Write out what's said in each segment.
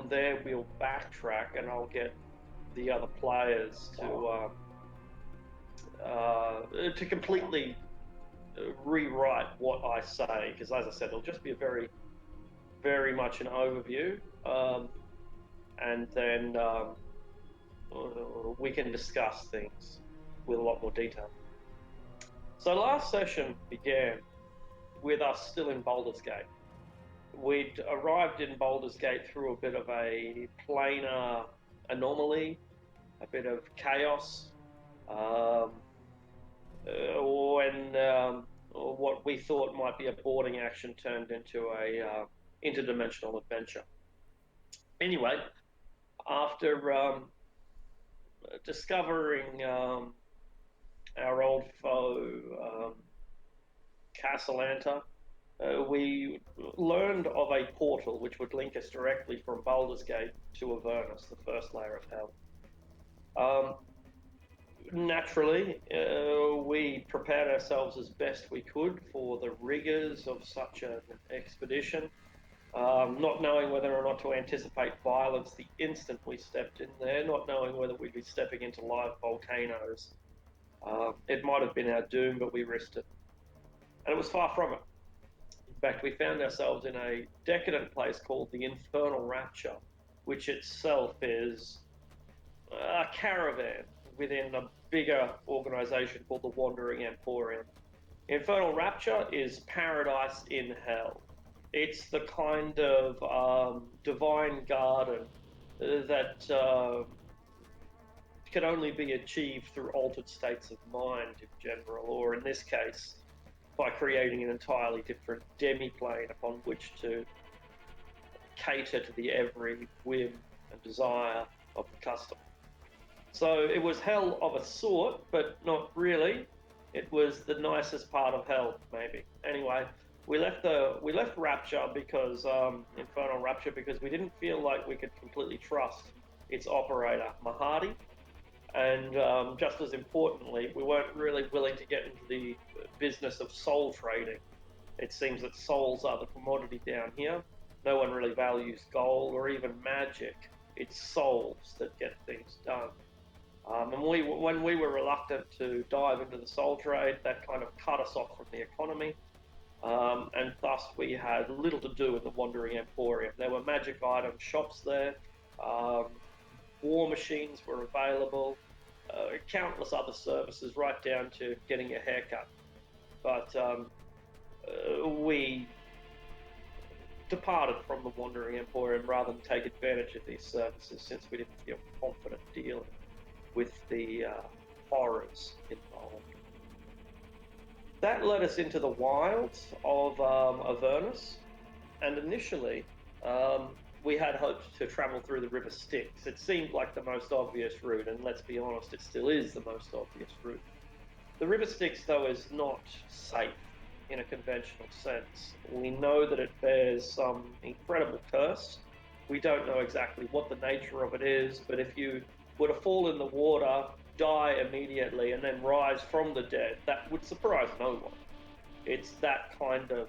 from there we'll backtrack, and I'll get the other players to completely rewrite what I say, because as I said, it'll just be a very much an overview, and then we can discuss things with a lot more detail. So last session began with us still in Baldur's Gate. We'd arrived in Baldur's Gate through a bit of a planar anomaly, a bit of chaos, when what we thought might be a boarding action turned into a interdimensional adventure. Anyway, after discovering our old foe, Castellanta, we learned of a portal which would link us directly from Baldur's Gate to Avernus, the first layer of hell. Naturally, we prepared ourselves as best we could for the rigors of such an expedition, not knowing whether or not to anticipate violence the instant we stepped in there, not knowing whether we'd be stepping into live volcanoes. It might have been our doom, but we risked it. And it was far from it. In fact, we found ourselves in a decadent place called the Infernal Rapture, which itself is a caravan within a bigger organization called the Wandering Emporium. Infernal Rapture is paradise in hell. It's the kind of divine garden that can only be achieved through altered states of mind in general, or in this case, by creating an entirely different demi-plane upon which to cater to the every whim and desire of the customer. So it was hell of a sort, but not really. It was the nicest part of hell, maybe. Anyway, we left Rapture because Infernal Rapture because we didn't feel like we could completely trust its operator, Mahadi. And just as importantly, we weren't really willing to get into the business of soul trading. It seems that souls are the commodity down here. No one really values gold or even magic. It's souls that get things done. And when we were reluctant to dive into the soul trade, that kind of cut us off from the economy. And thus we had little to do in the Wandering Emporium. There were magic item shops there. War machines were available, countless other services, right down to getting a haircut. But we departed from the Wandering Emporium rather than take advantage of these services, since we didn't feel confident dealing with the horrors involved. That led us into the wilds of Avernus, and initially we had hoped to travel through the River Styx. It seemed like the most obvious route, and let's be honest, it still is the most obvious route. The River Styx, though, is not safe in a conventional sense. We know that it bears some incredible curse. We don't know exactly what the nature of it is, but if you were to fall in the water, die immediately, and then rise from the dead, that would surprise no one. It's that kind of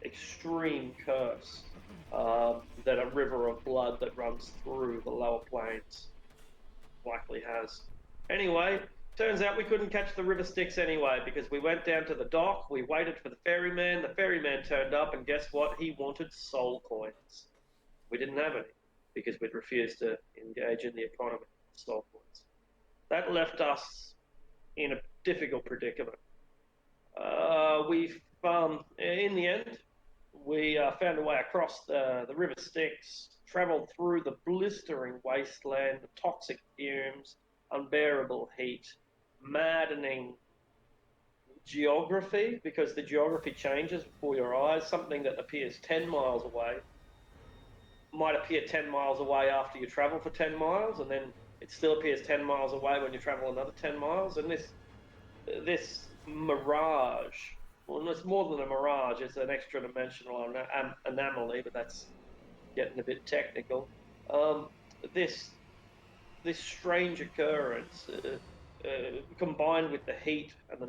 extreme curse that a river of blood that runs through the lower plains likely has. Anyway, turns out we couldn't catch the River Styx anyway, because we went down to the dock, we waited for the ferryman turned up, and guess what? He wanted soul coins. We didn't have any, because we'd refused to engage in the economy of soul coins. That left us in a difficult predicament. In the end, we found a way across the River Styx, travelled through the blistering wasteland, the toxic fumes, unbearable heat, maddening geography, because the geography changes before your eyes. Something that appears 10 miles away might appear 10 miles away after you travel for 10 miles, and then it still appears 10 miles away when you travel another 10 miles. And this mirage, well, it's more than a mirage, it's an extra-dimensional anomaly, but that's getting a bit technical. This strange occurrence, combined with the heat and the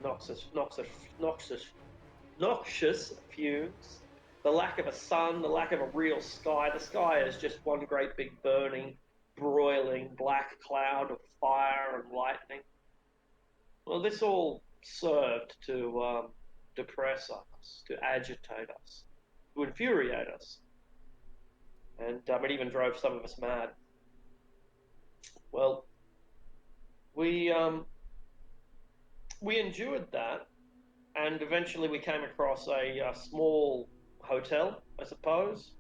noxious fumes, the lack of a sun, the lack of a real sky. The sky is just one great big burning, broiling black cloud of fire and lightning. Well, this all served to depress us, to agitate us, to infuriate us, and it even drove some of us mad. Well, we we endured that, and eventually we came across a small hotel, I suppose,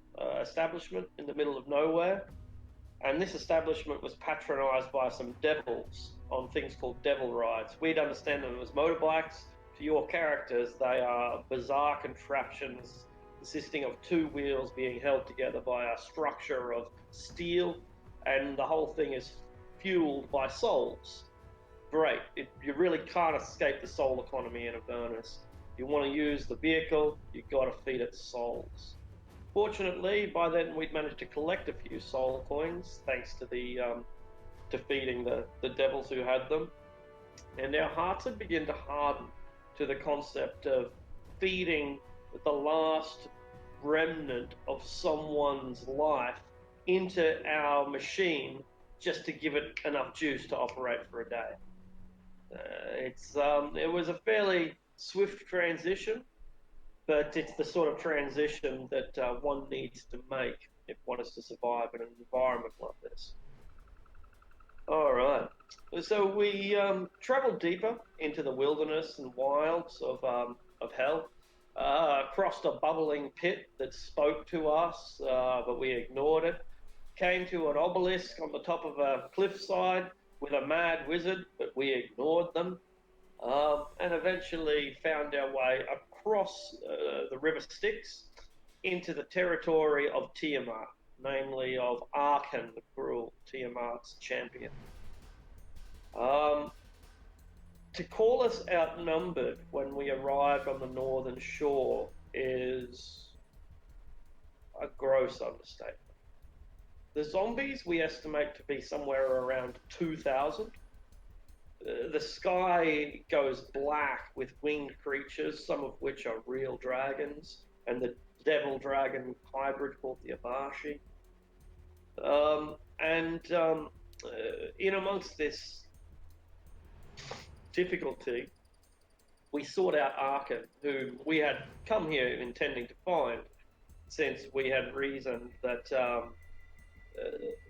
establishment in the middle of nowhere. And this establishment was patronised by some devils on things called devil rides. We'd understand them as motorbikes. For your characters, they are bizarre contraptions consisting of two wheels being held together by a structure of steel, and the whole thing is fueled by souls. Great. You really can't escape the soul economy in Avernus. You want to use the vehicle, you've got to feed it souls. Fortunately, by then we'd managed to collect a few soul coins, thanks to the defeating the devils who had them, and our hearts had begun to harden to the concept of feeding the last remnant of someone's life into our machine just to give it enough juice to operate for a day. It was a fairly swift transition, but it's the sort of transition that one needs to make if one is to survive in an environment like this. All right. So we travelled deeper into the wilderness and wilds of hell, crossed a bubbling pit that spoke to us, but we ignored it. Came to an obelisk on the top of a cliffside with a mad wizard, but we ignored them. And eventually found our way across the River Styx into the territory of Tiamat, namely of Arkan the Cruel, Tiamat's champion. To call us outnumbered when we arrived on the northern shore is a gross understatement. The zombies we estimate to be somewhere around 2,000. The sky goes black with winged creatures, some of which are real dragons, and the devil dragon hybrid called the Abashi. In amongst this difficulty, we sought out Arkan, whom we had come here intending to find, since we had reasoned that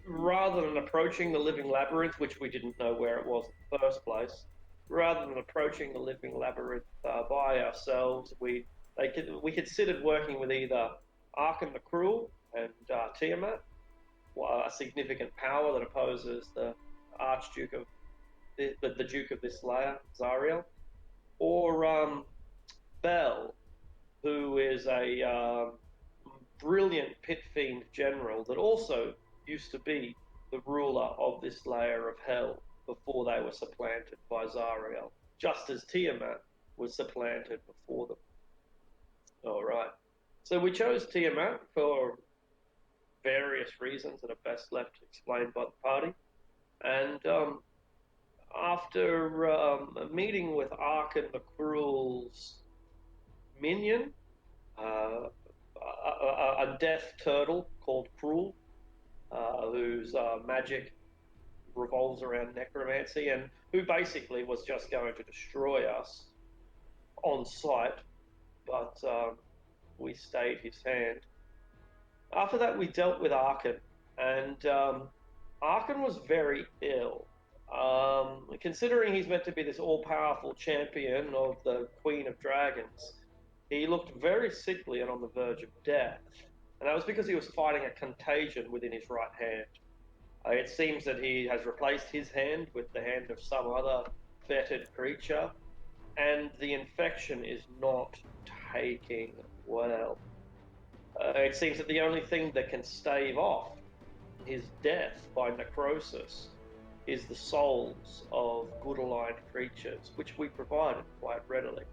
rather than approaching the living labyrinth, which we didn't know where it was in the first place, rather than approaching the living labyrinth by ourselves, we considered working with either Arkan the Cruel and Tiamat, a significant power that opposes the Archduke of the Duke of this layer, Zariel, or Bell, who is a brilliant pit fiend general that also used to be the ruler of this layer of hell before they were supplanted by Zariel, just as Tiamat was supplanted before them. All right. So we chose Tiamat for various reasons that are best left explained by the party. And after a meeting with Arkan the Cruel's minion, a death turtle called Cruel, whose magic revolves around necromancy, and who basically was just going to destroy us on sight, but we stayed his hand. After that, we dealt with Arkan, and Arkan was very ill. Considering he's meant to be this all-powerful champion of the Queen of Dragons, he looked very sickly and on the verge of death. And that was because he was fighting a contagion within his right hand. It seems that he has replaced his hand with the hand of some other fetid creature, and the infection is not taking well. It seems that the only thing that can stave off his death by necrosis is the souls of good-aligned creatures, which we provided quite readily.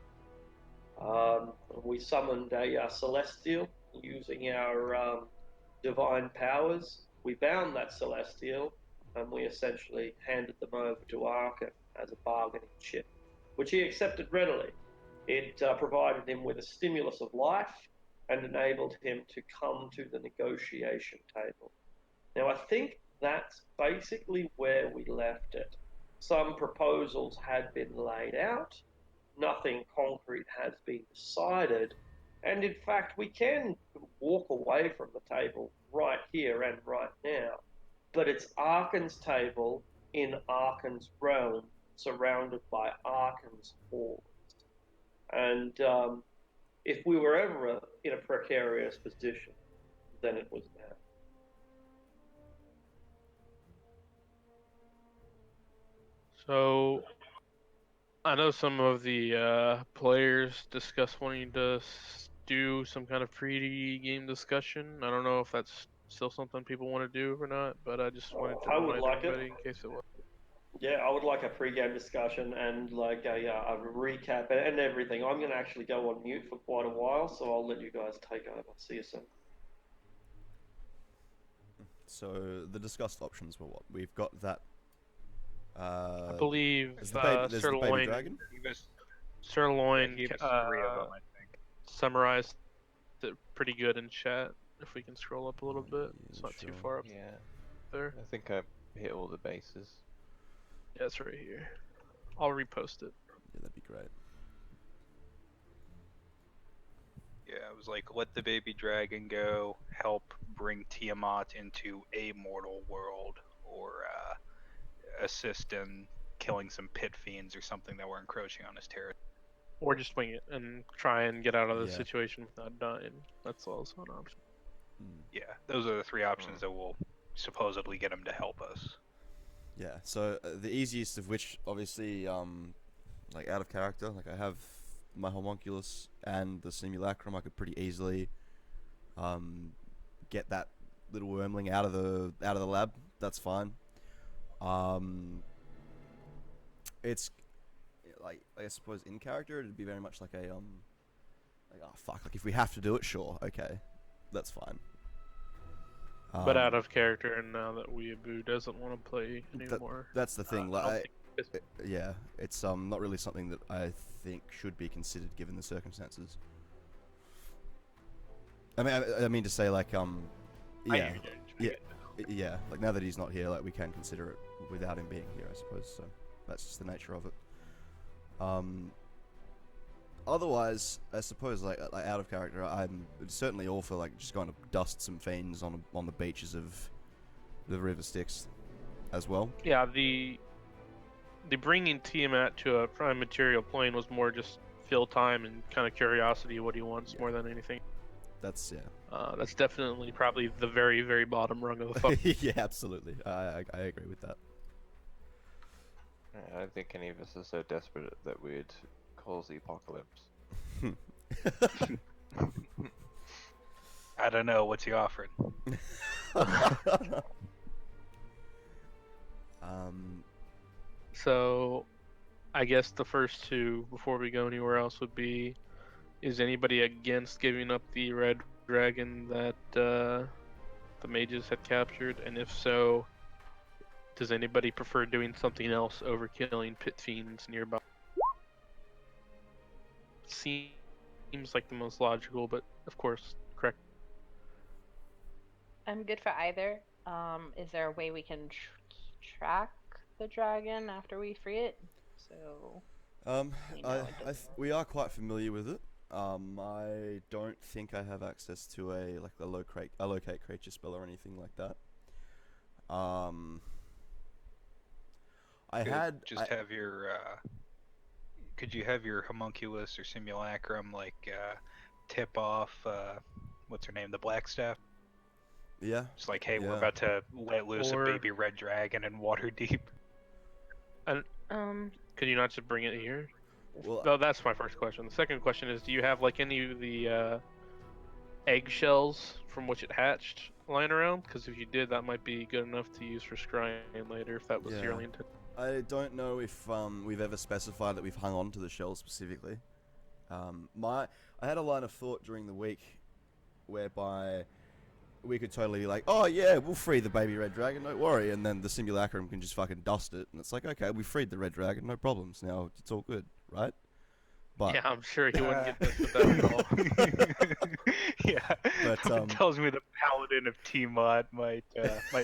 We summoned a celestial using our divine powers. We bound that celestial, and we essentially handed them over to Arkan as a bargaining chip, which he accepted readily. It provided him with a stimulus of life, and enabled him to come to the negotiation table. Now, I think that's basically where we left it. Some proposals had been laid out, nothing concrete has been decided, and in fact, we can walk away from the table right here and right now. But it's Arkan's table in Arkan's realm, surrounded by Arkan's hordes. And if we were ever in a precarious position, then it was now. So I know some of the players discuss wanting to do some kind of pre-game discussion. I don't know if that's still something people want to do or not, but I just wanted to I would remind like it. everybody in case it was. Yeah, I would like a pre-game discussion and like a recap and everything. I'm going to actually go on mute for quite a while, so I'll let you guys take over. See you soon. So the discussed options were what? We've got that. I believe There's the baby dragon. Sirloin gave us 3 of them, I think. summarized it pretty good in chat. If we can scroll up a little bit, it's not sure. too far up there. I think I hit all the bases. Yeah, it's right here. I'll repost it. Yeah, that'd be great. Yeah, it was like, let the baby dragon go, help bring Tiamat into a mortal world, or assist in killing some pit fiends or something that were encroaching on his territory. Or just wing it and try and get out of the Yeah. situation without dying. That's also an option. Yeah, those are the 3 options that will supposedly get him to help us. Yeah. So the easiest of which, obviously, like out of character. Like I have my homunculus and the simulacrum. I could pretty easily get that little wormling out of the lab. That's fine. It's like I suppose in character it'd be very much like a like oh fuck, like if we have to do it, sure, okay, that's fine. But out of character, and now that Weeaboo doesn't want to play anymore. That's the thing. Like, yeah, it's not really something that I think should be considered given the circumstances. I mean to say like yeah. Like now that he's not here, like we can consider it without him being here, I suppose. So that's just the nature of it. Otherwise, I suppose like out of character, I'm certainly all for like just going to dust some fiends on the beaches of the River Styx, as well. Yeah, the bringing Tiamat to a prime material plane was more just fill time and kind of curiosity of what he wants more than anything. That's that's definitely probably the very, very bottom rung of the fuck. Yeah, absolutely. I agree with that. I don't think any of us are so desperate that we'd cause the apocalypse. I don't know, what's he offering? So, I guess the first 2, before we go anywhere else, would be: is anybody against giving up the red dragon that the mages had captured? And if so, does anybody prefer doing something else over killing pit fiends nearby? Seems like the most logical, but of course, correct. I'm good for either. Is there a way we can track the dragon after we free it? So we are quite familiar with it. I don't think I have access to a locate creature spell or anything like that. Have your could you have your homunculus or simulacrum like tip off what's her name, the Blackstaff? Yeah. It's like, hey, we're about to let loose a baby red dragon in Waterdeep. And could you not just bring it here? Well, no, that's my first question. The second question is: do you have like any of the eggshells from which it hatched lying around? Because if you did, that might be good enough to use for scrying later, if that was your only intent. I don't know if we've ever specified that we've hung on to the shell specifically. I had a line of thought during the week whereby we could totally be like, oh yeah, we'll free the baby red dragon, don't worry, and then the simulacrum can just fucking dust it, and it's like, okay, we freed the red dragon, no problems, now it's all good, right? But Yeah, I'm sure he wouldn't get this with that at all. Yeah, But, it tells me the paladin of Tiamat might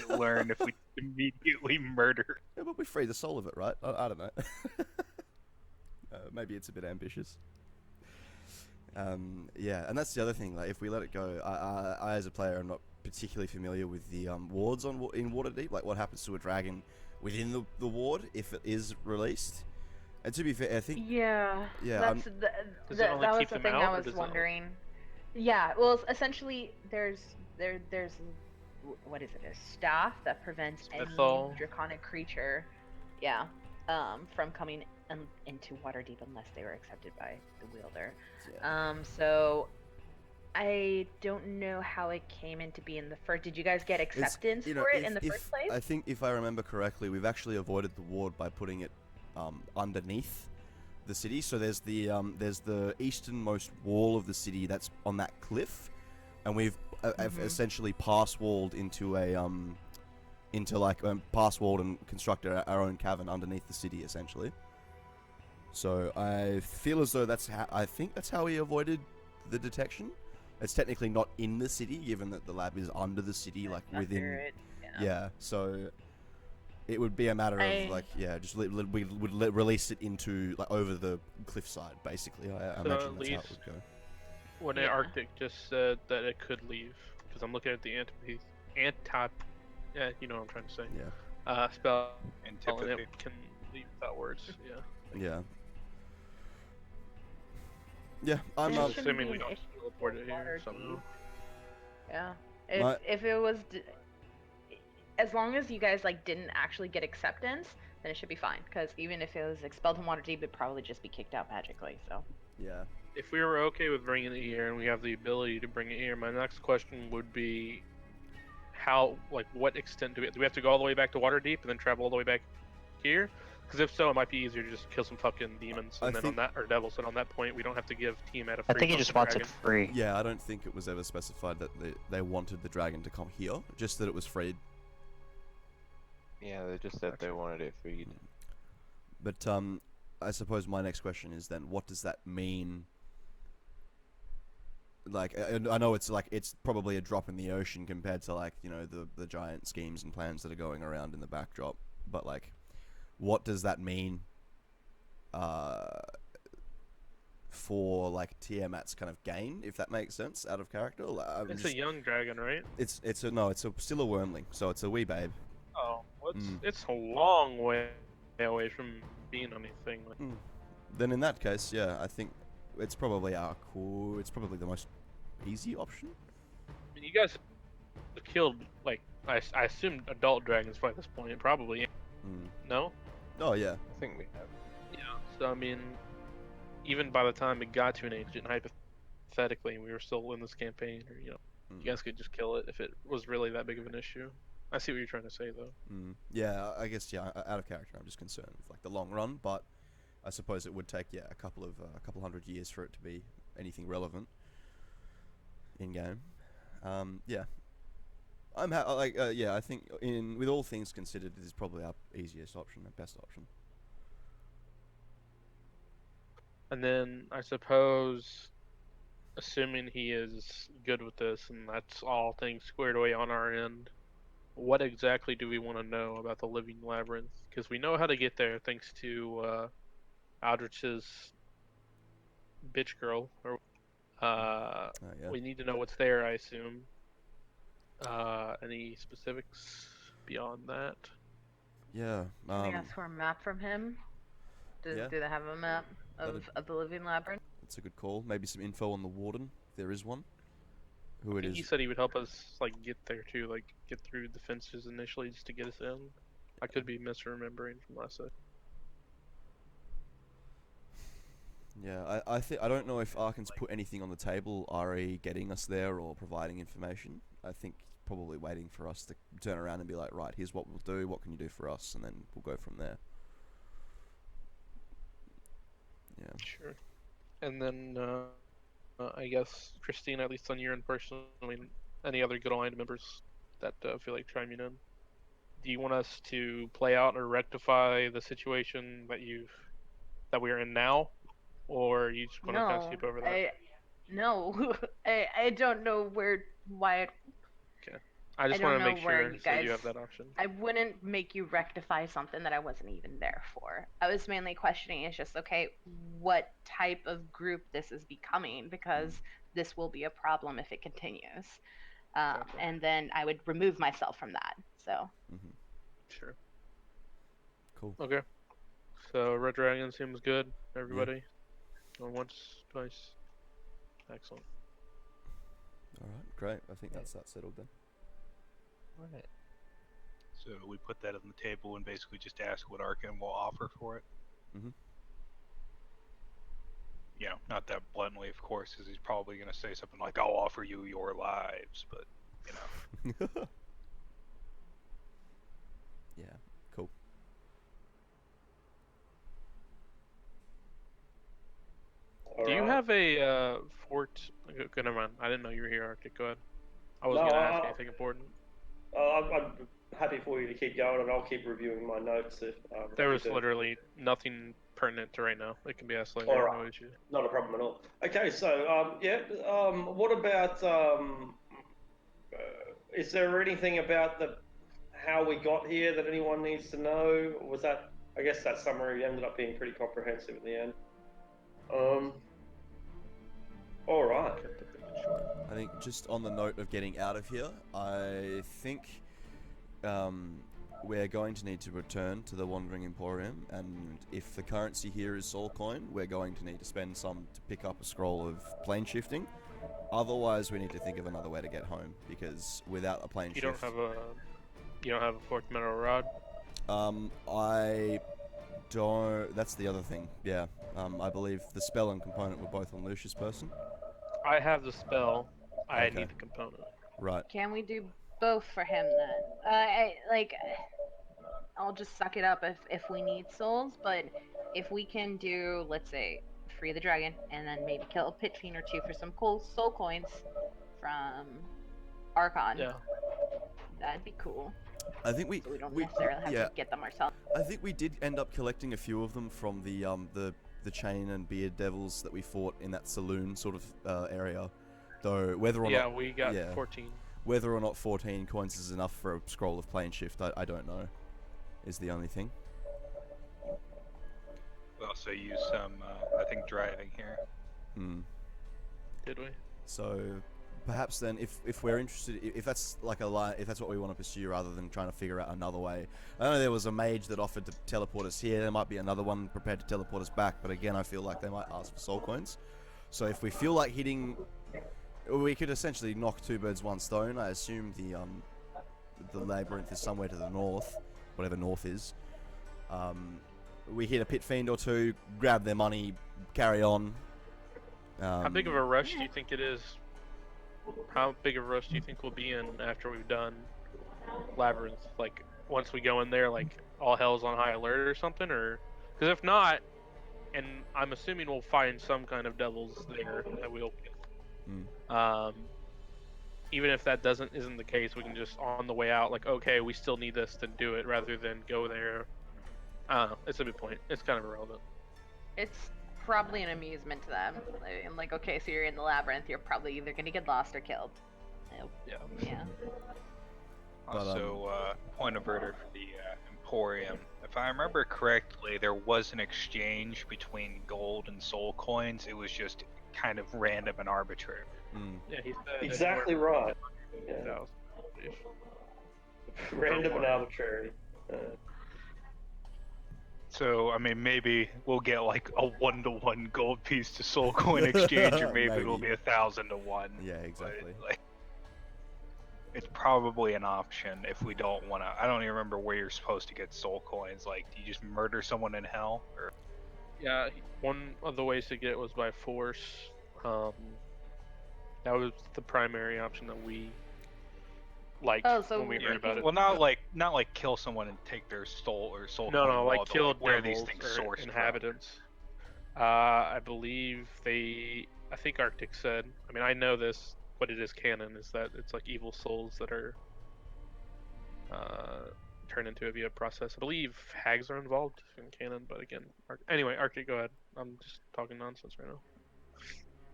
learn if we immediately murder. yeah, but we free the soul of it, right? I don't know. Maybe it's a bit ambitious. Yeah, and that's the other thing. Like, if we let it go, I as a player, am not particularly familiar with the wards in Waterdeep. Like, what happens to a dragon within the ward if it is released? And to be fair, I think Yeah, yeah, that's Does it only that was keep the them thing out, I or was does it not? wondering. Yeah, well, essentially, there's what is it? A staff that prevents any Smithal. draconic creature, yeah, from coming into Waterdeep unless they were accepted by the wielder. yeah. So I don't know how it came into being the first. Did you guys get acceptance You know, for it in the first place? I think if I remember correctly, we've actually avoided the ward by putting it underneath the city. So there's the easternmost wall of the city that's on that cliff, and we've essentially pass walled into pass walled and constructed our own cavern underneath the city essentially. So I feel as though I think that's how we avoided the detection. It's technically not in the city, given that the lab is under the city, like Under within. it, Yeah, so it would be a matter of like, yeah, just we would release it into like over the cliffside, basically. I So imagine at that's how it least would go. when the Yeah. Arctic just said that it could leave, because I'm looking at the yeah, you know what I'm trying to say. Yeah, Spell, and Antipathy. it can leave without words. Yeah. yeah, yeah. I'm There Just shouldn't assuming be we an don't issue teleport with it here somehow. Waterdeep. Yeah. My- If it was as long as you guys like didn't actually get acceptance, then it should be fine. Because even if it was expelled from Waterdeep, it'd probably just be kicked out magically. So yeah. If we were okay with bringing it here and we have the ability to bring it here, my next question would be what extent do we have to go all the way back to Waterdeep and then travel all the way back here? Because if so, it might be easier to just kill some fucking demons I and then think- or devils, and on that point, we don't have to give Tiamat a free I think he just wants it dragon. free. Yeah, I don't think it was ever specified that they wanted the dragon to come here, just that it was freed. Yeah, they just said they wanted it freed. But I suppose my next question is then, what does that mean? Like, I know it's probably a drop in the ocean compared to like, you know, the giant schemes and plans that are going around in the backdrop. But like, what does that mean? For like Tiamat's kind of gain, if that makes sense, out of character. It's a young dragon, right? It's still a wormling, so it's a wee babe. Oh, well, Mm. it's a long way away from being anything. Then in that case, yeah, I think it's probably it's probably the most easy option. I mean, you guys have killed like I assume adult dragons by this point, probably. Mm. No. Oh yeah. I think we have. Yeah. So I mean, even by the time it got to an ancient, hypothetically, we were still in this campaign, or you Mm. guys could just kill it if it was really that big of an issue. I see what you're trying to say, though. Yeah, I guess out of character, I'm just concerned with like the long run, but I suppose it would take a couple hundred years for it to be anything relevant in game. Yeah, I think with all things considered, this is probably our easiest option, our best option. And then I suppose, assuming he is good with this and that's all things squared away on our end, what exactly do we want to know about the Living Labyrinth? Because we know how to get there thanks to Aldrich's bitch girl. We need to know what's there, I assume. Any specifics beyond that? Yeah. can we ask for a map from him? Yeah. Do they have a map of the Living Labyrinth? That's a good call. Maybe some info on the warden, if there is one. Who I it think is? he said he would help us get there too, get through the fences initially just to get us in. I could be misremembering from last session. Yeah, I don't know if Arkan's put anything on the table, RE getting us there or providing information. I think he's probably waiting for us to turn around and be like, right, here's what we'll do, what can you do for us, and then we'll go from there. Yeah. Sure. And then I guess Christine, at least on your end personally, any other good aligned members that feel like chiming in. Do you want us to play out or rectify the situation that we're in now, or you just want to kind of No, skip over that? no, I don't know why Okay. I I just don't want to know make where sure you so guys. you have that option. I wouldn't make you rectify something that I wasn't even there for. I was mainly questioning is just okay, what type of group this is becoming because this will be a problem if it continues. Gotcha. And then I would remove myself from that. So Hmm. Sure. Cool. Okay. So Red Dragon seems good. Everybody. Going once, twice. Excellent. All right, great. I think that's that settled then. Right. So we put that on the table and basically just ask what Arkham will offer for it. Mhm. You know, not that bluntly, of course, because he's probably going to say something like, "I'll offer you your lives," but you know. Yeah, cool. Do you Alright. have a fort? Okay, never mind. I didn't know you were here, Arctic. Go ahead. I wasn't No, gonna ask anything important. I'm happy for you to keep going, and I'll keep reviewing my notes if There I was need to. literally nothing pertinent to right now. It can be asked later. All right. No issue. Not a problem at all. Okay, so what about is there anything about the how we got here that anyone needs to know? Was that? I guess that summary ended up being pretty comprehensive in the end. All right. Kept it short. I think just on the note of getting out of here, I think we're going to need to return to the Wandering Emporium, and if the currency here is soul coin, we're going to need to spend some to pick up a scroll of plane shifting. Otherwise, we need to think of another way to get home, because without a plane You shift... don't have a fourth mineral rod. I don't... That's the other thing, yeah. I believe the spell and component were both on Lucius' person. I have the spell. I Okay. need the component. Right. can we do both for him then? I'll just suck it up if we need souls, but if we can do, let's say, free the dragon and then maybe kill a pit fiend or two for some cool soul coins from Archon, Yeah. that'd be cool. I think we... So we don't necessarily have yeah. to get them ourselves. I think we did end up collecting a few of them from the chain and beard devils that we fought in that saloon sort of area. Though whether or Yeah, not we got 14. whether or not 14 coins is enough for a scroll of plane shift, I don't know. Is the only thing. We also use some, I think, driving here. Hmm. Did we? So perhaps then, if we're interested, if that's like a line, if that's what we want to pursue, rather than trying to figure out another way. I know there was a mage that offered to teleport us here. There might be another one prepared to teleport us back, but again, I feel like they might ask for soul coins. So if we feel like hitting, we could essentially knock two birds one stone. I assume the labyrinth is somewhere to the north, whatever north is. We hit a pit fiend or two, grab their money, carry on. How big of a rush do you think it is? How big of a rush do you think we'll be in after we've done Labyrinth? Like, once we go in there, like, all hell's on high alert or something? Or because if not, and I'm assuming we'll find some kind of devils there that we'll even if that isn't the case, we can just on the way out, like, okay, we still need this to do it, rather than go there. I don't know. It's a good point. It's kind of irrelevant. It's probably an amusement to them. And like, okay, so you're in the labyrinth, you're probably either gonna get lost or killed. Yeah. Yeah. But, Also, point of order for the Emporium. If I remember correctly, there was an exchange between gold and soul coins. It was just kind of random and arbitrary. Yeah, he said Exactly right. Yeah. 1,000. Random and arbitrary. So, I mean, maybe we'll get like a 1-to-1 gold piece to soul coin exchange, or maybe it'll Maybe. be 1,000 to 1. Yeah, exactly. But, like, it's probably an option if we don't want to. I don't even remember where you're supposed to get soul coins. Like, do you just murder someone in hell? Or Yeah, one of the ways to get it was by force. That was the primary option that we liked so when we we heard about it. well, not like kill someone and take their soul or soul. No, coin no, like wallet, but, kill where these devils things or sourced inhabitants. I believe I think Arctic said. I mean, I know this, but it is canon. Is that it's like evil souls that are turned into it via process. I believe hags are involved in canon, but again, anyway, Arctic, go ahead. I'm just talking nonsense right now.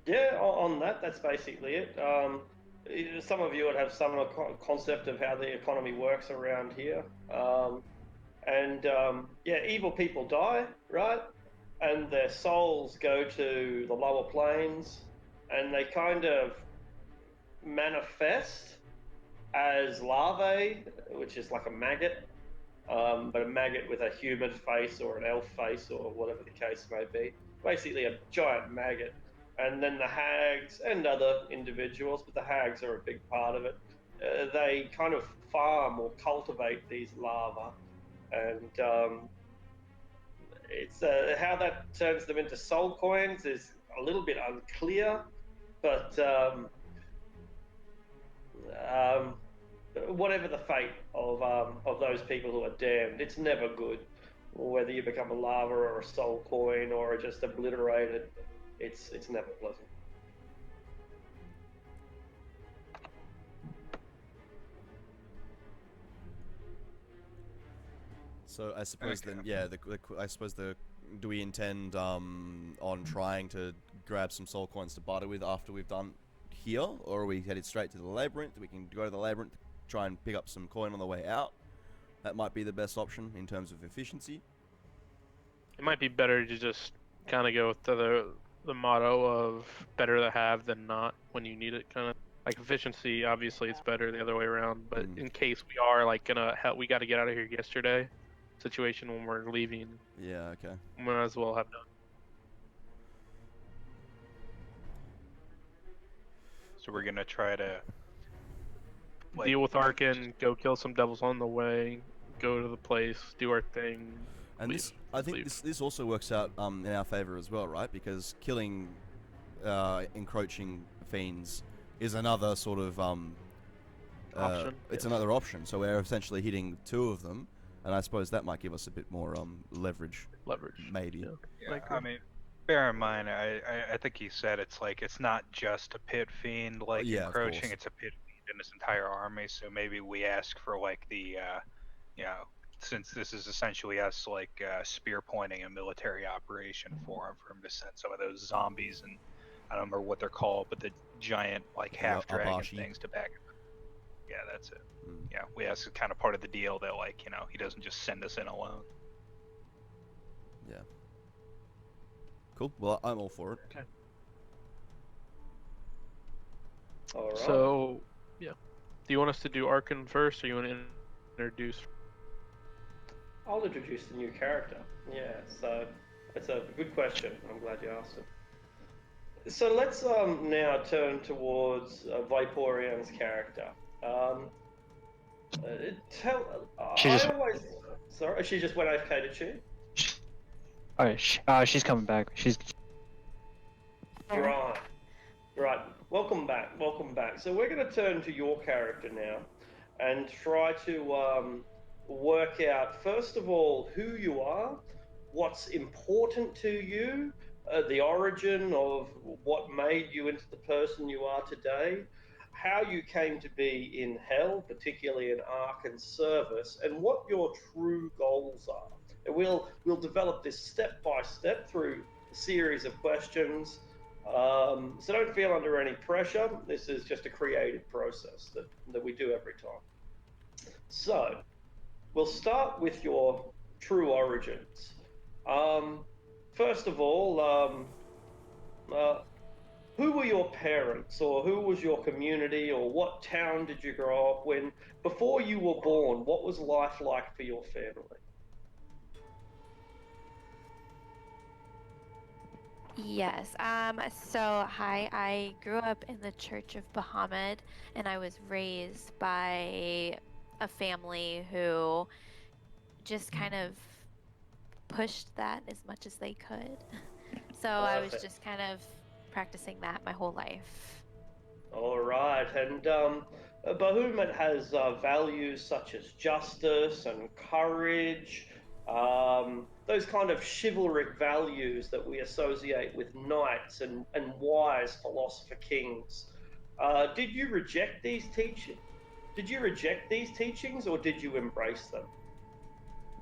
Yeah, on that, that's basically it. Some of you would have some concept of how the economy works around here. Yeah, evil people die, right? And their souls go to the lower planes, and they kind of manifest as larvae, which is like a maggot, but a maggot with a human face or an elf face or whatever the case may be. Basically, a giant maggot. And then the hags and other individuals, but the hags are a big part of it. They kind of farm or cultivate these larvae, and it's how that turns them into soul coins is a little bit unclear, but um, whatever the fate of those people who are damned, it's never good. Whether you become a lava or a soul coin or are just obliterated, it's never pleasant. So I suppose Okay. then, yeah. I suppose do we intend on trying to grab some soul coins to barter with after we've done here, or are we headed straight to the labyrinth? We can go to the labyrinth, try and pick up some coin on the way out. That might be the best option in terms of efficiency. It might be better to just kind of go with the motto of better to have than not when you need it. Kind of like efficiency. Obviously, it's better the other way around. But in case we are like gonna help, we got to get out of here yesterday. Situation when we're leaving, Yeah. Okay. we might as well have done. So we're gonna try to like, Deal with Arkin, go kill some devils on the way, go to the place, do our thing. And leave. this, I think leave. this also works out in our favor as well, right? Because killing encroaching fiends is another sort of Option, It's yes. another option. So we're essentially hitting two of them, and I suppose that might give us a bit more leverage. Leverage. Maybe. Yeah. yeah, agree. I mean, bear in mind, I think he said it's like it's not just a pit fiend like yeah, of encroaching; course. it's a pit fiend in his entire army. So maybe we ask for like the, you know, since this is essentially us like spear pointing a military operation for him to send some of those zombies and I don't remember what they're called, but the giant like The half dragon Abashi. things to back him. Yeah, that's it. Mm. Yeah, we ask kind of part of the deal that like he doesn't just send us in alone. Yeah. Cool. Well, I'm all for it. All right. So, yeah. Do you want us to do Arkin first, or you want to introduce? I'll introduce the new character. Yeah, so that's a good question. I'm glad you asked it. So let's now turn towards Viporian's character. Tell. She I just- always. Sorry, she just went AFK, did she? Alright, she's coming back. She's Right. Right. Welcome back. Welcome back. So we're going to turn to your character now and try to work out, first of all, who you are, what's important to you, the origin of what made you into the person you are today, how you came to be in Hell, particularly in Ark service, and what your true goals are. And we'll develop this step by step through a series of questions. So don't feel under any pressure. This is just a creative process that we do every time. So we'll start with your true origins. First of all, who were your parents, or who was your community, or what town did you grow up in? Before you were born, what was life like for your family? Yes. So hi, I grew up in the Church of Bahamut, and I was raised by a family who just kind of pushed that as much as they could. So I was Perfect. just kind of practicing that my whole life. All right, and Bahamut has values such as justice and courage, those kind of chivalric values that we associate with knights and wise philosopher kings. Did you reject these teachings? Did you reject these teachings, or did you embrace them?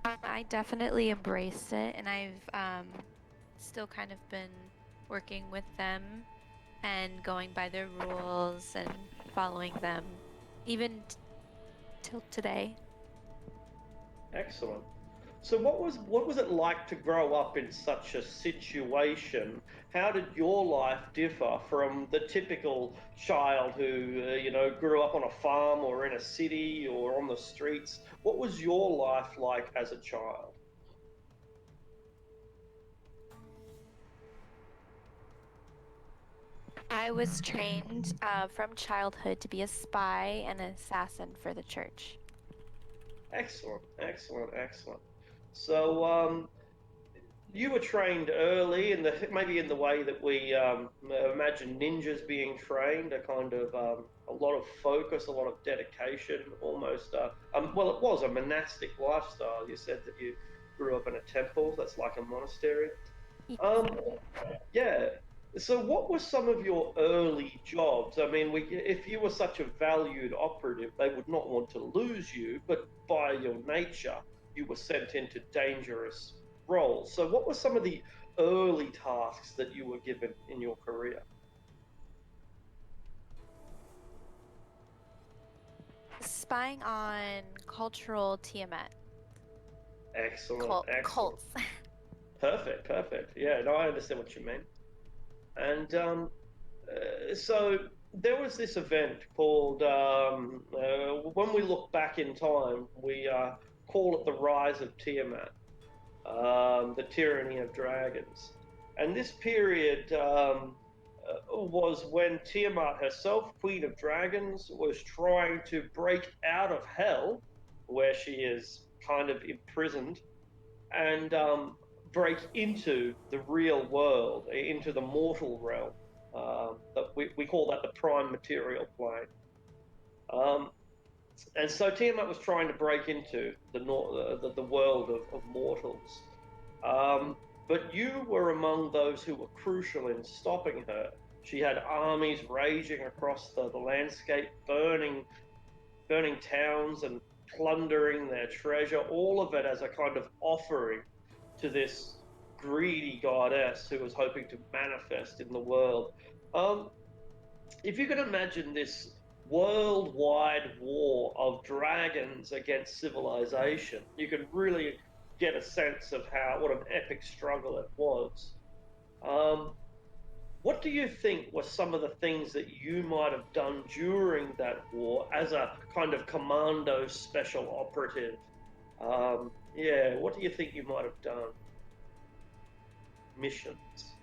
I definitely embraced it, and I've still kind of been working with them and going by their rules and following them, even till today. Excellent. So what was it like to grow up in such a situation? How did your life differ from the typical child who grew up on a farm or in a city or on the streets? What was your life like as a child? I was trained from childhood to be a spy and an assassin for the church. Excellent, excellent, excellent. So you were trained early in maybe in the way that we imagine ninjas being trained, a kind of a lot of focus, a lot of dedication, almost. Well, it was a monastic lifestyle. You said that you grew up in a temple. That's like a monastery. Um, yeah. So, what were some of your early jobs? I mean, if you were such a valued operative, they would not want to lose you, but by your nature, you were sent into dangerous roles. So, what were some of the early tasks that you were given in your career? Spying on cultural Tiamat Excellent, excellent. cults. Perfect, perfect. Yeah, no, I understand what you mean. And so there was this event called, when we look back in time, we call it the Rise of Tiamat, the Tyranny of Dragons. And this period was when Tiamat herself, Queen of Dragons, was trying to break out of hell, where she is kind of imprisoned, and break into the real world, into the mortal realm. That we call that the prime material plane. Um, and so Tiamat was trying to break into the world of mortals. But you were among those who were crucial in stopping her. She had armies raging across the landscape, burning towns and plundering their treasure, all of it as a kind of offering to this greedy goddess who was hoping to manifest in the world. Um, if you can imagine this worldwide war of dragons against civilization, you can really get a sense of what an epic struggle it was. Um, what do you think were some of the things that you might have done during that war as a kind of commando special operative? Yeah, what do you think you might have done? Missions.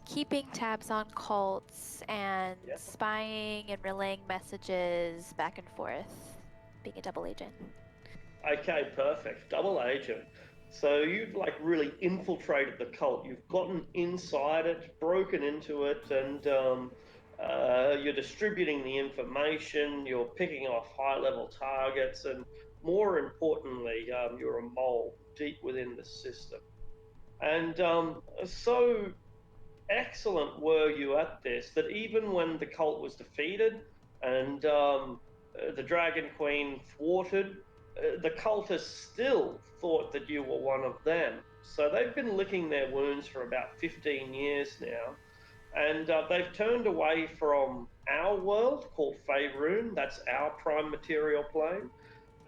Keeping tabs on cults and Yeah. spying and relaying messages back and forth. Being a double agent. Okay, perfect. Double agent. So you've like really infiltrated the cult. You've gotten inside it, broken into it, and you're distributing the information. You're picking off high-level targets, and more importantly, you're a mole deep within the system. And so excellent were you at this that even when the cult was defeated and the Dragon Queen thwarted, the cultists still thought that you were one of them. So they've been licking their wounds for about 15 years now. And they've turned away from our world called Faerun, that's our prime material plane.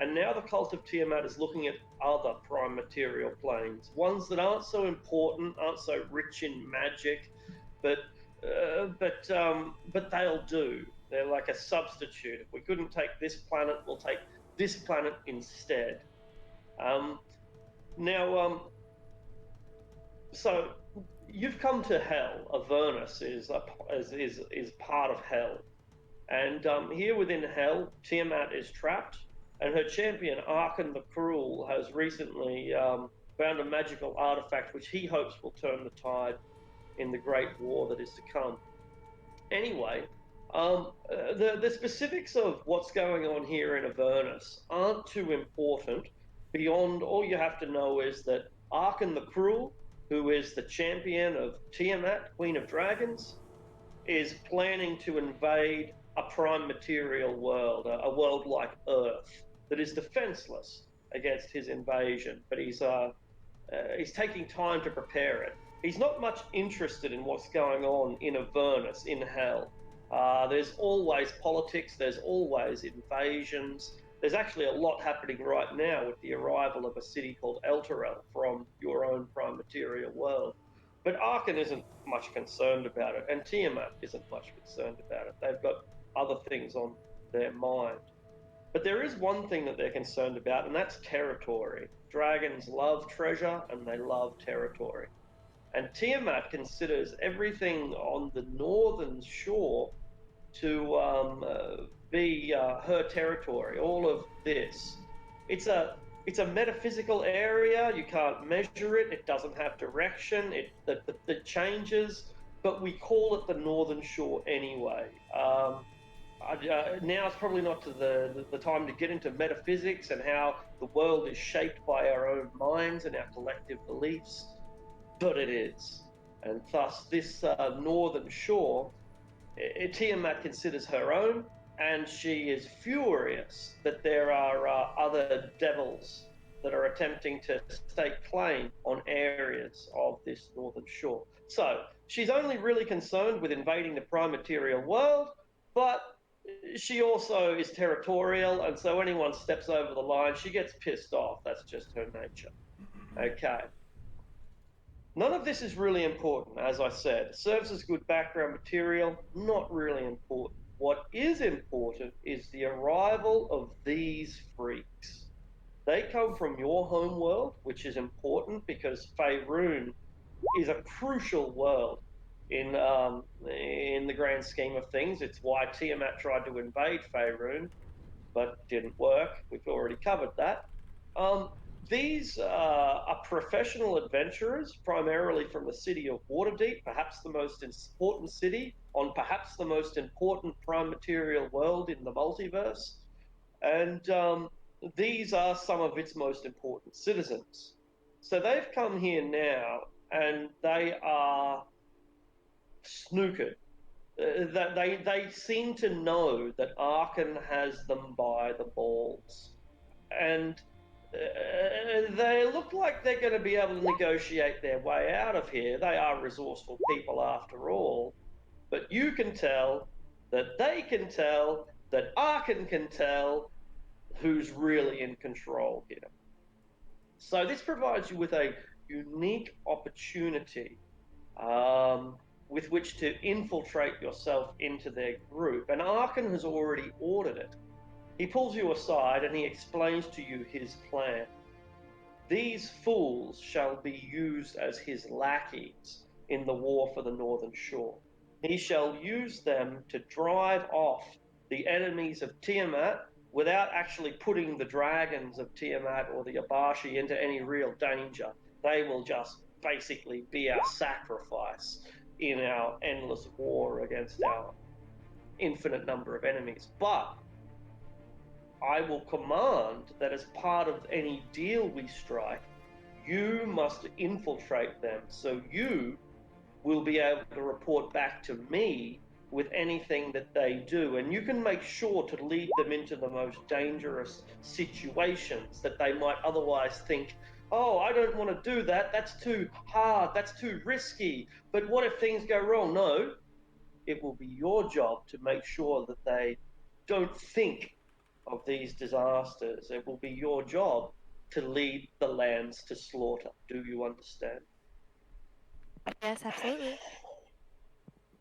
And now the cult of Tiamat is looking at other prime material planes, ones that aren't so important, aren't so rich in magic, but they'll do. They're like a substitute. If we couldn't take this planet, we'll take this planet instead. Now, so you've come to Hell. Avernus is part of Hell, and here within Hell, Tiamat is trapped, and her champion, Arkan the Cruel, has recently found a magical artifact which he hopes will turn the tide in the great war that is to come. Anyway, the specifics of what's going on here in Avernus aren't too important. Beyond, all you have to know is that Arkan the Cruel, who is the champion of Tiamat, Queen of Dragons, is planning to invade a prime material world, a world like Earth, that is defenseless against his invasion, but he's taking time to prepare it. He's not much interested in what's going on in Avernus, in Hell. There's always politics, there's always invasions. There's actually a lot happening right now with the arrival of a city called Elturel from your own prime material world. But Arkan isn't much concerned about it, and Tiamat isn't much concerned about it. They've got other things on their mind. But there is one thing that they're concerned about, and that's territory. Dragons love treasure and they love territory. And Tiamat considers everything on the northern shore to be her territory. All of this. It's a metaphysical area. You can't measure it. It doesn't have direction. It changes, but we call it the northern shore anyway. Now it's probably not the time to get into metaphysics and how the world is shaped by our own minds and our collective beliefs, but it is. And thus, this northern shore, Tiamat considers her own, and she is furious that there are other devils that are attempting to stake claim on areas of this northern shore. So she's only really concerned with invading the prime material world, but she also is territorial, and so anyone steps over the line, she gets pissed off. That's just her nature. Okay. None of this is really important, as I said. It serves as good background material, not really important. What is important is the arrival of these freaks. They come from your home world, which is important because Faerun is a crucial world in the grand scheme of things. It's why Tiamat tried to invade Faerun, but didn't work. We've already covered that. These are professional adventurers, primarily from the city of Waterdeep, perhaps the most important city on perhaps the most important prime material world in the multiverse. And these are some of its most important citizens. So they've come here now, and they are snookered. They seem to know that Arkan has them by the balls. And they look like they're going to be able to negotiate their way out of here. They are resourceful people after all. But you can tell that they can tell that Arkan can tell who's really in control here. So this provides you with a unique opportunity with which to infiltrate yourself into their group. And Arkan has already ordered it. He pulls you aside and he explains to you his plan. These fools shall be used as his lackeys in the war for the Northern Shore. He shall use them to drive off the enemies of Tiamat without actually putting the dragons of Tiamat or the Abashi into any real danger. They will just basically be our sacrifice in our endless war against our infinite number of enemies. But I will command that as part of any deal we strike, you must infiltrate them, so you will be able to report back to me with anything that they do. And you can make sure to lead them into the most dangerous situations that they might otherwise think, oh, I don't want to do that. That's too hard. That's too risky. But what if things go wrong? No, it will be your job to make sure that they don't think of these disasters. It will be your job to lead the lands to slaughter. Do you understand? Yes, absolutely.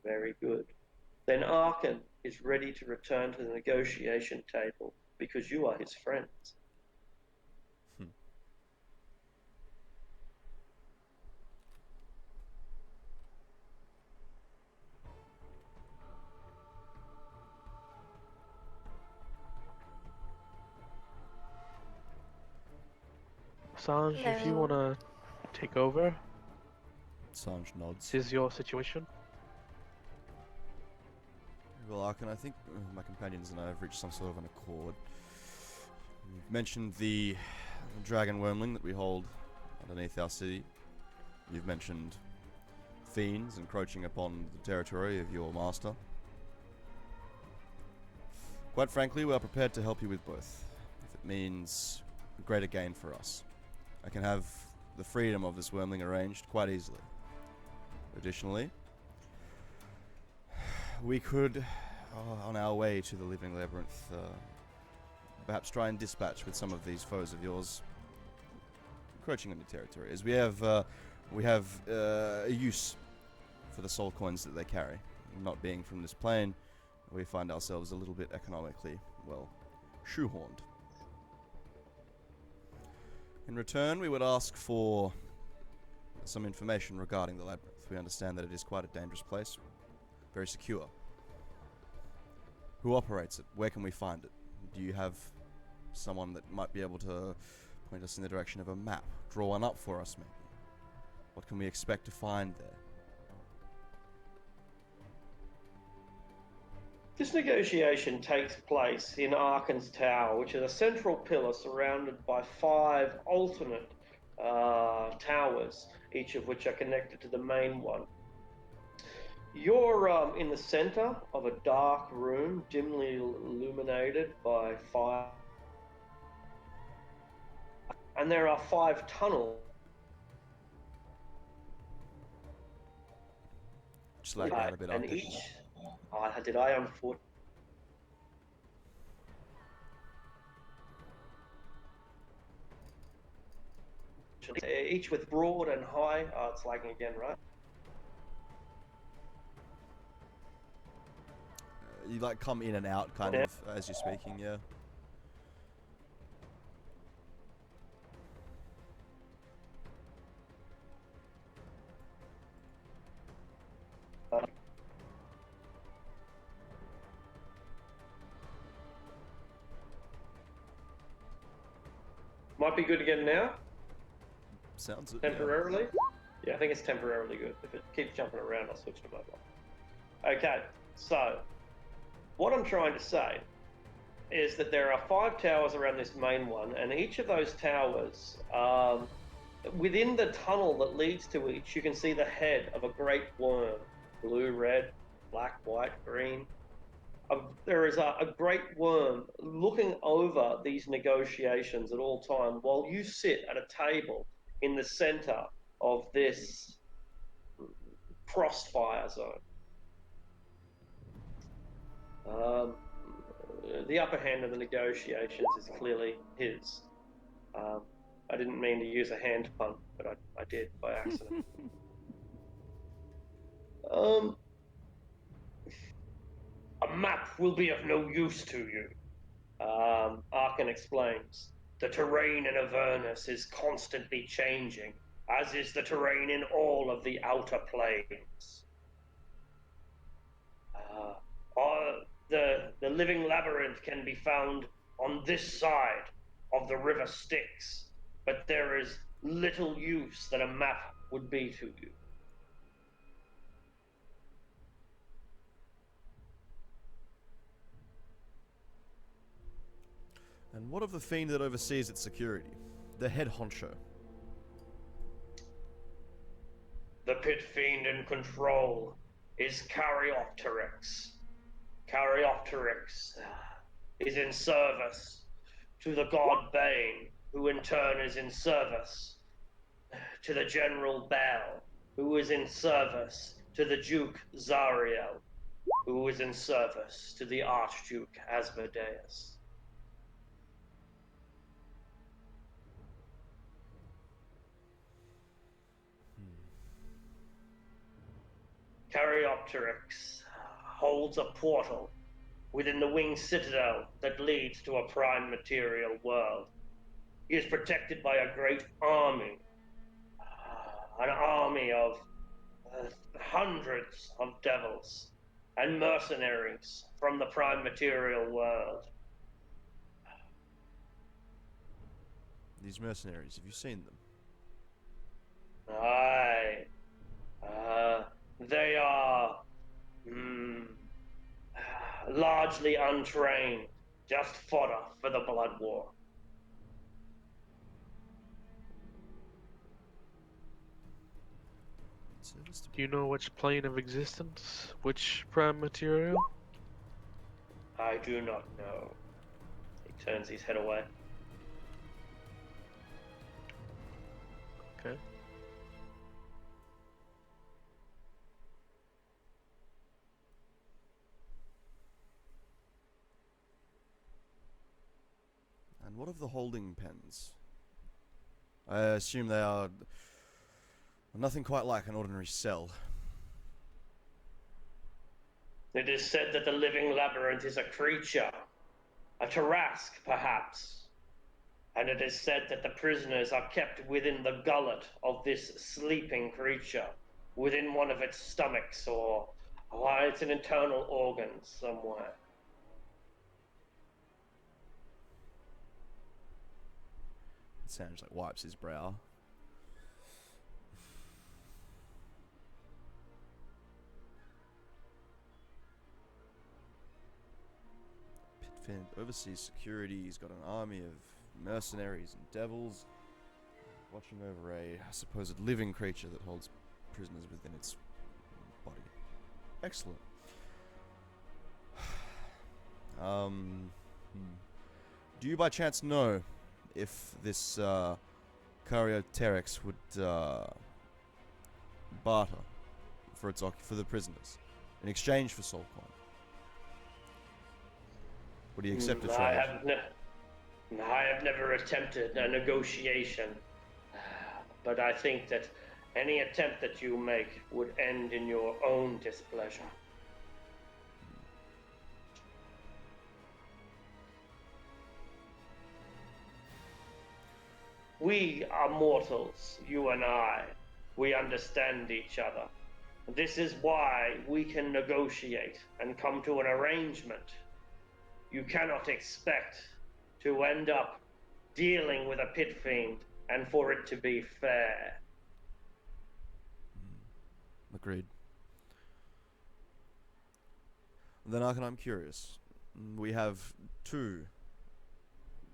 Very good. Then Arkan is ready to return to the negotiation table because you are his friends. Sanj, if you Hello. wanna take over, Sanj nods. this is your situation. Well, Arkan, I think my companions and I have reached some sort of an accord. You've mentioned the dragon wormling that we hold underneath our city. You've mentioned fiends encroaching upon the territory of your master. Quite frankly, we are prepared to help you with both, if it means greater gain for us. I can have the freedom of this wormling arranged quite easily. Additionally, we could, on our way to the Living Labyrinth, perhaps try and dispatch with some of these foes of yours encroaching on your territory, as we have a use for the soul coins that they carry. Not being from this plane, we find ourselves a little bit economically, well, shoehorned. In return, we would ask for some information regarding the labyrinth. We understand that it is quite a dangerous place, very secure. Who operates it? Where can we find it? Do you have someone that might be able to point us in the direction of a map? Draw one up for us, maybe? What can we expect to find there? This negotiation takes place in Arkan's Tower, which is a central pillar surrounded by 5 alternate towers, each of which are connected to the main one. You're in the center of a dark room, dimly illuminated by fire, and there are 5 tunnels. Just lag out a bit, And Arctic. each, did I unfortunately? Each with broad and high. Oh, it's lagging again, right? You like come in and out kind of as you're speaking, yeah. Might be good again now. Sounds it. Temporarily? Yeah, I think it's temporarily good. If it keeps jumping around, I'll switch to mobile. Okay, so what I'm trying to say is that there are 5 towers around this main one, and each of those towers, within the tunnel that leads to each, you can see the head of a great worm. Blue, red, black, white, green. There is a great worm looking over these negotiations at all time while you sit at a table in the center of this crossfire zone. The upper hand of the negotiations is clearly his. I didn't mean to use a hand pun, but I did by accident. A map will be of no use to you. Arkan explains. The terrain in Avernus is constantly changing, as is the terrain in all of the outer planes. The living labyrinth can be found on this side of the river Styx, but there is little use that a map would be to you. And what of the fiend that oversees its security? The head honcho. The pit fiend in control is Caryopteryx. Caryopteryx is in service to the god Bane, who in turn is in service to the General Bell, who is in service to the Duke Zariel, who is in service to the Archduke Asmodeus. Caryopteryx holds a portal within the winged citadel that leads to a prime material world. He is protected by a great army, an army of hundreds of devils and mercenaries from the prime material world. These mercenaries, have you seen them? Aye. They are largely untrained, just fodder for the blood war. to Do you know which plane of existence? Which prime material? I do not know. He turns his head away. Okay. And what of the holding pens? I assume they are nothing quite like an ordinary cell. It is said that the living labyrinth is a creature, a Tarask, perhaps. And it is said that the prisoners are kept within the gullet of this sleeping creature, within one of its stomachs, or it's an internal organ somewhere. Sanders like wipes his brow. Pitfin oversees security. He's got an army of mercenaries and devils, watching over a supposed living creature that holds prisoners within its body. Excellent. Do you by chance know if this Carioterex would barter for the prisoners in exchange for soul coin? Would he accept a trade? I have never attempted a negotiation, but I think that any attempt that you make would end in your own displeasure. We are mortals, you and I. We understand each other. This is why we can negotiate and come to an arrangement. You cannot expect to end up dealing with a pit fiend and for it to be fair. Agreed. Then Arkan, I'm curious. We have two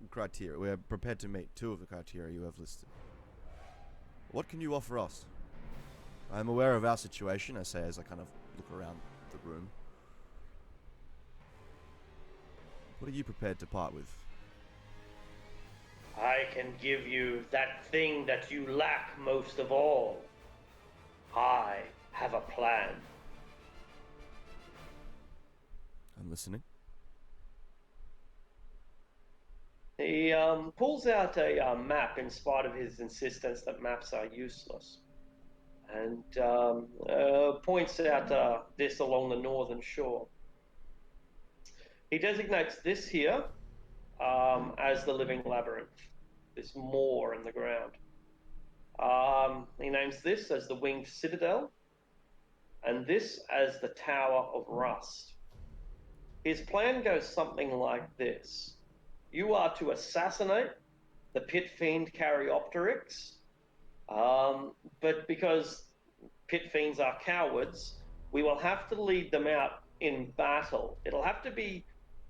criteria. We are prepared to meet two of the criteria you have listed. What can you offer us? I'm aware of our situation, I say as I kind of look around the room. What are you prepared to part with? I can give you that thing that you lack most of all. I have a plan. I'm listening. He pulls out a map in spite of his insistence that maps are useless, and points out this along the northern shore. He designates this here as the living labyrinth, this moor in the ground. He names this as the Winged Citadel, and this as the Tower of Rust. His plan goes something like this. You are to assassinate the Pit Fiend Caryopteryx, but because Pit Fiends are cowards, we will have to lead them out in battle. It'll have to be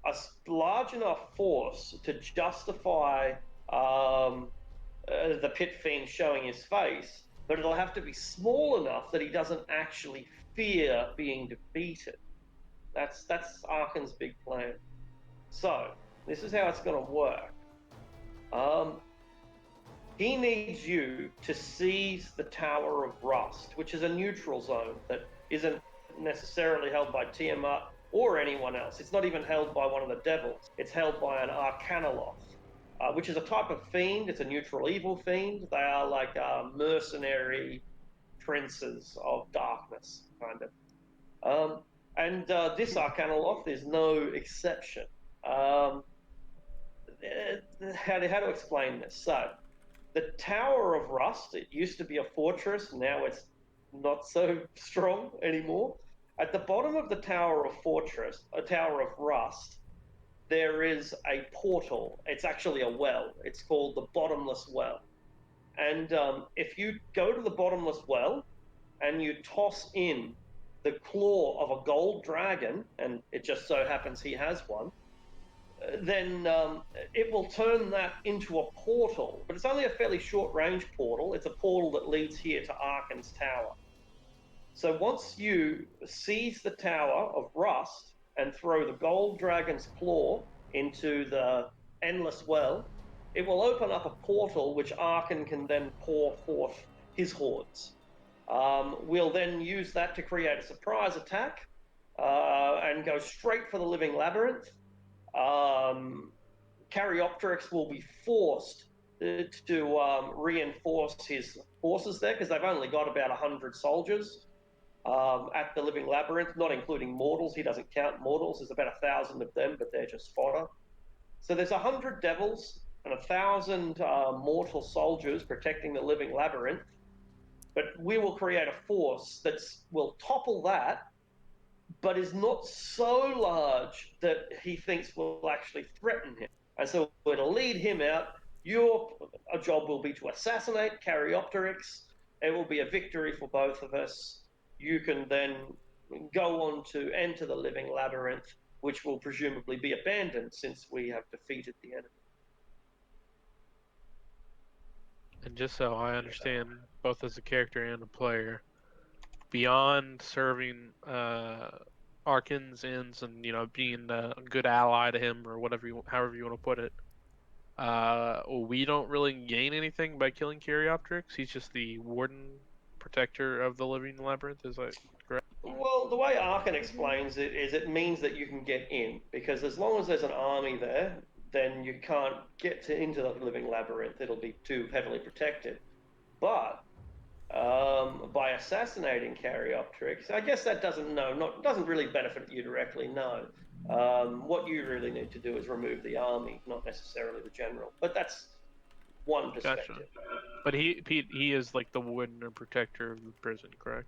a large enough force to justify the Pit Fiend showing his face, but it'll have to be small enough that he doesn't actually fear being defeated. That's Arkan's big plan. So, this is how it's going to work. He needs you to seize the Tower of Rust, which is a neutral zone that isn't necessarily held by Tiamat or anyone else. It's not even held by one of the devils. It's held by an Arcanoloth, which is a type of fiend. It's a neutral evil fiend. They are like mercenary princes of darkness, kind of. And this Arcanoloth is no exception. How to explain this? So, the Tower of Rust, it used to be a fortress, now it's not so strong anymore. At the bottom of the Tower of Rust, there is a portal. It's actually a well. It's called the Bottomless Well. And if you go to the Bottomless Well and you toss in the claw of a gold dragon, and it just so happens he has one, then it will turn that into a portal. But it's only a fairly short-range portal. It's a portal that leads here to Arkan's Tower. So once you seize the Tower of Rust and throw the Gold Dragon's Claw into the Endless Well, it will open up a portal which Arkan can then pour forth his hordes. We'll then use that to create a surprise attack and go straight for the Living Labyrinth. Caryopteryx will be forced to reinforce his forces there because they've only got about 100 soldiers at the Living Labyrinth, not including mortals. He doesn't count mortals. There's about 1,000 of them, but they're just fodder. So there's 100 devils and 1,000 mortal soldiers protecting the Living Labyrinth. But we will create a force that will topple that, but is not so large that he thinks will actually threaten him. And so it'll lead him out. Your job will be to assassinate Caryopteryx. It will be a victory for both of us. You can then go on to enter the Living Labyrinth, which will presumably be abandoned since we have defeated the enemy. And just so I understand, both as a character and a player, beyond serving Arkin's ends and being a good ally to him or however you want to put it, we don't really gain anything by killing Caryopteryx. He's just the warden, protector of the Living Labyrinth. Is that correct? Well, the way Arkan explains it is it means that you can get in, because as long as there's an army there, then you can't get into the Living Labyrinth. It'll be too heavily protected. But by assassinating Caryopteryx, I guess that doesn't really benefit you directly. No, what you really need to do is remove the army, not necessarily the general. But that's one perspective. Gotcha. But he is like the warden or protector of the prison, correct?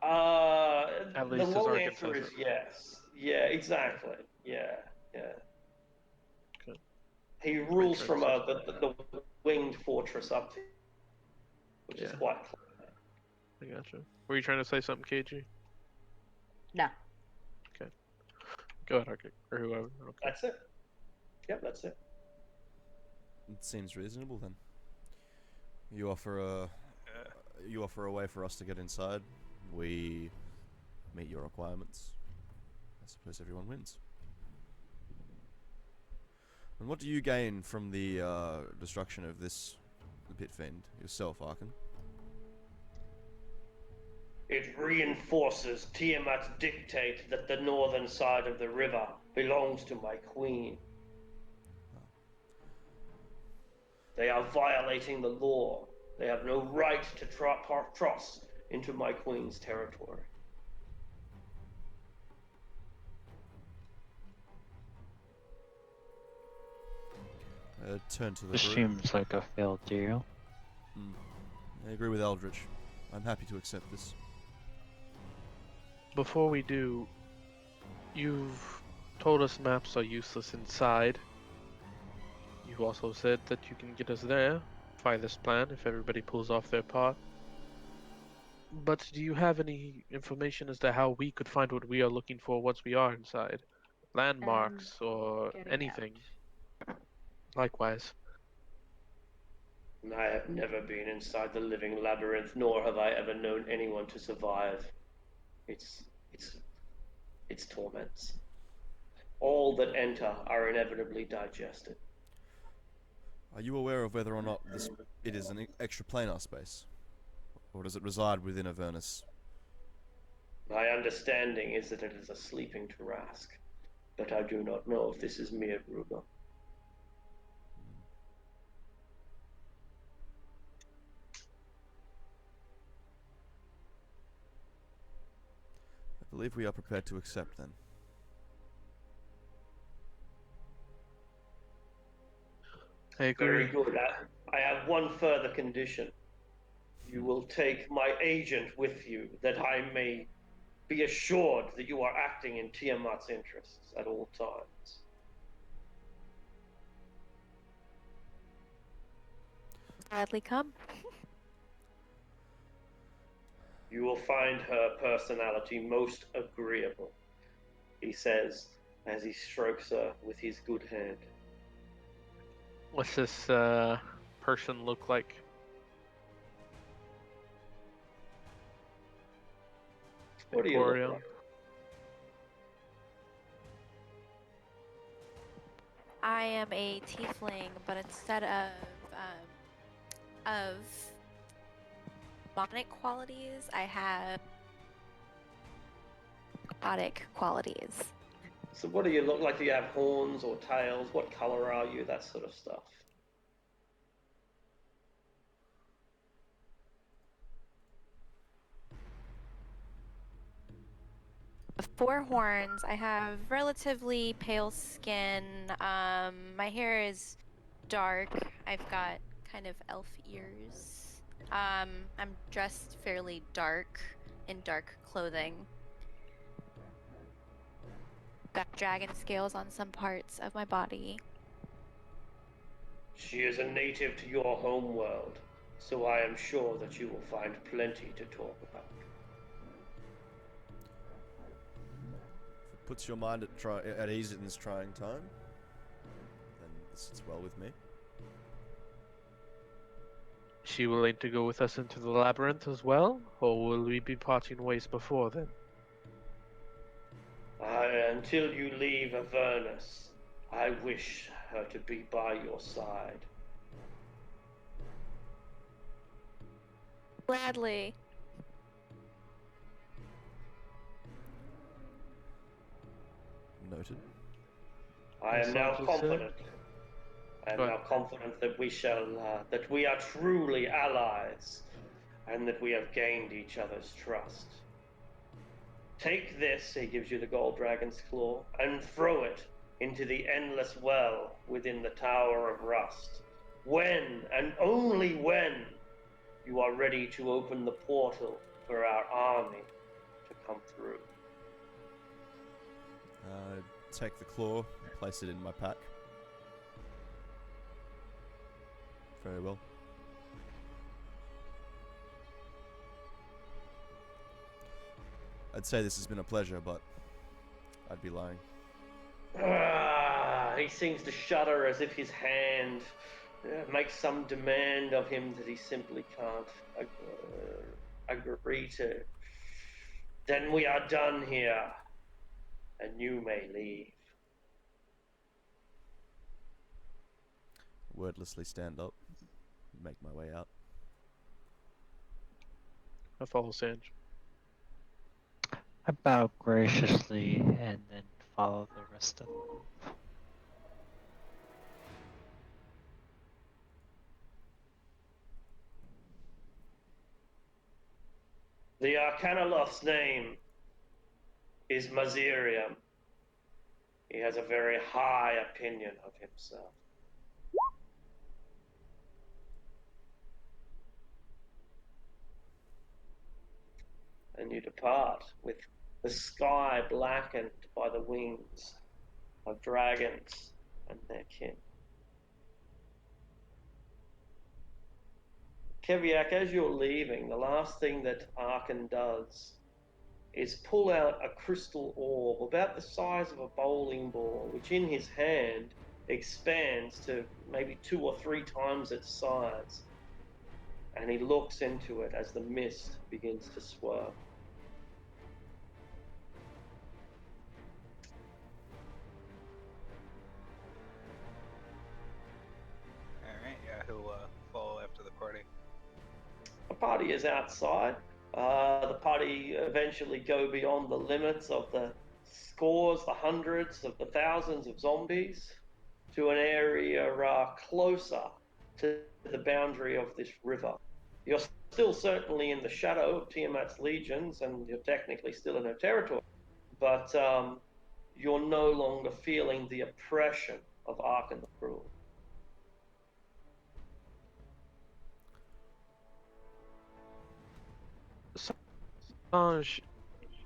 At The least as long Arkin answer says is it. yes. Yeah, exactly. Yeah. Okay. He rules from the winged fortress up, which is quite clear. I gotcha. Were you trying to say something, KG? No. Okay. Go ahead, Arkin, or whoever. Okay. That's it. Yep, that's it. It seems reasonable then. You offer a way for us to get inside. We meet your requirements. I suppose everyone wins. And what do you gain from the destruction of the Pit Fiend yourself, Arkan? It reinforces Tiamat's dictate that the northern side of the river belongs to my queen. They are violating the law. They have no right to cross into my queen's territory. Turn to the This group. seems like a failed deal. I agree with Eldritch. I'm happy to accept this. Before we do, you've told us maps are useless inside. You also said that you can get us there by this plan if everybody pulls off their part. But do you have any information as to how we could find what we are looking for once we are inside? Landmarks or getting anything? Likewise. I have never been inside the Living Labyrinth, nor have I ever known anyone to survive its torments. All that enter are inevitably digested. Are you aware of whether or not it is an extraplanar space? Or does it reside within Avernus? My understanding is that it is a sleeping Tarask, but I do not know if this is mere rumor. I believe we are prepared to accept then. I agree. Very good. I have one further condition. You will take my agent with you, that I may be assured that you are acting in Tiamat's interests at all times. Gladly come. You will find her personality most agreeable, he says as he strokes her with his good hand. What's this person look like? What do you look Emporium. like? I am a tiefling, but instead of demonic qualities, I have aquatic qualities. So what do you look like? Do you have horns or tails? What color are you? That sort of stuff. Four horns. I have relatively pale skin. My hair is dark. I've got kind of elf ears. I'm dressed fairly dark in dark clothing. Got dragon scales on some parts of my body. She is a native to your home world, so I am sure that you will find plenty to talk about. If it puts your mind at ease in this trying time, then this sits well with me. She willing to go with us into the labyrinth as well, or will we be parting ways before then? Until you leave Avernus, I wish her to be by your side. Gladly. Noted. I am now Assange said. confident. I am Go now ahead. confident that we shall, that we are truly allies, and that we have gained each other's trust. Take this, he gives you the gold dragon's claw, and throw it into the endless well within the Tower of Rust. When, and only when, you are ready to open the portal for our army to come through. Take the claw, place it in my pack. Very well. I'd say this has been a pleasure, but I'd be lying. He seems to shudder as if his hand makes some demand of him that he simply can't agree to. Then we are done here, and you may leave. Wordlessly stand up, make my way out. I follow Sanj. I bow graciously and then follow the rest of them. The Arcanoloth's name is Mazirium. He has a very high opinion of himself. And you depart with the sky blackened by the wings of dragons and their kin. Keviak, as you're leaving, the last thing that Arkan does is pull out a crystal orb about the size of a bowling ball, which in his hand expands to maybe 2 or 3 times its size. And he looks into it as the mist begins to swirl. Alright, yeah, he'll follow after the party. The party is outside. The party eventually go beyond the limits of the scores, the hundreds of the thousands of zombies to an area closer to the boundary of this river. You're still certainly in the shadow of Tiamat's legions, and you're technically still in her territory, but you're no longer feeling the oppression of Arkan the Cruel. Sanj,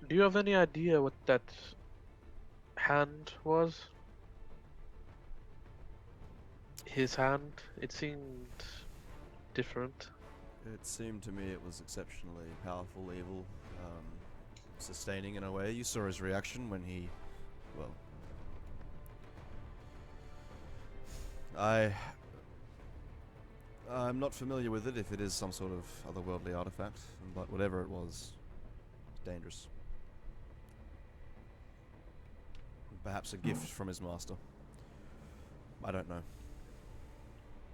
do you have any idea what that hand was? His hand? It seemed different. It seemed to me it was exceptionally powerful, evil, sustaining in a way. You saw his reaction when he, well, I'm not familiar with it if it is some sort of otherworldly artifact, but whatever it was, it's dangerous. Perhaps a gift from his master. I don't know.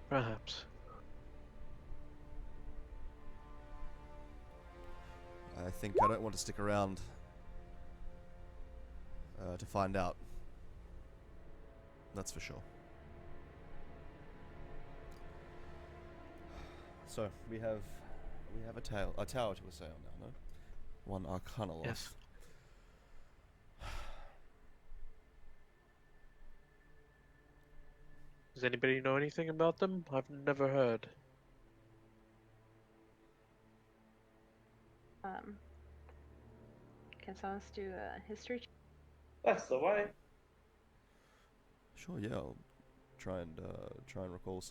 Perhaps. I think I don't want to stick around to find out. That's for sure. So we have a tower to assail now, no? One Arcana lost. Yes. Does anybody know anything about them? I've never heard. Can someone do a history check? That's the way. Sure, yeah. I'll try and recall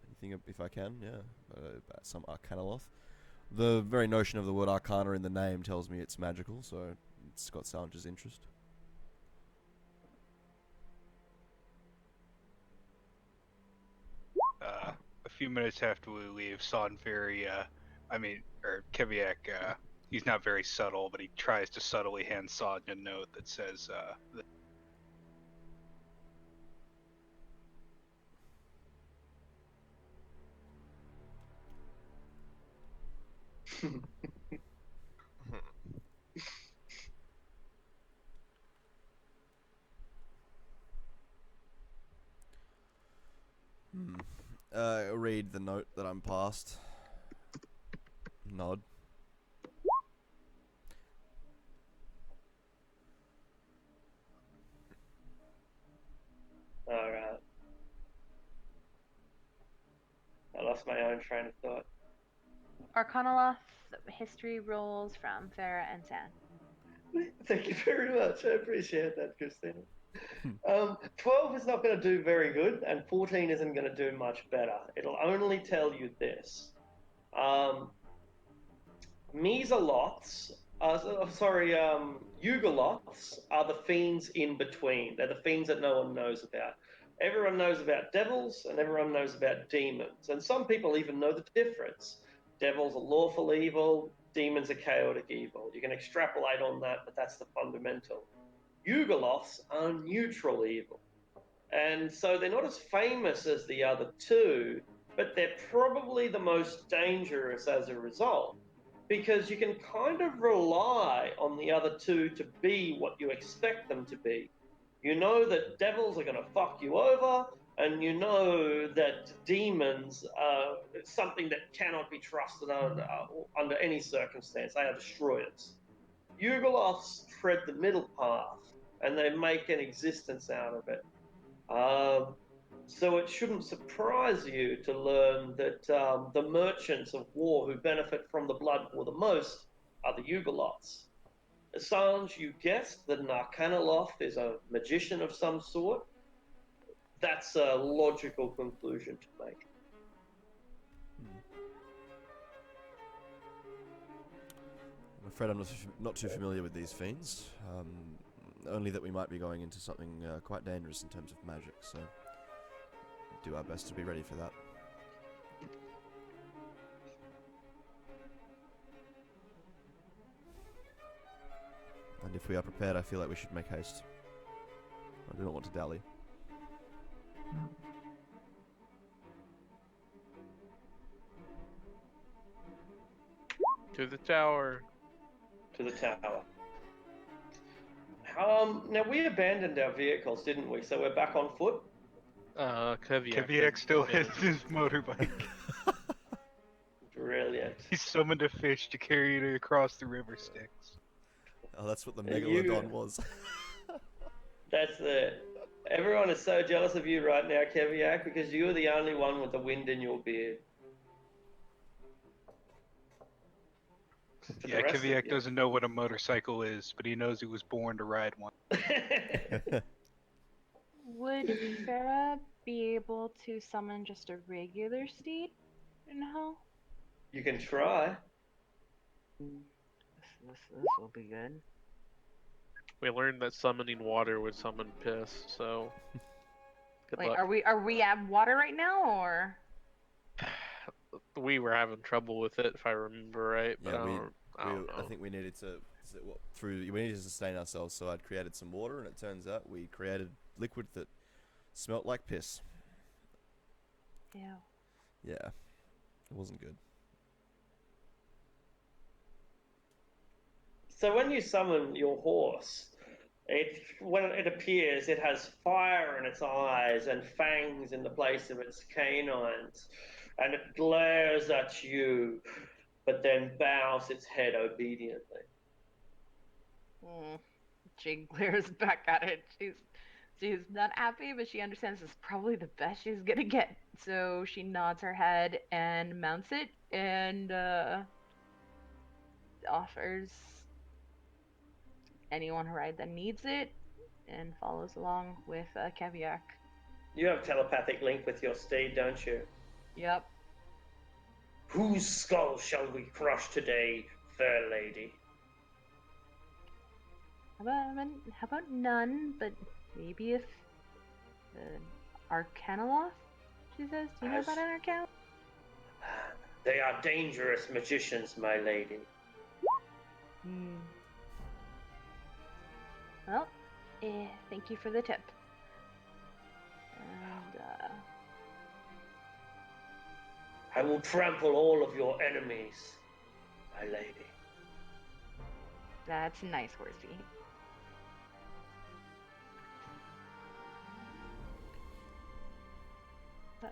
anything if I can. Yeah, about some Arcanoloth. The very notion of the word Arcana in the name tells me it's magical, so it's got Salinger's interest. A few minutes after we leave, Keviak, he's not very subtle, but he tries to subtly hand Sodn a note that says, Read the note that I'm passed. Nod. Alright. I lost my own train of thought. Arcanoloth history rolls from Farah and San. Thank you very much. I appreciate that, Christina. 12 is not going to do very good, and 14 isn't going to do much better. It'll only tell you this. Mesaloths, Eugaloths are the fiends in between. They're the fiends that no one knows about. Everyone knows about devils, and everyone knows about demons. And some people even know the difference. Devils are lawful evil, demons are chaotic evil. You can extrapolate on that, but that's the fundamental. Eugaloths are neutral evil. And so they're not as famous as the other two, but they're probably the most dangerous as a result, because you can kind of rely on the other two to be what you expect them to be. You know that devils are going to fuck you over, and you know that demons are something that cannot be trusted under any circumstance. They are destroyers. Eugaloths tread the middle path, and they make an existence out of it. So it shouldn't surprise you to learn that the merchants of war who benefit from the blood war the most are the Eugaloths. Assange, you guessed that an Arcanoloth is a magician of some sort. That's a logical conclusion to make. I'm afraid I'm not too familiar with these fiends. Only that we might be going into something quite dangerous in terms of magic, so do our best to be ready for that. And if we are prepared, I feel like we should make haste. I do not want to dally. To the tower. To the tower. Now we abandoned our vehicles, didn't we? So we're back on foot. Keviak still has his motorbike. Brilliant. He summoned a fish to carry it across the river Styx. Oh, that's what the Megalodon was. That's it. Everyone is so jealous of you right now, Keviak, because you're the only one with the wind in your beard. Yeah, Keviak doesn't know what a motorcycle is, but he knows he was born to ride one. Would Farah be able to summon just a regular steed in hell? You can try. This will be good. We learned that summoning water would summon piss, so good Wait, luck. are we at water right now, or? We were having trouble with it, if I remember right. But Yeah, I don't know. I think we needed to we needed to sustain ourselves. So I'd created some water, and it turns out we created liquid that smelt like piss. Ew. Yeah, it wasn't good. So when you summon your horse, when it appears, it has fire in its eyes and fangs in the place of its canines, and it glares at you, but then bows its head obediently. She glares back at it. She's not happy, but she understands this is probably the best she's gonna get. So she nods her head and mounts it and offers anyone a ride that needs it and follows along with Kaviak. You have telepathic link with your steed, don't you? Yep. Whose skull shall we crush today, fair lady? How about none, but maybe if Arcanoloth, she says. Do you know about an Arcanoloth? They are dangerous magicians, my lady. Well, thank you for the tip. And I will trample all of your enemies, my lady. that's nice, horsey.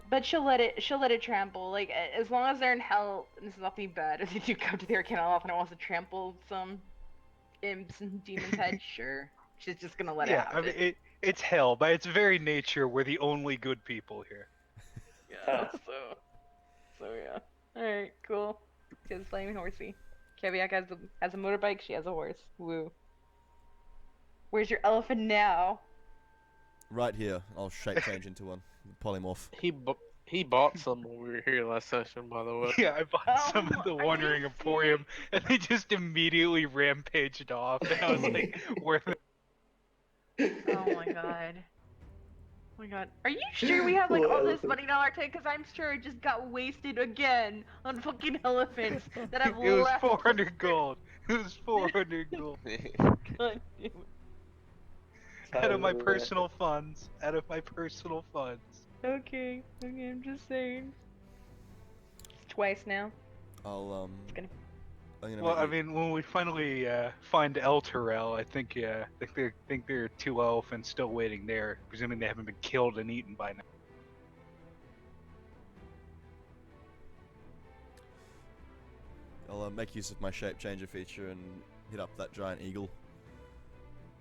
But she'll let it trample. Like, as long as they're in hell, and it's nothing bad. If you come to the Arcanoloth and it wants to trample some imps and demons' heads, sure. She's just gonna let it happen. I mean, it's hell. By its very nature, we're the only good people here. Yeah, so yeah. Alright, cool. She has a flaming horsey. Kaviak has a motorbike, she has a horse. Woo. Where's your elephant now? Right here, I'll shape change into one. Polymorph. He bought some when we were here last session, by the way. Yeah, I bought some at the are Wandering you Emporium, and they just immediately rampaged off. And I was like, "Where?" Oh my god. Oh my god. Are you sure we have like all this money in our tank? Because I'm sure it just got wasted again on fucking elephants that have It was left. 400 gold. It was 400 gold. God damn it. Out of my personal funds. Out of my personal funds. Okay, I'm just saying. Twice now. I'll gonna- I'm gonna Well, make I you- mean, when we finally find El Terrell, I think there are 2 elephants still waiting there, presuming they haven't been killed and eaten by now. I'll make use of my shape changer feature and hit up that giant eagle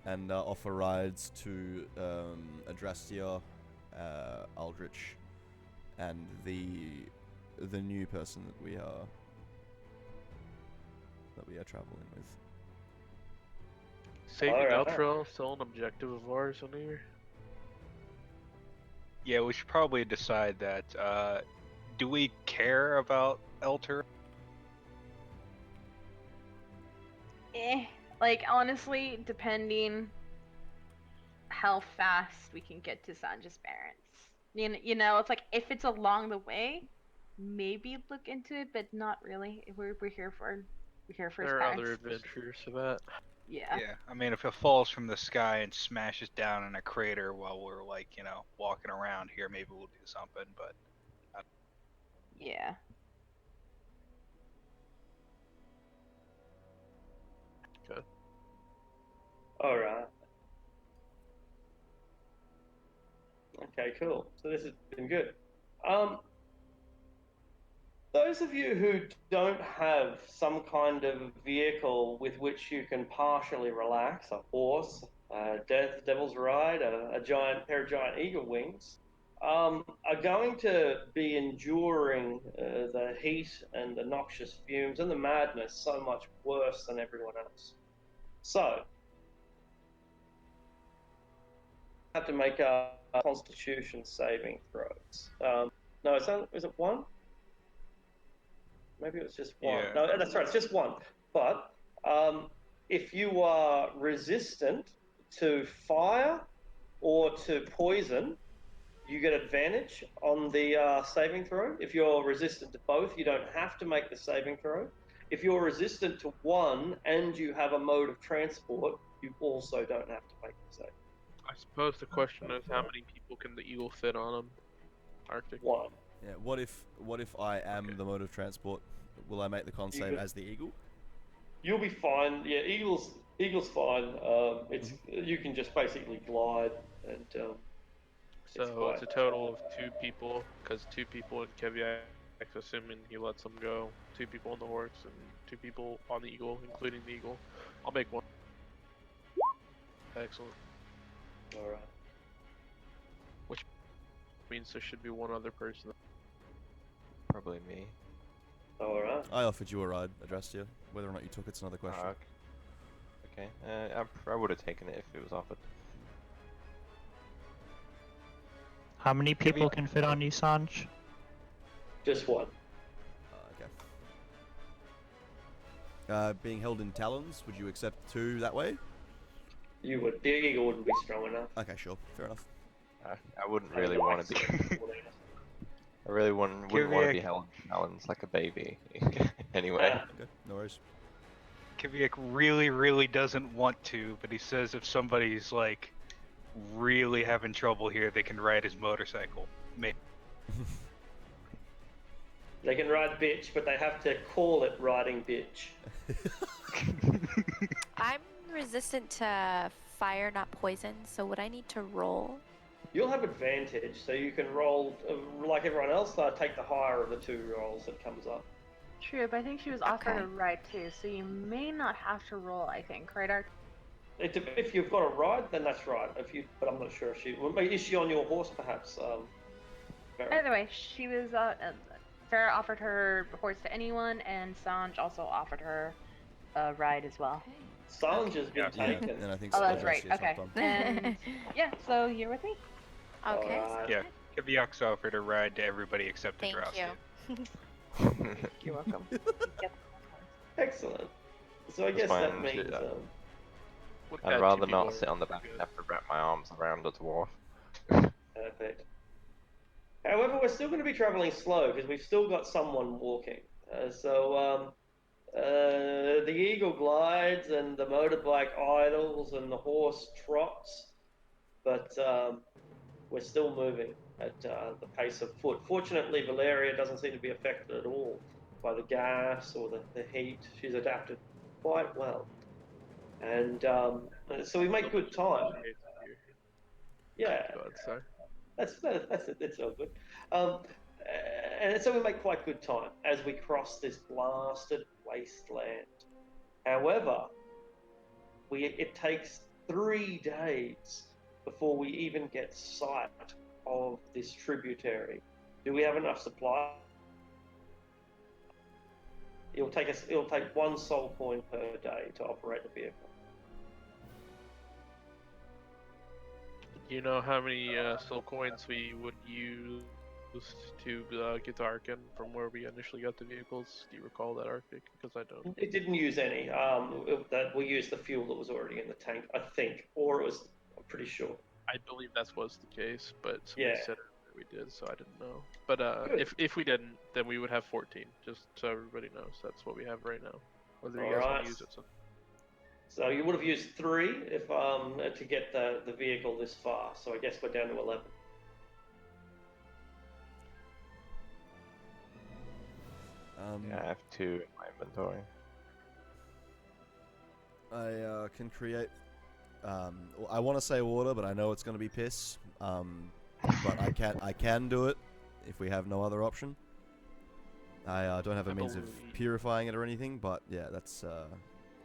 and offer rides to Adrastia, Aldrich, and the new person that we are traveling with. Saving Alright. Outro still an objective of ours on here. Yeah, we should probably decide that. Do we care about El Terrell? Like, honestly, depending how fast we can get to Sanja's parents. You know, it's like, if it's along the way, maybe look into it, but not really. We're here for his There are parents. other adventures for that. Yeah. Yeah, I mean, if it falls from the sky and smashes down in a crater while we're like, walking around here, maybe we'll do something. But Yeah. Alright. Okay, cool. So this has been good. Those of you who don't have some kind of vehicle with which you can partially relax, a horse, a devil's ride, a giant pair of giant eagle wings, are going to be enduring the heat and the noxious fumes and the madness so much worse than everyone else. So, have to make a Constitution saving throws. No, is it one? Maybe it was just one. Yeah. No, that's right, it's just one. But if you are resistant to fire or to poison, you get advantage on the saving throw. If you're resistant to both, you don't have to make the saving throw. if you're resistant to one and you have a mode of transport, you also don't have to make the save. I suppose the question is, how many people can the eagle fit on him? Arctic. One. Yeah. What if I am the mode of transport? Will I make the con save could- as the eagle? You'll be fine. Yeah, Eagle's fine. It's you can just basically glide and So it's a total of 2 people, because 2 people in Keviak, assuming he lets them go. 2 people on the horse and 2 people on the eagle, including the eagle. I'll make one. Excellent. all right. Which means there should be one other person. Probably me. All right. I offered you a ride, addressed you. Whether or not you took it's another question. Okay. I would have taken it if it was offered. How many people can fit on you, Sanj? Just one. Okay. Being held in talons, would you accept 2 that way? You would. The eagle wouldn't be strong enough. Okay, sure. Fair enough. I wouldn't really want to be. I really wouldn't want to be held in talons like a baby. Anyway. Okay, no worries. Kiviak really, really doesn't want to, but he says if somebody's like really having trouble here, they can ride his motorcycle. Maybe. They can ride bitch, but they have to call it riding bitch. I'm resistant to fire, not poison, so would I need to roll? You'll have advantage, so you can roll like everyone else. Take the higher of the 2 rolls that comes up. True, but I think she was offered Okay. a ride too, so you may not have to roll. I think, right, Art? If you've got a ride, then that's right. But I'm not sure if she. Well, is she on your horse, perhaps? Farrah? Either way, she was. Farrah offered her horse to anyone, and Sanj also offered her a ride as well. Okay. Sanj has been taken. And I think Oh, that's Celeste right. is Okay. hopped And yeah, so you're with me. Okay. Alright. Yeah, Kiviak's offered a ride to everybody except Thank Adrastia. you. You're welcome. Excellent. So I That's guess that fine, means. yeah. With I'd that, 2 rather people not are sit on the back good. and have to wrap my arms around a dwarf. Perfect. However, we're still going to be traveling slow because we've still got someone walking. The eagle glides and the motorbike idles and the horse trots, but we're still moving at the pace of foot. Fortunately, Valeria doesn't seem to be affected at all by the gas or the heat. She's adapted quite well. And so we make good time. Yeah. God, sorry. That's all good. And so we make quite good time as we cross this blasted wasteland. However, it takes 3 days before we even get sight of this tributary. Do we have enough supply? It'll take 1 soul coin per day to operate the vehicle. Do you know how many soul coins we would use to get to Arkin from where we initially got the vehicles? Do you recall that, Arctic? Because I don't. It didn't use any. That we used the fuel that was already in the tank, I think, or it was. I'm pretty sure. I believe that was the case, but somebody Yeah. said we did, so I didn't know. But Good. if we didn't, then we would have 14. Just so everybody knows, that's what we have right now. Whether you guys want Alright. to use it, so. So you would have used 3 if to get the vehicle this far. So I guess we're down to 11. Yeah, I have 2 in my inventory. I can create. I want to say water, but I know it's going to be piss. But I can do it if we have no other option. I don't have a means of purifying it or anything, but yeah, that's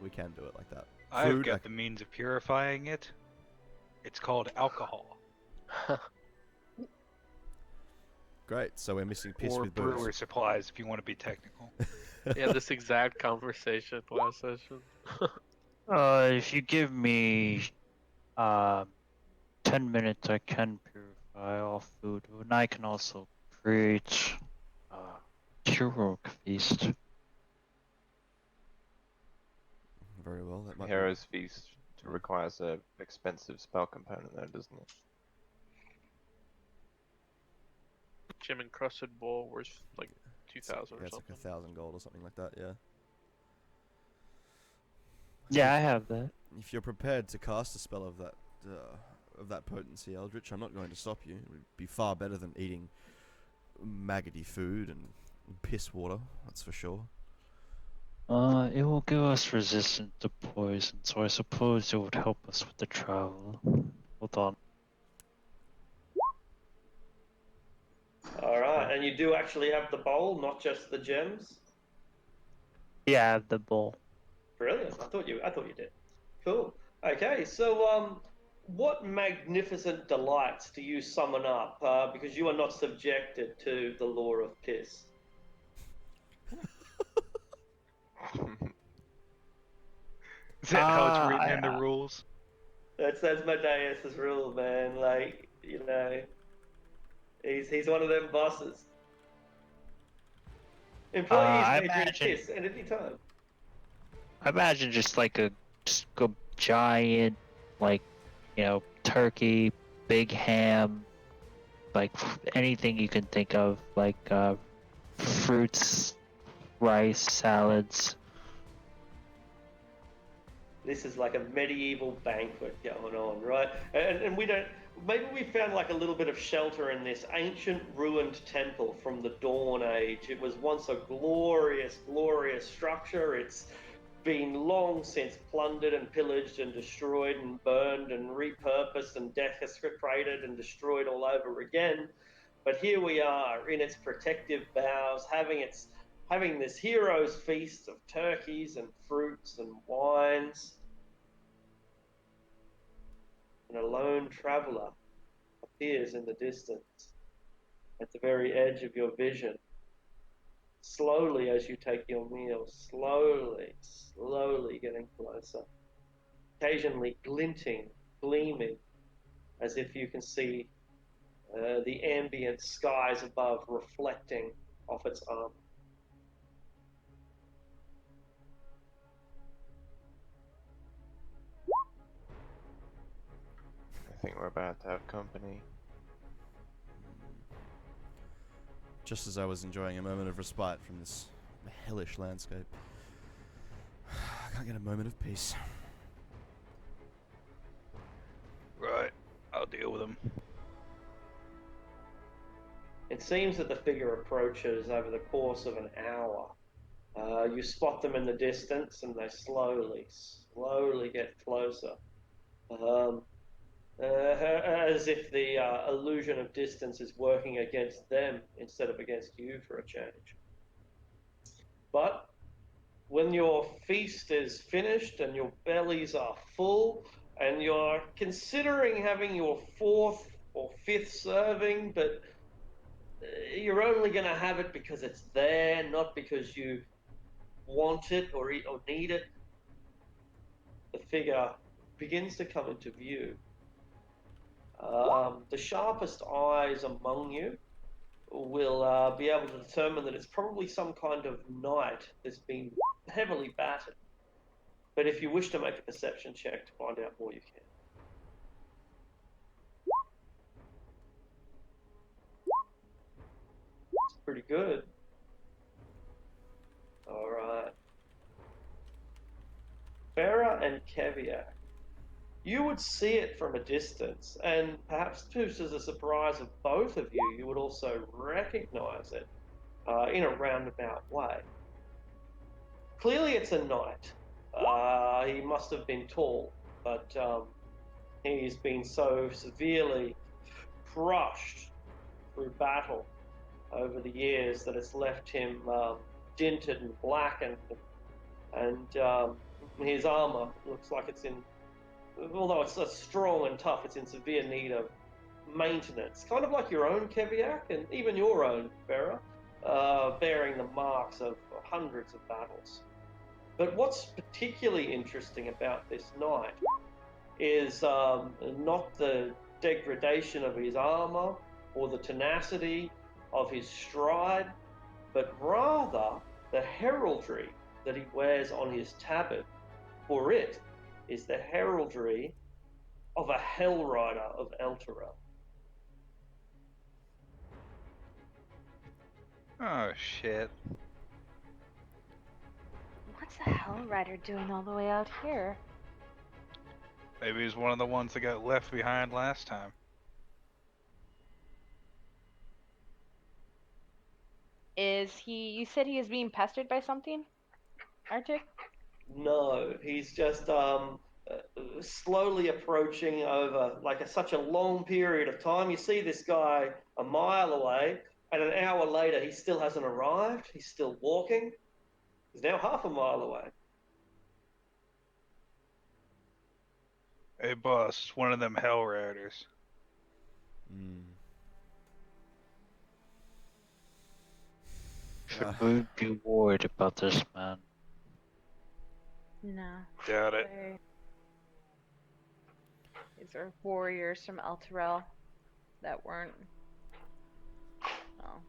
we can do it like that. I've Food, got the means of purifying it. It's called alcohol. Great. So we're missing piss Or with brewer booze. supplies, if you want to be technical. Yeah, this exact conversation last session. If you give me 10 minutes, I can purify all food, and I can also create a heroic feast. Very well. That might be. Hero's Feast requires a expensive spell component though, doesn't it? Gem encrusted bowl worth like 2,000 Yeah, or it's something. like 1,000 gold or something like that. Yeah. Yeah, I have that. If you're prepared to cast a spell of that potency, Eldritch, I'm not going to stop you. It would be far better than eating maggoty food and piss water. That's for sure. It will give us resistance to poison, so I suppose it would help us with the travel. Hold on. All right, and you do actually have the bowl, not just the gems. Yeah, I have the bowl. Brilliant. I thought you did. Cool. Okay, so what magnificent delights do you summon up? Because you are not subjected to the law of piss. Is that how it's written in the rules? That's Medeus's rule, man. Like, he's one of them bosses. Employees I may drink imagine, piss at any time. I imagine just like a giant, like, turkey, big ham, like anything you can think of, like fruits, rice, salads. This is like a medieval banquet going on, right? And we don't. Maybe we found like a little bit of shelter in this ancient ruined temple from the Dawn Age. It was once a glorious, glorious structure. It's been long since plundered and pillaged and destroyed and burned and repurposed and desecrated and destroyed all over again. But here we are in its protective boughs, having this hero's feast of turkeys and fruits and wines. And a lone traveller appears in the distance, at the very edge of your vision. Slowly, as you take your meal, slowly getting closer, occasionally gleaming, as if you can see the ambient skies above reflecting off its armor. I think we're about to have company. Just as I was enjoying a moment of respite from this hellish landscape, I can't get a moment of peace. Right. I'll deal with them. It seems that the figure approaches over the course of an hour. You spot them in the distance, and they slowly get closer. As if the illusion of distance is working against them instead of against you for a change. But when your feast is finished and your bellies are full and you're considering having your fourth or fifth serving, but you're only going to have it because it's there, not because you want it or need it, the figure begins to come into view. The sharpest eyes among you will be able to determine that it's probably some kind of knight that's been heavily battered. But if you wish to make a perception check to find out more, you can. It's pretty good. All right. Farah and Keviak. You would see it from a distance, and perhaps to the surprise of both of you, you would also recognize it in a roundabout way. Clearly, it's a knight. He must have been tall, but he's been so severely crushed through battle over the years that it's left him dinted and blackened, and his armor looks like it's in, although it's strong and tough, it's in severe need of maintenance, kind of like your own Keviak and even your own Farah, bearing the marks of hundreds of battles. But what's particularly interesting about this knight is not the degradation of his armor or the tenacity of his stride, but rather the heraldry that he wears on his tabard. For it is the heraldry of a Hell Rider of Elturel. Oh shit. What's the Hell Rider doing all the way out here? Maybe he's one of the ones that got left behind last time. Is he? You said he is being pestered by something, Arctic? No, he's just slowly approaching over such a long period of time. You see this guy a mile away, and an hour later he still hasn't arrived. He's still walking. He's now half a mile away. Hey, boss, one of them Hell Riders. Should we be worried about this man? No. Doubt it. These are warriors from Elturel that weren't. Well,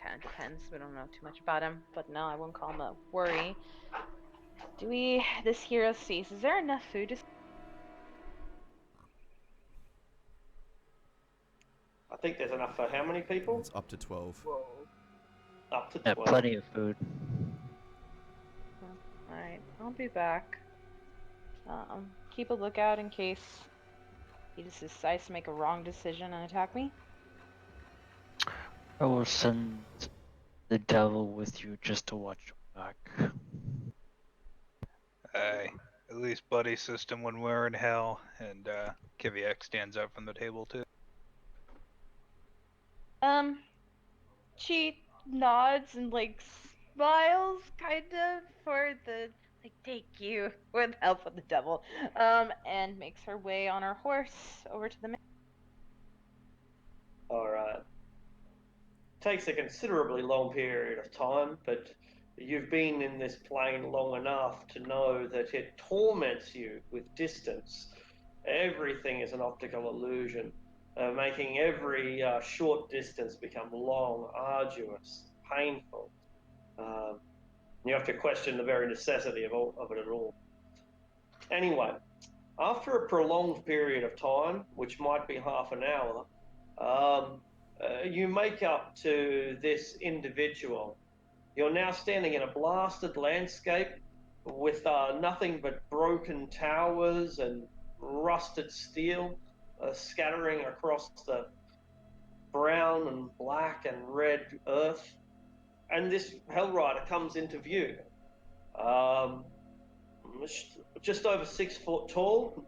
kind of depends. We don't know too much about him, but no, I wouldn't call him a worry. Do we? This hero sees. Is there enough food to? I think there's enough for how many people? It's up to 12. Up to Yeah, 12. plenty of food. Alright, I'll be back. Keep a lookout in case he just decides to make a wrong decision and attack me. I will send the devil with you just to watch your back. Aye. At least buddy system when we're in hell, and Kiviak stands up from the table too. She nods and smiles kind of for the thank you with help of the devil. And makes her way on her horse over to the Alright. Takes a considerably long period of time, but you've been in this plane long enough to know that it torments you with distance. Everything is an optical illusion, making every short distance become long, arduous, painful. You have to question the very necessity of it at all. Anyway, after a prolonged period of time, which might be half an hour, you make up to this individual. You're now standing in a blasted landscape with nothing but broken towers and rusted steel scattering across the brown and black and red earth. And this Hellrider comes into view. Just over 6 foot tall,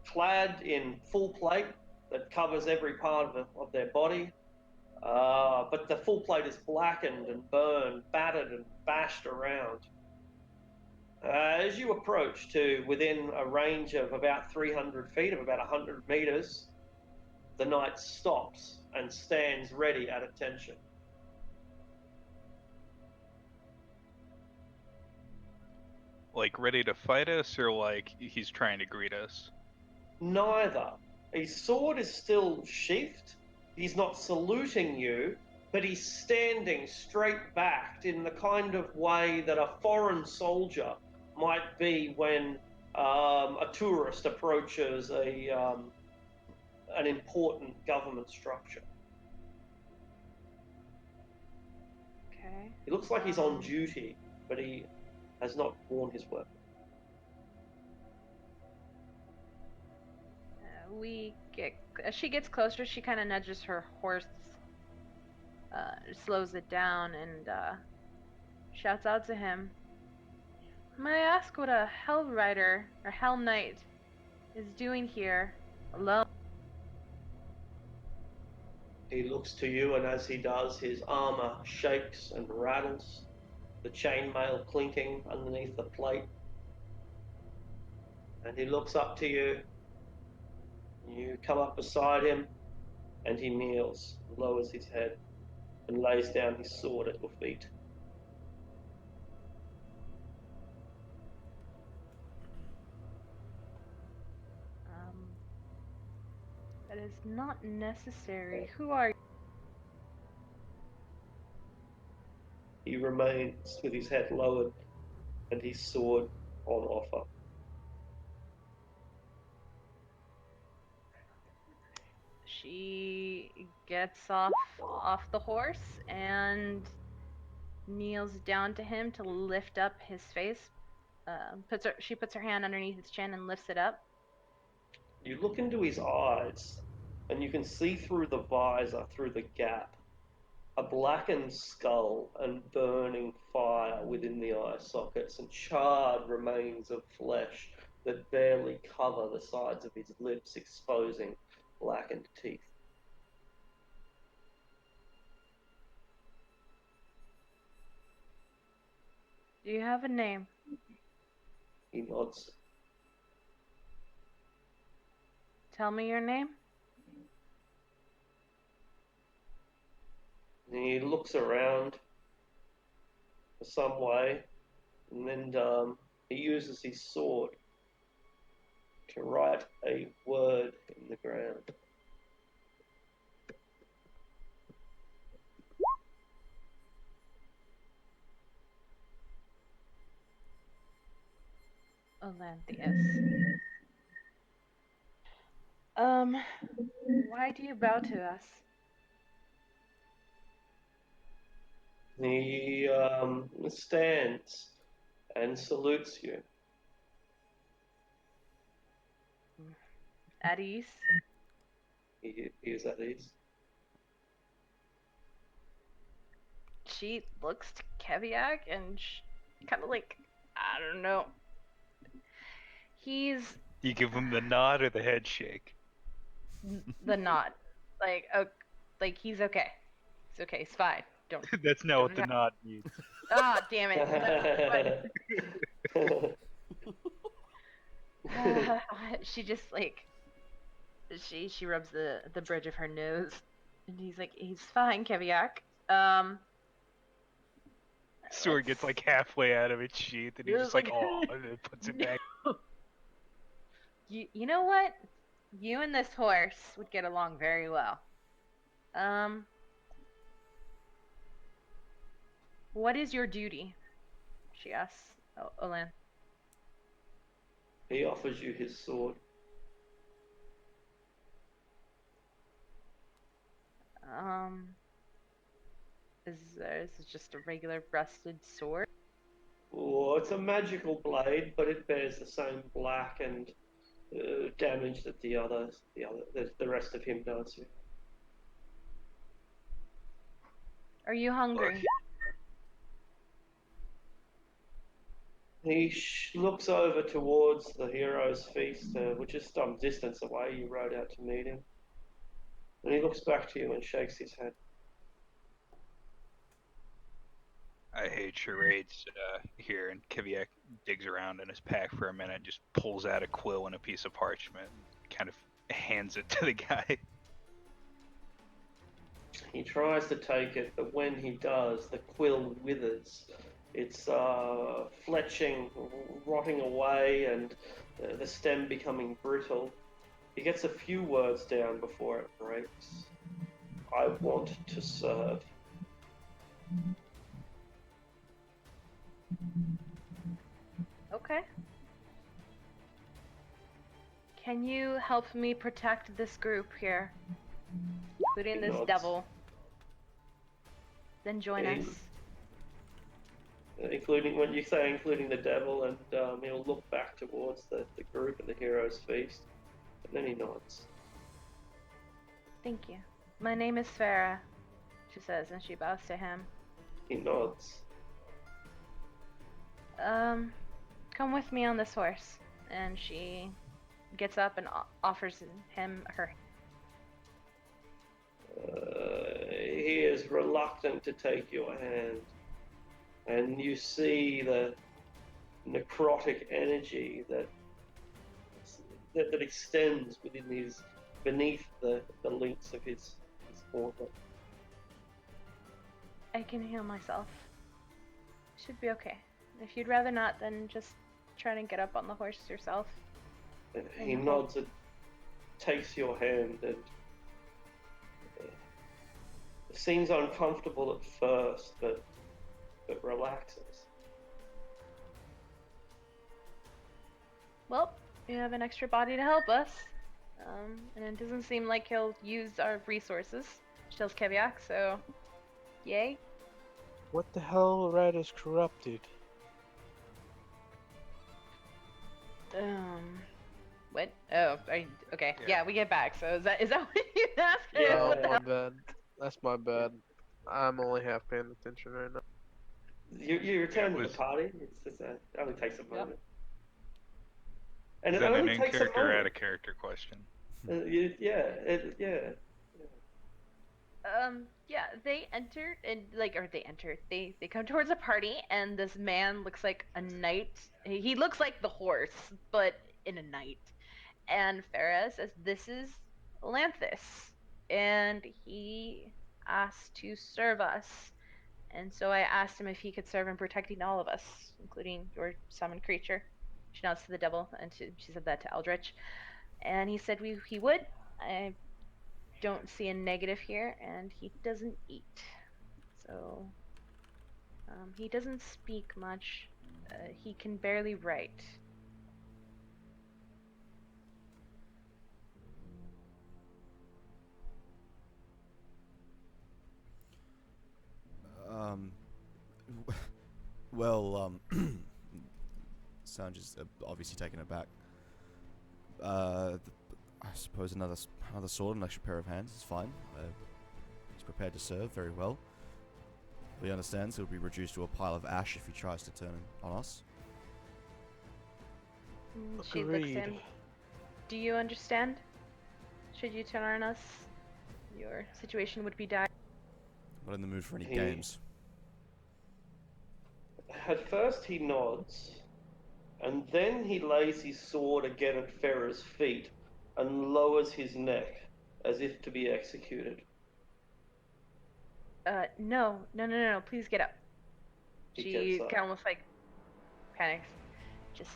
clad in full plate that covers every part of their body. But the full plate is blackened and burned, battered and bashed around. As you approach to within a range of about 300 feet, of about 100 meters, the knight stops and stands ready at attention. Like ready to fight us, or like he's trying to greet us? Neither. His sword is still sheathed. He's not saluting you, but he's standing straight backed in the kind of way that a foreign soldier might be when a tourist approaches an important government structure. Okay. He looks like he's on duty, but he has not worn his weapon. As she gets closer, she kind of nudges her horse, slows it down, and shouts out to him. May I ask what a Hell Rider or Hell Knight is doing here alone? He looks to you, and as he does, his armor shakes and rattles, the chainmail clinking underneath the plate. And he looks up to you. You come up beside him, and he kneels, lowers his head, and lays down his sword at your feet. That is not necessary. Who are you? He remains with his head lowered and his sword on offer. She gets off the horse and kneels down to him to lift up his face. She puts her hand underneath his chin and lifts it up. You look into his eyes, and you can see through the visor, through the gap, a blackened skull and burning fire within the eye sockets and charred remains of flesh that barely cover the sides of his lips, exposing blackened teeth. Do you have a name? He nods. Tell me your name. And he looks around for some way, and then he uses his sword to write a word in the ground. Olanthius. Why do you bow to us? He stands and salutes you. At ease? He is at ease. She looks to Keviak and kind of like, I don't know. He's You give him the nod or the head shake. the nod. Like he's okay. He's okay. He's fine. Don't. That's not what the nod means. Ah, damn it. She just like she rubs the bridge of her nose, and he's like, he's fine, Keviak. Sword gets like halfway out of its sheath, and he's just like, oh, and then puts it back. You know what? You and this horse would get along very well. What is your duty? She asks Olan. He offers you his sword. Is it just a regular rusted sword? Oh, it's a magical blade, but it bears the same black and damage that the rest of him does. Are you hungry? He looks over towards the hero's feast, which is some distance away. You rode out to meet him. And he looks back to you and shakes his head. I hate charades here, and Kiviak digs around in his pack for a minute, just pulls out a quill and a piece of parchment, and kind of hands it to the guy. He tries to take it, but when he does, the quill withers. It's fletching, rotting away, and the stem becoming brittle. He gets a few words down before it breaks. I want to serve. Okay. Can you help me protect this group here? Including this Nods. devil. Then join Okay. us. Including, when you say including the devil, and he'll look back towards the group and the hero's feast, and then he nods. Thank you. My name is Farah, she says, and she bows to him. He nods. Come with me on this horse. And she gets up and offers him her. He is reluctant to take your hand, and you see the necrotic energy that extends beneath the links of his gauntlet. I can heal myself. Should be okay. If you'd rather not, then just try to get up on the horse yourself. He nods and takes your hand, and it seems uncomfortable at first, but relaxes. Well, you have an extra body to help us. And it doesn't seem like he'll use our resources, she tells Keviak, so yay. What the hell, rat is corrupted? What? Oh, okay. Yeah. Yeah, we get back. So is that what you asked? Yeah. What the Oh, my hell? bad. That's my bad. I'm only half paying attention right now. You return to was- the party. It's just, it only takes a Yep. moment. And Is it that an only in takes a character or moment. out of character question? Yeah. Yeah, they entered and they come towards a party, and this man looks like a knight. He looks like the horse, but in a knight. And Farah says, "This is Lanthus," and he asked to serve us. And so I asked him if he could serve in protecting all of us, including your summoned creature. She nods to the devil, and she said that to Eldritch. And he said he would. I don't see a negative here, and he doesn't eat. So he doesn't speak much. He can barely write. Um, well, Sanja's obviously taken aback. I suppose another sword, an extra pair of hands is fine. He's prepared to serve very well. He understands he'll be reduced to a pile of ash if he tries to turn on us. She looks at him. Do you understand? Should you turn on us, your situation would be dire. Not in the mood for any He- games. At first he nods, and then he lays his sword again at Farah's feet and lowers his neck as if to be executed. No. Please get up. He She gets up. kind of almost like panics. Just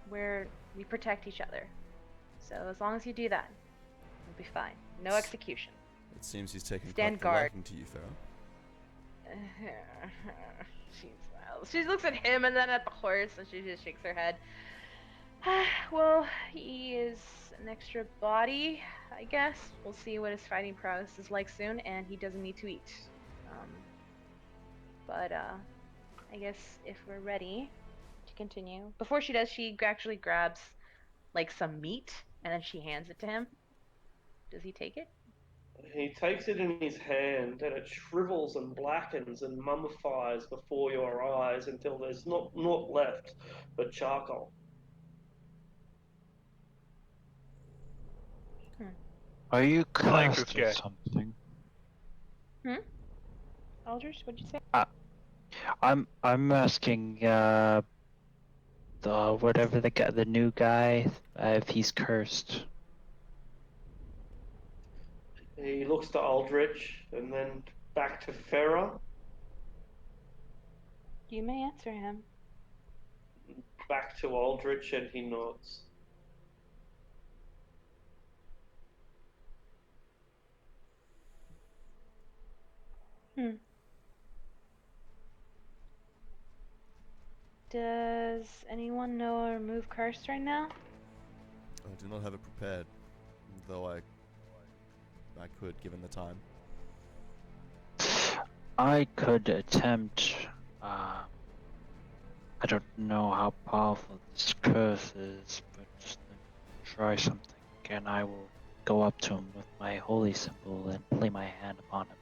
we protect each other. So as long as you do that, we'll be fine. No execution. It seems he's taken Stand quite the guard. liking to you, Farah. She smiles. She looks at him and then at the horse, and she just shakes her head. Well, he is an extra body, I guess. We'll see what his fighting prowess is like soon, and he doesn't need to eat. But I guess if we're ready to continue. Before she does, she actually grabs like some meat, and then she hands it to him. Does he take it? He takes it in his hand, and it shrivels and blackens and mummifies before your eyes until there's not naught left but charcoal. Are you I like this cursed or guy. something? Aldrich, what'd you say? I'm asking the whatever the new guy if he's cursed. He looks to Aldrich and then back to Farah, You may answer him. back to Aldrich, and he nods. Does anyone know or remove curse right now? I do not have it prepared, though I could, given the time. I could attempt. I don't know how powerful this curse is, but just try something, and I will go up to him with my holy symbol and lay my hand upon him.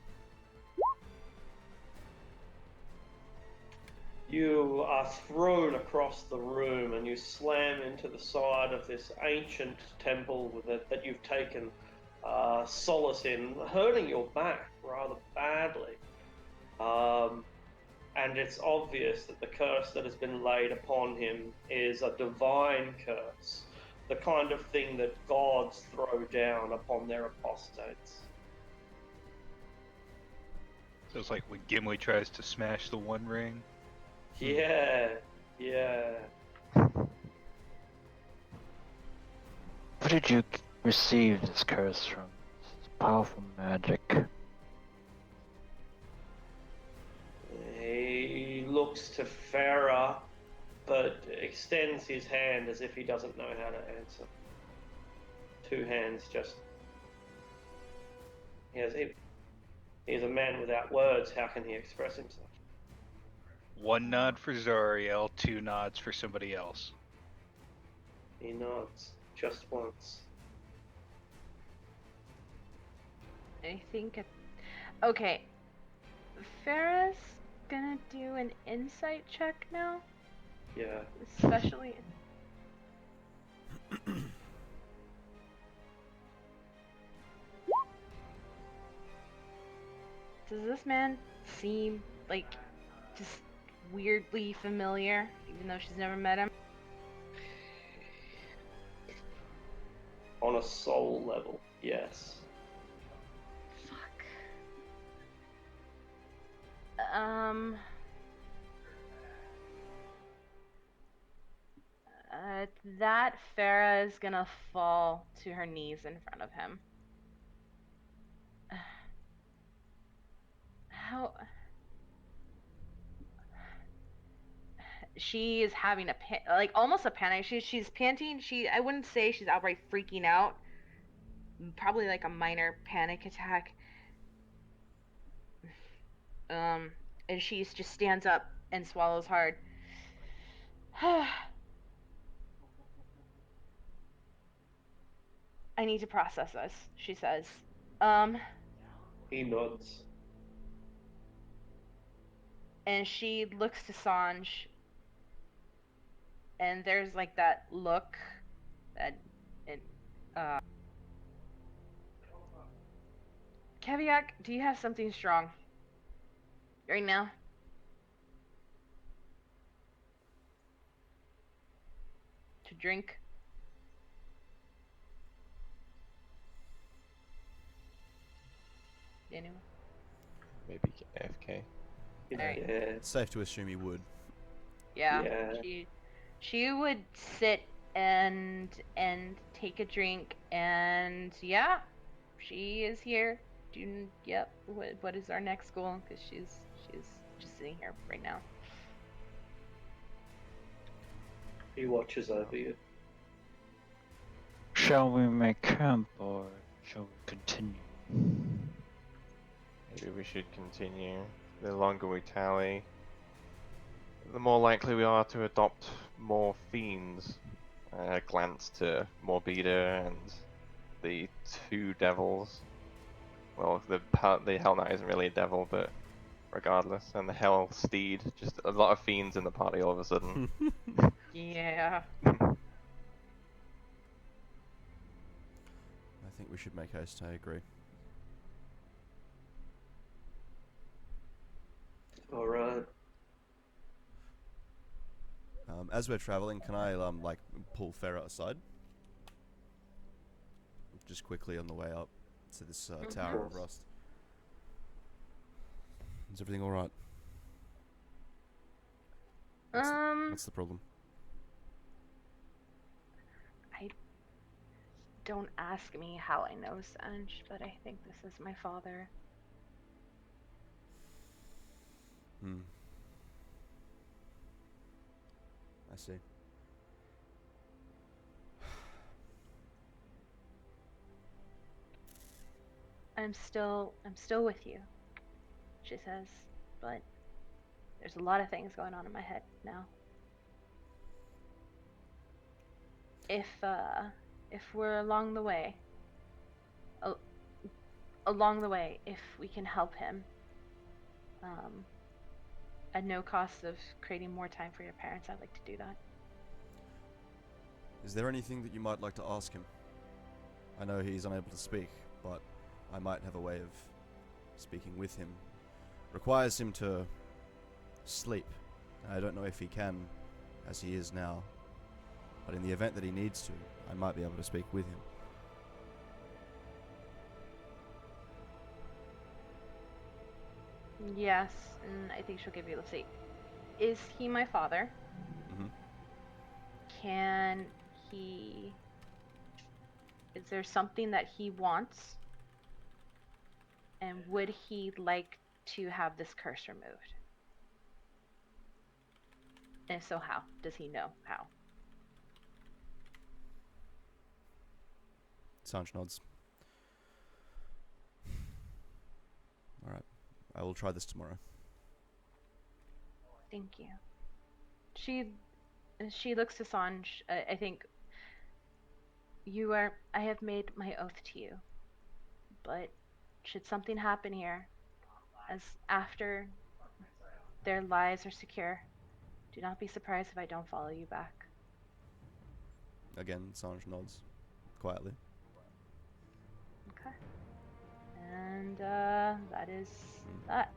You are thrown across the room and you slam into the side of this ancient temple that you've taken solace in, hurting your back rather badly. And it's obvious that the curse that has been laid upon him is a divine curse, the kind of thing that gods throw down upon their apostates. So it's like when Gimli tries to smash the One Ring. Yeah. Where did you receive this curse from? This powerful magic. He looks to Farah, but extends his hand as if he doesn't know how to answer. Two hands just. He's a man without words. How can he express himself? One nod for Zariel, two nods for somebody else. He nods just once. I think. Okay. Farah's gonna do an insight check now, Yeah. especially. Does this man seem like just weirdly familiar, even though she's never met him? On a soul level, yes. Fuck. That Farah is gonna fall to her knees in front of him. How? She is having like almost a panic. She's panting. I wouldn't say she's outright freaking out. Probably like a minor panic attack. And she just stands up and swallows hard. I need to process this, she says. He nods. And she looks to Sanj, and there's like that look that Keviak, do you have something strong right now? To drink? Anyone? Maybe AFK. Alright. Yeah. It's safe to assume he would. Yeah. Yeah. She would sit and take a drink, and yeah, she is here. Yep. What is our next goal? Because she's just sitting here right now. He watches over you. Shall we make camp or shall we continue? Maybe we should continue. The longer we tally, the more likely we are to adopt more fiends. Glance to Morbida and the two devils. Well, the Hell Knight isn't really a devil, but regardless. And the Hell Steed. Just a lot of fiends in the party all of a sudden. Yeah. I think we should make haste, I agree. Alright. As we're traveling, can I like pull Farah aside? Just quickly on the way up to this Tower of Rust. Is everything alright? What's the problem? Don't ask me how I know Sanj, but I think this is my father. I see. I'm still with you, she says, but there's a lot of things going on in my head now. If we're along the way, if we can help him, at no cost of creating more time for your parents, I'd like to do that. Is there anything that you might like to ask him? I know he's unable to speak, but I might have a way of speaking with him. Requires him to sleep. I don't know if he can, as he is now, but in the event that he needs to, I might be able to speak with him. Yes, and I think she'll give you the seat. Is he my father? Mm-hmm. Can he... Is there something that he wants? And would he like to have this curse removed? And if so, how? Does he know how? Sanj nods. Alright. I will try this tomorrow. Thank you. She looks to Sanj. I think I have made my oath to you, but should something happen here, as after their lives are secure, do not be surprised if I don't follow you back. Again, Sanj nods quietly. Okay. And that is that.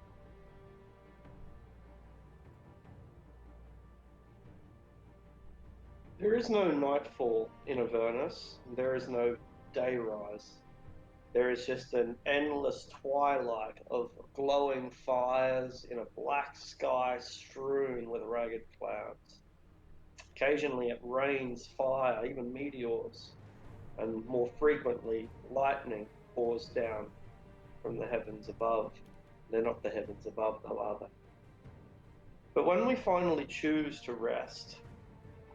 There is no nightfall in Avernus. There is no day rise. There is just an endless twilight of glowing fires in a black sky strewn with ragged clouds. Occasionally it rains fire, even meteors, and more frequently lightning pours down from the heavens above. They're not the heavens above, though, are they? But when we finally choose to rest,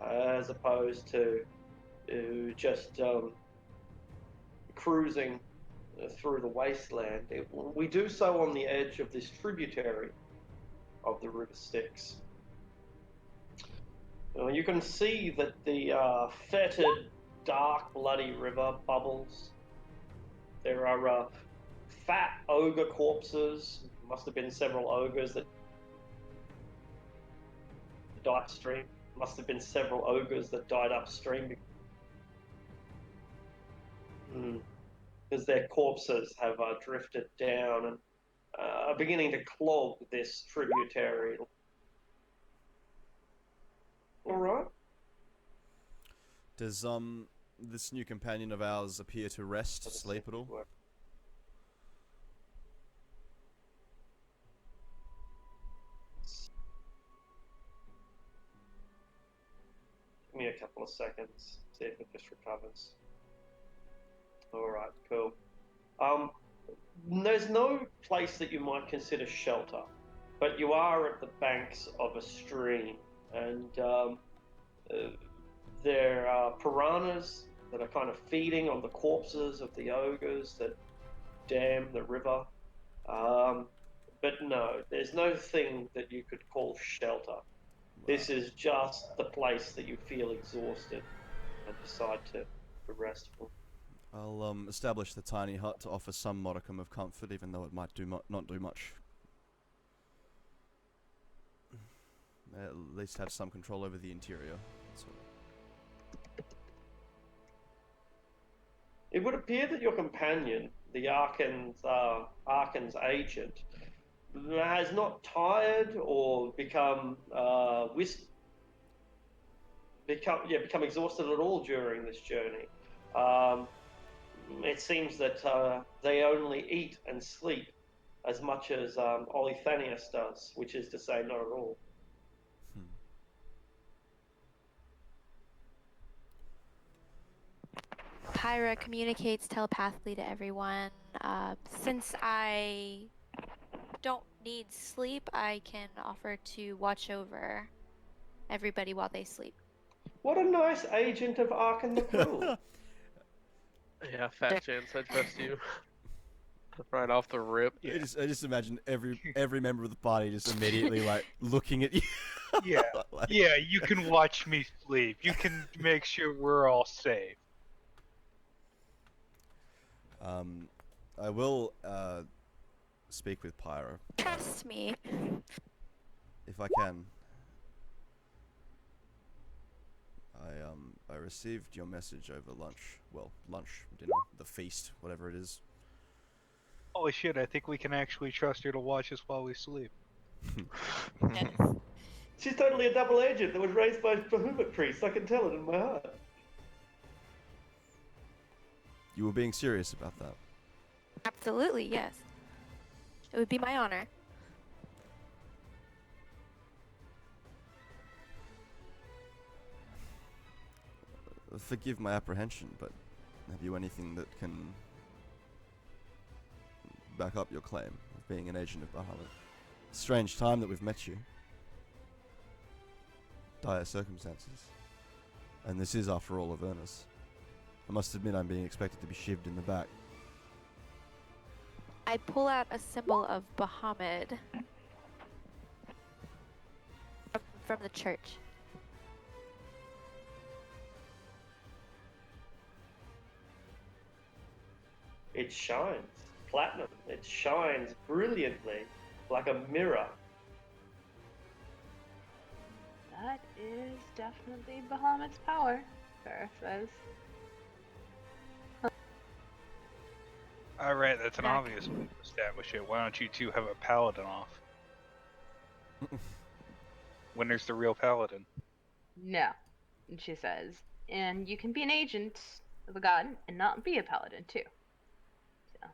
as opposed to just cruising through the wasteland, we do so on the edge of this tributary of the River Styx. You can see that the fetid, dark, bloody river bubbles. There are fat ogre corpses. Must have been several ogres that died upstream. Must have been several ogres that died upstream. Because their corpses have drifted down and are beginning to clog this tributary. All right. Does this new companion of ours appear to rest, sleep at all? Give me a couple of seconds, see if it just recovers. Alright, cool. There's no place that you might consider shelter, but you are at the banks of a stream, and there are piranhas that are kind of feeding on the corpses of the ogres that dam the river. But no, there's no thing that you could call shelter. This is just the place that you feel exhausted and decide to rest for. I'll establish the tiny hut to offer some modicum of comfort, even though it might not do much. At least have some control over the interior. That's all. It would appear that your companion, the Arkan's agent, has not tired or become exhausted at all during this journey. It seems that they only eat and sleep as much as Olithanius does, which is to say, not at all. Pyra communicates telepathically to everyone. Since I don't need sleep, I can offer to watch over everybody while they sleep. What a nice agent of Arkan the Cruel. Yeah, fat chance I trust you. Right off the rip. Yeah. I just imagine every member of the party just immediately like looking at you. Yeah, like, yeah, you can watch me sleep. You can make sure we're all safe. I will speak with Pyra. Trust me. If I can. I received your message over lunch. Well, lunch, dinner, the feast, whatever it is. Holy shit, I think we can actually trust her to watch us while we sleep. Yes. She's totally a double agent that was raised by Bahamut priests. I can tell it in my heart. You were being serious about that. Absolutely, yes. It would be my honor. Forgive my apprehension, but have you anything that can back up your claim of being an agent of Bahamut? Strange time that we've met you. Dire circumstances. And this is, after all, Avernus. I must admit I'm being expected to be shivved in the back. I pull out a symbol of Bahamut from the church. It shines platinum. It shines brilliantly, like a mirror. That is definitely Bahamut's power, Farah says. Alright, that's an Back. obvious way to establish it. Why don't you two have a paladin off? Winner's the real paladin. No, and she says, and you can be an agent of a god and not be a paladin too. So,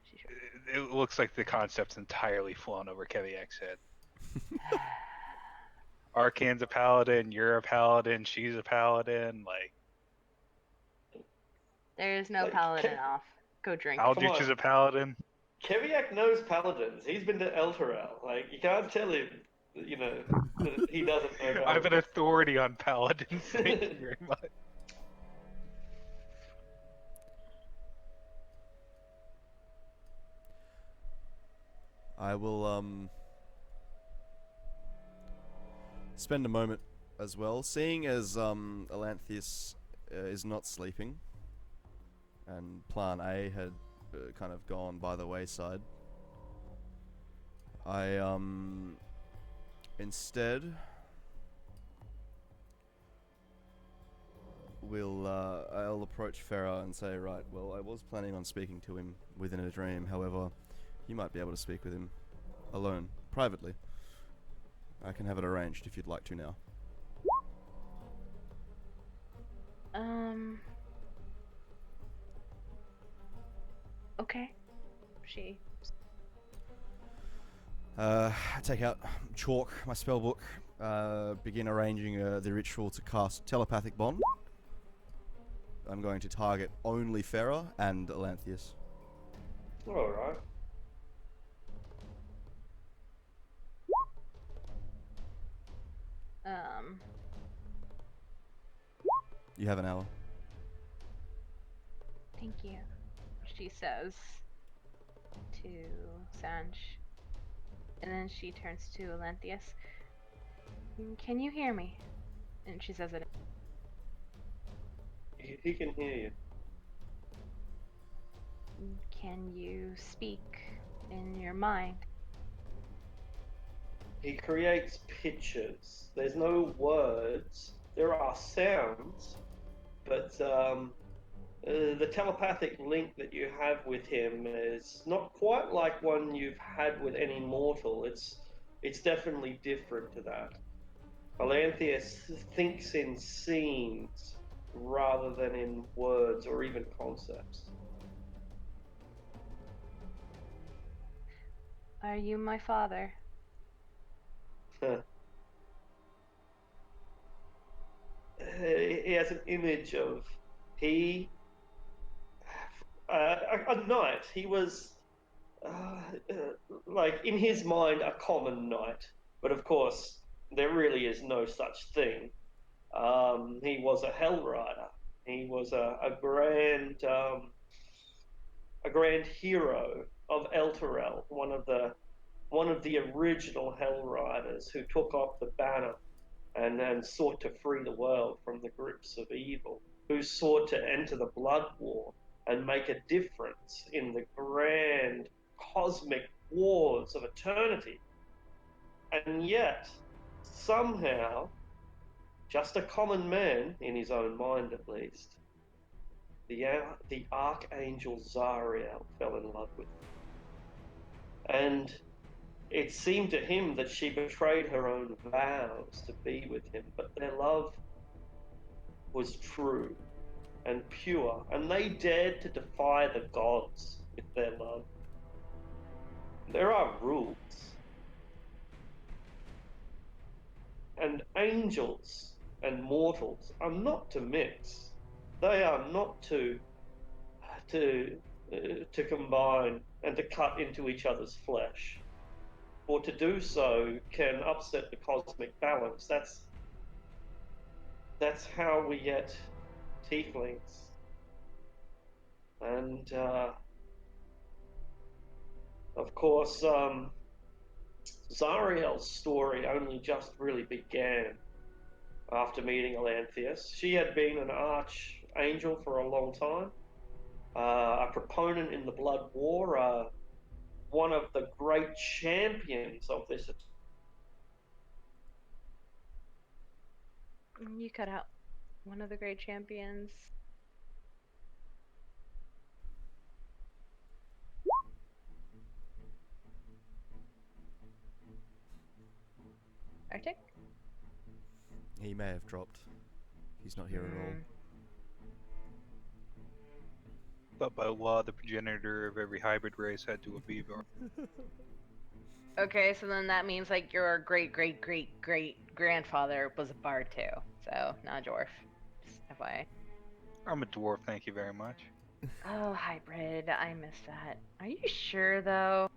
she sure. It looks like the concept's entirely flown over Keviak's head. Arcane's a paladin, you're a paladin, she's a paladin, like... There is no Like, paladin off. Go drink. Aldrich is a paladin. Keviak knows paladins. He's been to Elturel. Like, you can't tell him, you know, that he doesn't know paladins. I'm an authority on paladins, thank you very much. I will spend a moment as well, seeing as Alanthius is not sleeping, and Plan A had kind of gone by the wayside. I instead will I'll approach Farah and say, right, well, I was planning on speaking to him within a dream. However, you might be able to speak with him alone, privately. I can have it arranged if you'd like to now. Okay. She. Take out chalk, my spell book, begin arranging the ritual to cast telepathic bond. I'm going to target only Farah and Alanthius. Alright. You have an hour. Thank you. She says to Sanj. And then she turns to Alanthius. Can you hear me? And she says it. He can hear you. Can you speak in your mind? He creates pictures. There's no words. There are sounds, but the telepathic link that you have with him is not quite like one you've had with any mortal. It's definitely different to that. Alanthius thinks in scenes rather than in words or even concepts. Are you my father? He has an image of a knight. He was like in his mind a common knight, but of course there really is no such thing. He was a hell rider. He was a grand hero of Elturel, one of the original hell riders who took off the banner and sought to free the world from the grips of evil, who sought to enter the blood war and make a difference in the grand cosmic wars of eternity. And yet, somehow, just a common man, in his own mind at least, the Archangel Zariel fell in love with him. And it seemed to him that she betrayed her own vows to be with him, but their love was true and pure, and they dared to defy the gods with their love. There are rules. And angels and mortals are not to mix. They are not to combine and to cut into each other's flesh. For to do so can upset the cosmic balance. That's how we get tieflings. And Of course, Zariel's story only just really began after meeting Elanthius. She had been an archangel for a long time, a proponent in the Blood War, one of the great champions of this. You cut out one of the great champions. Arctic? He may have dropped. He's not here at all. But by law, the progenitor of every hybrid race had to be born. Okay, so then that means like your great great great great grandfather was a bard too. So not a dwarf. Just FYI. I'm a dwarf, thank you very much. Oh, hybrid. I missed that. Are you sure though?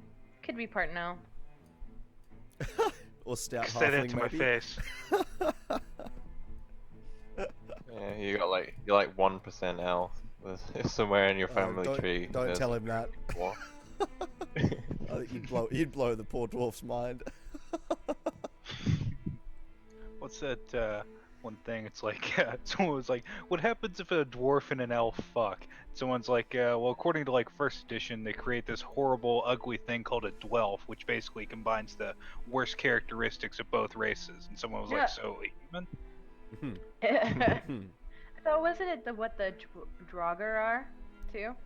Could be part no. Or stout Say that halfling, to my maybe. face. Yeah, you're like 1% elf. There's somewhere in your family tree. Don't there's tell him that. dwarf. I think you'd blow the poor dwarf's mind. What's that one thing? It's like someone was like, "What happens if a dwarf and an elf fuck?" Someone's like, "Well, according to like first edition, they create this horrible, ugly thing called a dwelf, which basically combines the worst characteristics of both races." And someone was Yeah. like, "So a human?" I thought wasn't it what the Draugr are too?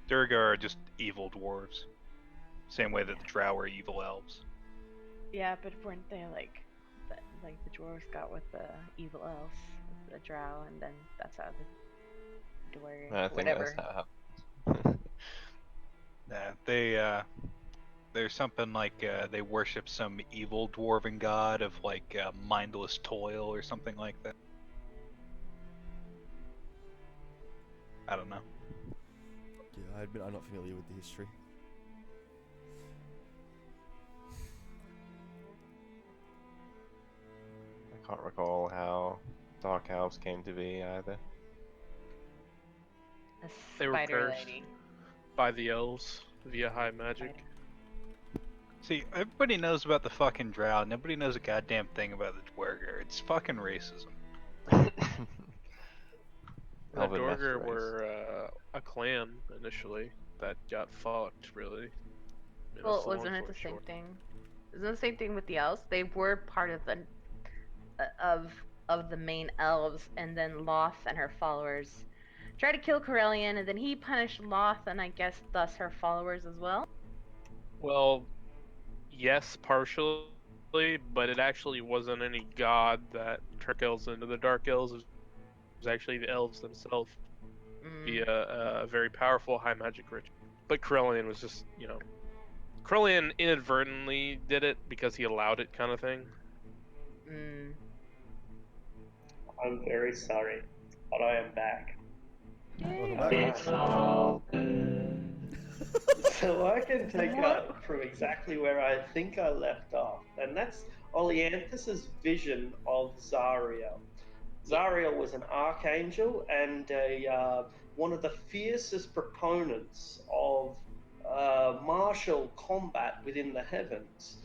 Durga are just evil dwarves. Same way that the Drow are evil elves. Yeah, but weren't they like the dwarves got with the evil elves, with the drow, and then that's how the dwarf I think whatever. that's how it happened. Yeah, there's something like they worship some evil dwarven god of like mindless toil or something like that. I don't know. Yeah, I admit I'm not familiar with the history. I can't recall how Dark Elves came to be either. A They were spider cursed lady. by the elves via high magic. Spider. See, everybody knows about the fucking drow. Nobody knows a goddamn thing about the dwarger. It's fucking racism. The Elven Dorger master race. were a clan initially that got fucked, really. And Well, that's the long wasn't it the story same short. thing? Isn't it the same thing with the elves? They were part of the of the main elves, and then Loth and her followers tried to kill Corellian, and then he punished Loth, and I guess thus her followers as well. Well, yes, partially, but it actually wasn't any god that turned elves into the dark elves. It was actually the elves themselves via a very powerful high magic ritual. But Corellian was just, Corellian inadvertently did it because he allowed it, kind of thing. I'm very sorry, but I am back. Welcome back. So I can take up from exactly where I think I left off, and that's Oleanthis's vision of Zariel. Zariel was an archangel and one of the fiercest proponents of martial combat within the heavens.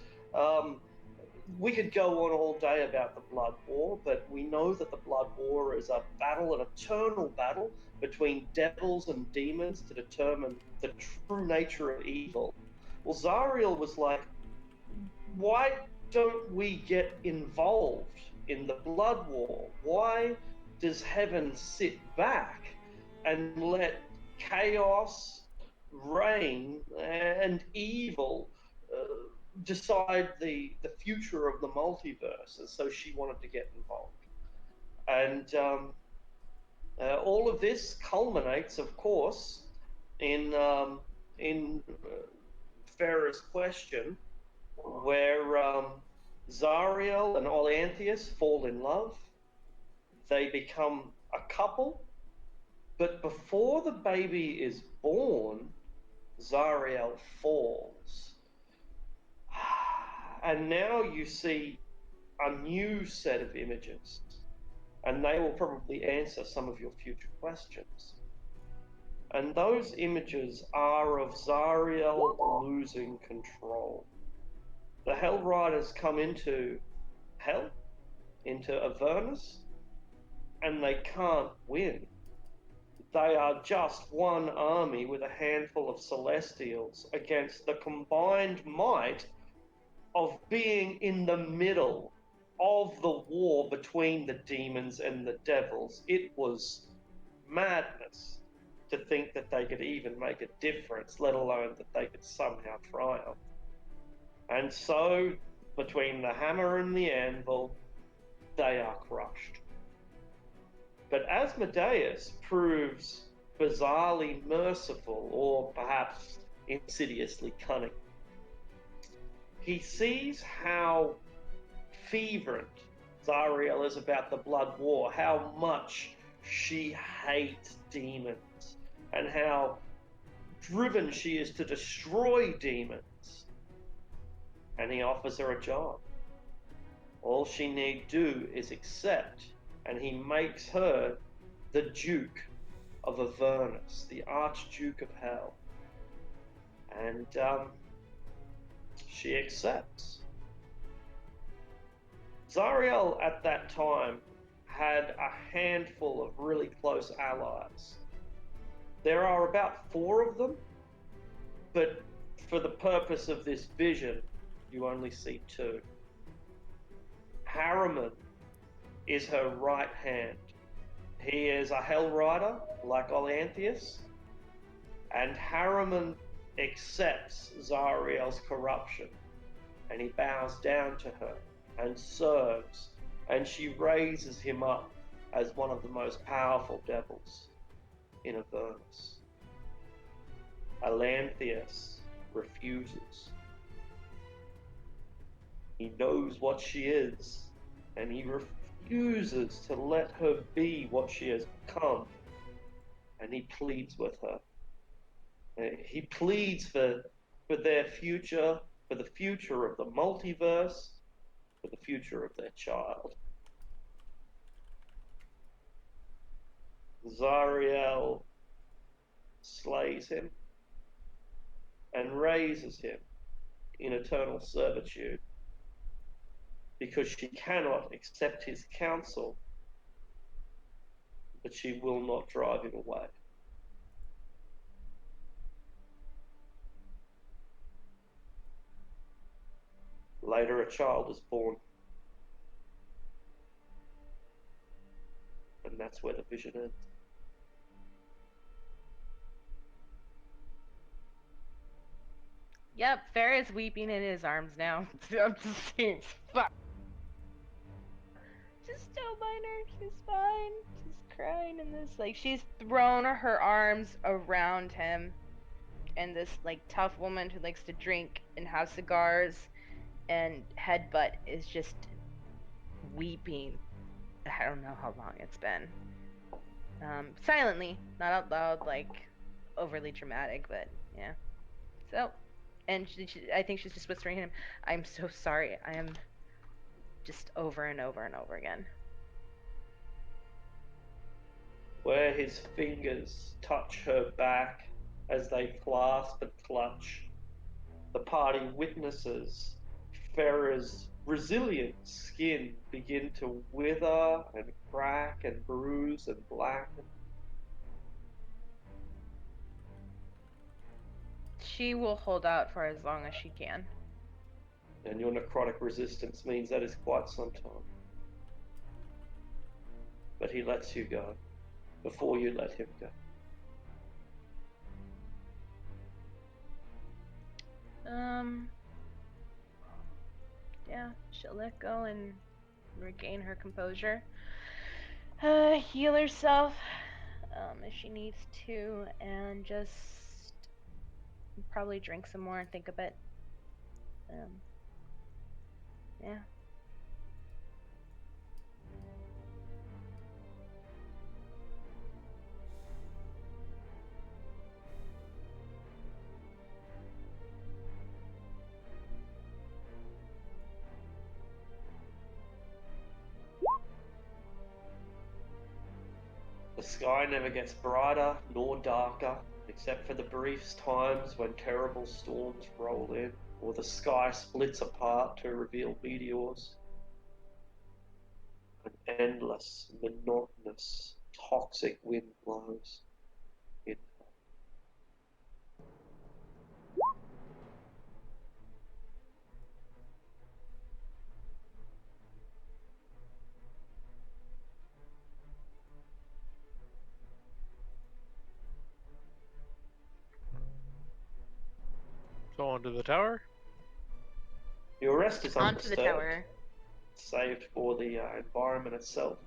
We could go on all day about the Blood War, but we know that the Blood War is a battle, an eternal battle between devils and demons to determine the true nature of evil. Well, Zariel was like, why don't we get involved in the Blood War? Why does heaven sit back and let chaos reign and evil decide the future of the multiverse? And so she wanted to get involved. And all of this culminates, of course, in Farah's question, where Zariel and Olanthius fall in love. They become a couple, but before the baby is born, Zariel falls. And now you see a new set of images, and they will probably answer some of your future questions. And those images are of Zariel losing control. The Hell Riders come into Hell, into Avernus, and they can't win. They are just one army with a handful of Celestials against the combined might of being in the middle of the war between the demons and the devils. It was madness to think that they could even make a difference, let alone that they could somehow triumph. And so, between the hammer and the anvil, they are crushed. But Asmodeus proves bizarrely merciful, or perhaps insidiously cunning. He sees how fervent Zariel is about the blood war, how much she hates demons, and how driven she is to destroy demons. And he offers her a job. All she need do is accept, and he makes her the Duke of Avernus, the Archduke of Hell. And she accepts. Zariel at that time had a handful of really close allies. There are about 4 of them, but for the purpose of this vision, you only see 2. Harriman is her right hand. He is a Hell Rider, like Olanthius, and Harriman accepts Zariel's corruption, and he bows down to her and serves, and she raises him up as one of the most powerful devils in Avernus. Olanthius refuses. He knows what she is, and he refuses to let her be what she has become, and he pleads with her. He pleads for their future, for the future of the multiverse, for the future of their child. Zariel slays him and raises him in eternal servitude because she cannot accept his counsel, but she will not drive him away. Later, a child is born. And that's where the vision ends. Yep, Farrah's weeping in his arms now. I'm just saying, fuck. Just don't mind her. She's fine. She's crying in this. Like, she's thrown her arms around him. And this, like, tough woman who likes to drink and have cigars and headbutt is just weeping. I don't know how long it's been. Silently, not out loud, like, overly dramatic, but yeah. So, and I think she's just whispering to him, I'm so sorry. I am just over and over and over again. Where his fingers touch her back as they clasp and clutch, the party witnesses Farrah's resilient skin begin to wither and crack and bruise and blacken. She will hold out for as long as she can. And your necrotic resistance means that is quite some time. But he lets you go before you let him go. Yeah, she'll let go and regain her composure. Heal herself, if she needs to, and just probably drink some more and think a bit. Yeah. The sky never gets brighter nor darker, except for the brief times when terrible storms roll in, or the sky splits apart to reveal meteors. An endless, monotonous, toxic wind blows. It So onto the tower. Your rest is Onto the undisturbed, tower. saved for the environment itself.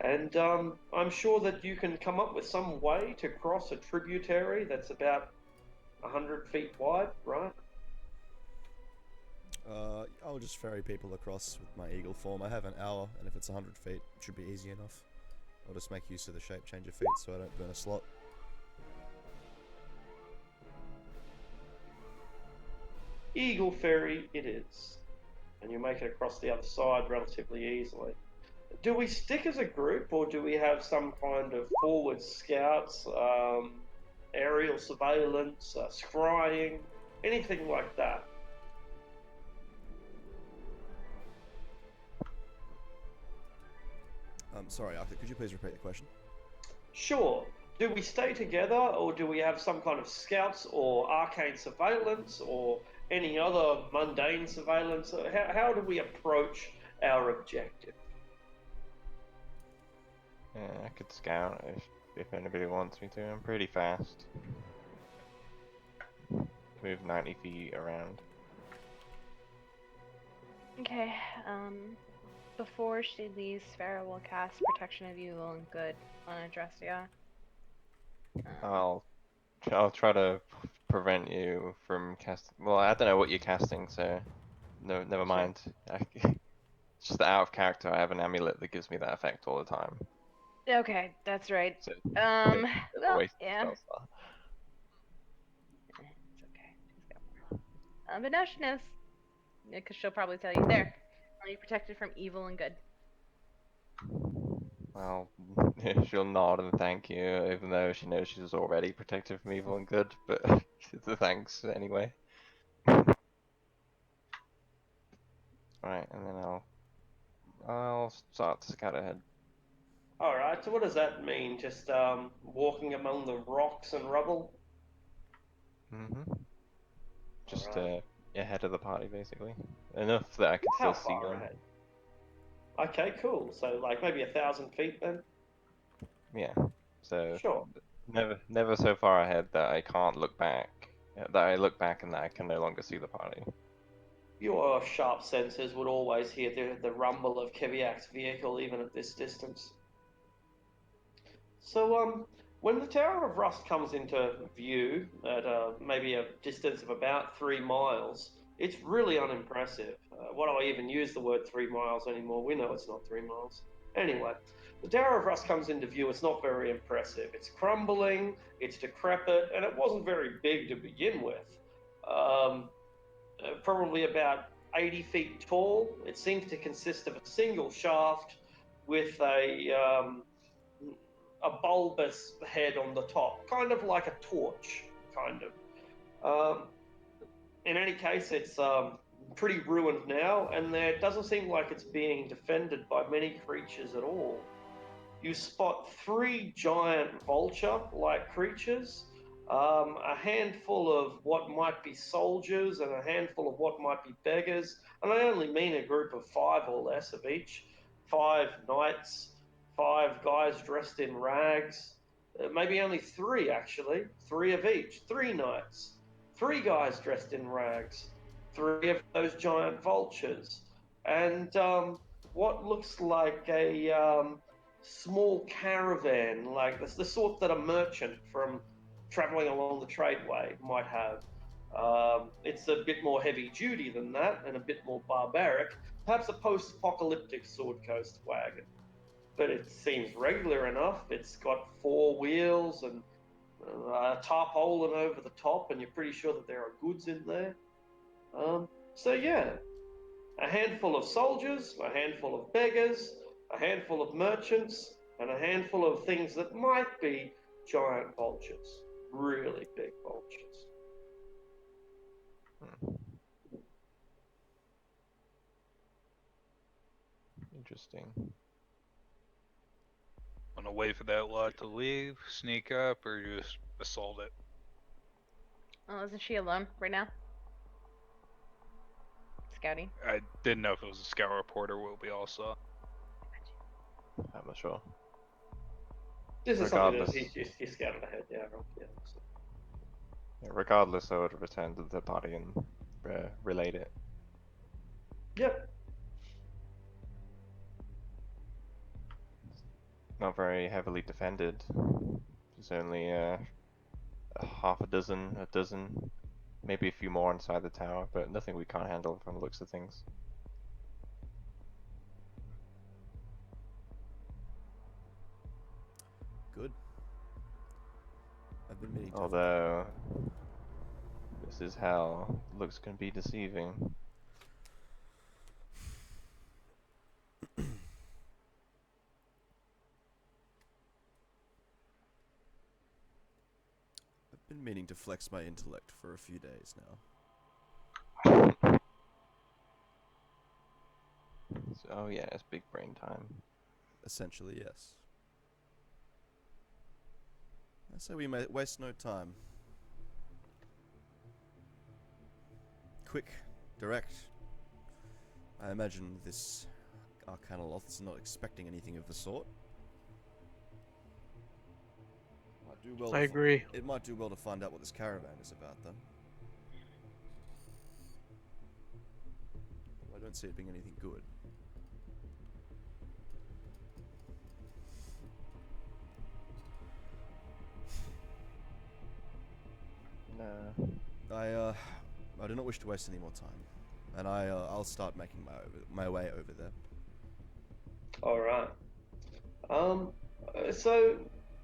And I'm sure that you can come up with some way to cross a tributary that's about 100 feet wide, right? I'll just ferry people across with my eagle form. I have an hour, and if it's 100 feet, it should be easy enough. I'll just make use of the shape change of feet so I don't burn a slot. Eagle Ferry it is. And you make it across the other side relatively easily. Do we stick as a group, or do we have some kind of forward scouts, aerial surveillance, scrying, anything like that? Sorry, Arthur, could you please repeat the question? Sure. Do we stay together, or do we have some kind of scouts or arcane surveillance or any other mundane surveillance? How do we approach our objective? Yeah, I could scout if anybody wants me to. I'm pretty fast. Move 90 feet around. Okay, before she leaves, Farah will cast Protection of Evil and Good on Adressia. I'll try to prevent you from casting. Well, I don't know what you're casting, so no, never mind. It's just that out of character, I have an amulet that gives me that effect all the time. Okay, that's right. So, Well, waste yeah. spell slot. It's okay. She's got more. But now she knows. Because she'll probably tell you, there, are you protected from evil and good? Well, she'll nod and thank you, even though she knows she's already protected from evil and good, but the thanks anyway. Right, and then I'll start to scout ahead. All right. So what does that mean? Just walking among the rocks and rubble? Just Alright. ahead of the party, basically. Enough that I can How still see far them. ahead? Okay, cool. So like maybe 1,000 feet then? Yeah. So Sure. never so far ahead that I can't look back. That I look back and that I can no longer see the party. Your sharp senses would always hear the rumble of Keviak's vehicle even at this distance. So when the Tower of Rust comes into view at maybe a distance of about 3 miles, it's really unimpressive. Why do I even use the word 3 miles anymore? We know it's not 3 miles. Anyway, the Tower of Rust comes into view. It's not very impressive. It's crumbling, it's decrepit, and it wasn't very big to begin with. Probably about 80 feet tall. It seems to consist of a single shaft with a bulbous head on the top, kind of like a torch, kind of. In any case, it's pretty ruined now, and there doesn't seem like it's being defended by many creatures at all. You spot 3 giant vulture-like creatures, a handful of what might be soldiers, and a handful of what might be beggars, and I only mean a group of 5 or less of each. 5 knights, 5 guys dressed in rags, maybe only 3 actually, 3 of each, 3 knights, 3 guys dressed in rags, 3 of those giant vultures, and what looks like a small caravan, like the sort that a merchant from traveling along the tradeway might have. It's a bit more heavy duty than that and a bit more barbaric, perhaps a post-apocalyptic sword coast wagon. But it seems regular enough. It's got 4 wheels and a tarpaulin over the top, and you're pretty sure that there are goods in there. So yeah, a handful of soldiers, a handful of beggars, a handful of merchants, and a handful of things that might be giant vultures, really big vultures. Interesting. Want to wait for that lot to leave, sneak up, or just assault it? Oh, isn't she alone right now? Scouting. I didn't know if it was a scout report or what we all saw. I'm not sure. This is something that Regardless. he scouted ahead, yeah. Yeah, so. Yeah, regardless, I would return to the body and relate it. Yep. Not very heavily defended. There's only half a dozen, maybe a few more inside the tower, but nothing we can't handle from the looks of things. Good. I've been meaning to. Although, this is hell. Looks can be deceiving. I've been meaning to flex my intellect for a few days now. Oh yeah, it's big brain time. Essentially, yes. I say we may waste no time. Quick, direct. I imagine this Arcanoloth is not expecting anything of the sort. Might do well I agree. It might do well to find out what this caravan is about, though. I don't see it being anything good. No. I do not wish to waste any more time, and I'll start making my way over there. All right. So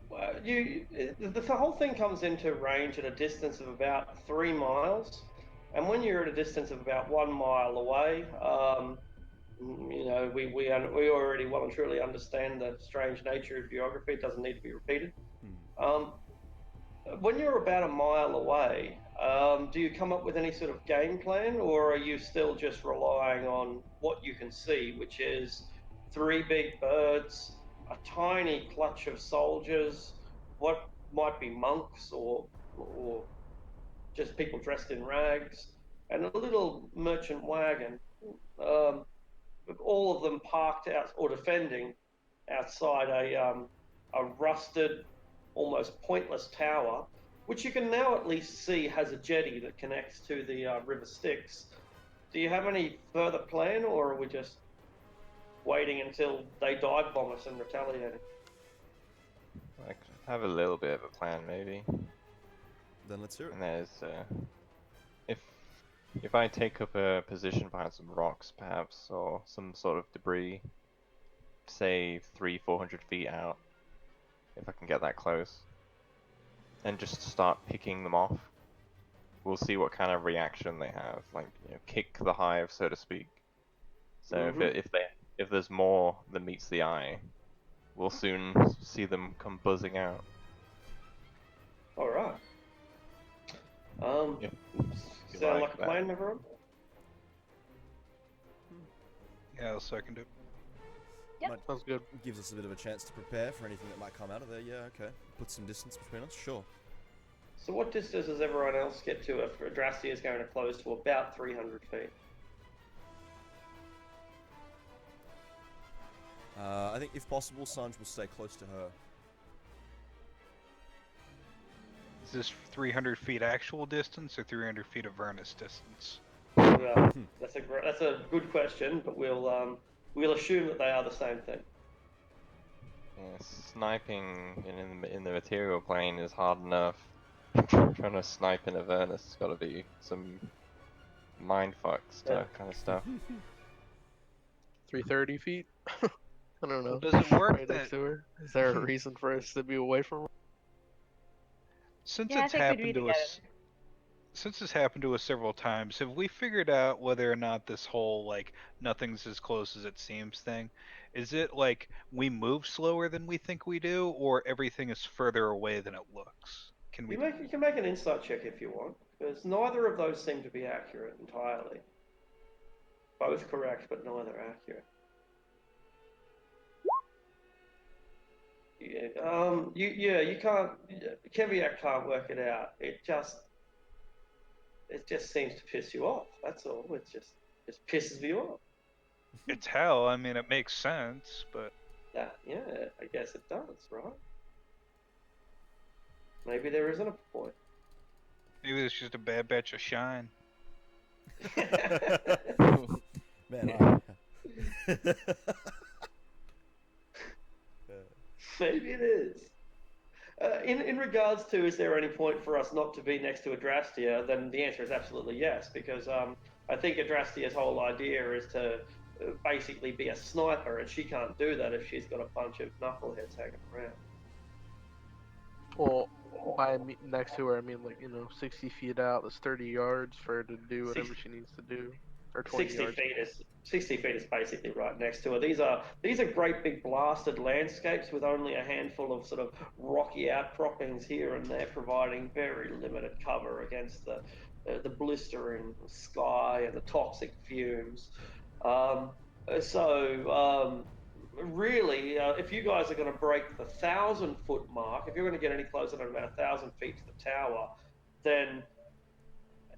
the whole thing comes into range at a distance of about 3 miles, and when you're at a distance of about 1 mile away, you know, we already well and truly understand the strange nature of geography. It doesn't need to be repeated. When you're about 1 mile away, do you come up with any sort of game plan, or are you still just relying on what you can see, which is 3 big birds, a tiny clutch of soldiers, what might be monks or just people dressed in rags, and a little merchant wagon, with all of them parked out or defending outside a rusted, almost pointless tower, which you can now at least see has a jetty that connects to the River Styx. Do you have any further plan, or are we just waiting until they dive bomb us and retaliating? I could have a little bit of a plan, maybe. Then let's hear it. And there's, if I take up a position behind some rocks, perhaps, or some sort of debris, say 300-400 feet out, if I can get that close, and just start picking them off, we'll see what kind of reaction they have. Like, you know, kick the hive, so to speak. So if there's more than meets the eye, we'll soon see them come buzzing out. All right. Yeah. Sound like a plan, everyone? Yeah, I'll second it. Yep. Sounds good. Gives us a bit of a chance to prepare for anything that might come out of there. Yeah, okay. Put some distance between us. Sure. So what distance does everyone else get to if Drastia is going to close to about 300 feet? I think if possible, Sanj will stay close to her. Is this 300 feet actual distance or 300 feet Avernus distance? Well, that's a good question, but we'll assume that they are the same thing. Yeah, sniping in the material plane is hard enough. Trying to snipe in Avernus has got to be some mindfuck stuff, kind of stuff. 330 feet? I don't know. Well, does it work Right that next to her? Is there a reason for us to be away from her? since Yeah, I it's think we'd happened be to together. us, since it's happened to us several times, have we figured out whether or not this whole like nothing's as close as it seems thing Is it like we move slower than we think we do, or everything is further away than it looks? Can we? You can make an insight check if you want, because neither of those seem to be accurate entirely. Both correct, but neither accurate. Yeah, you can't. Keviak can't work it out. It just seems to piss you off. That's all. It just pisses me off. It's hell. I mean, it makes sense, but Yeah, I guess it does, right? Maybe there isn't a point. maybe it's just a bad batch of shine. Man, Maybe it is. In regards to, is there any point for us not to be next to Adrastia? Then the answer is absolutely yes, because I think Adrastia's whole idea is to basically be a sniper, and she can't do that if she's got a bunch of knuckleheads hanging around. Well, by next to her, I mean 60 feet out. That's 30 yards for her to do whatever she needs to do, or 20 yards. 60 feet is basically right next to her. These are great big blasted landscapes with only a handful of sort of rocky outcroppings here and there, providing very limited cover against the blistering sky and the toxic fumes. Really, if you guys are going to break the 1,000-foot mark, if you're going to get any closer than about 1,000 feet to the tower, then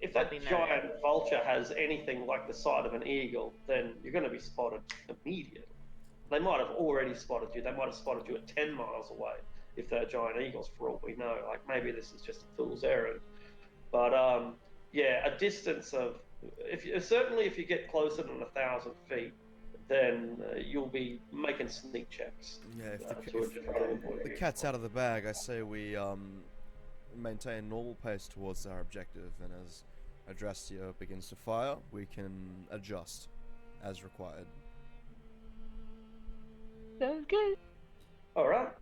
if that giant vulture has anything like the sight of an eagle, then you're going to be spotted immediately. They might have already spotted you. They might have spotted you at 10 miles away if they're giant eagles, for all we know. Like, maybe this is just a fool's errand. But yeah, a distance of certainly if you get closer than 1,000 feet, then you'll be making sneak checks. yeah, if the cat's out of the bag, I say we maintain normal pace towards our objective, and as Adrastia begins to fire, we can adjust as required. Sounds good. All right.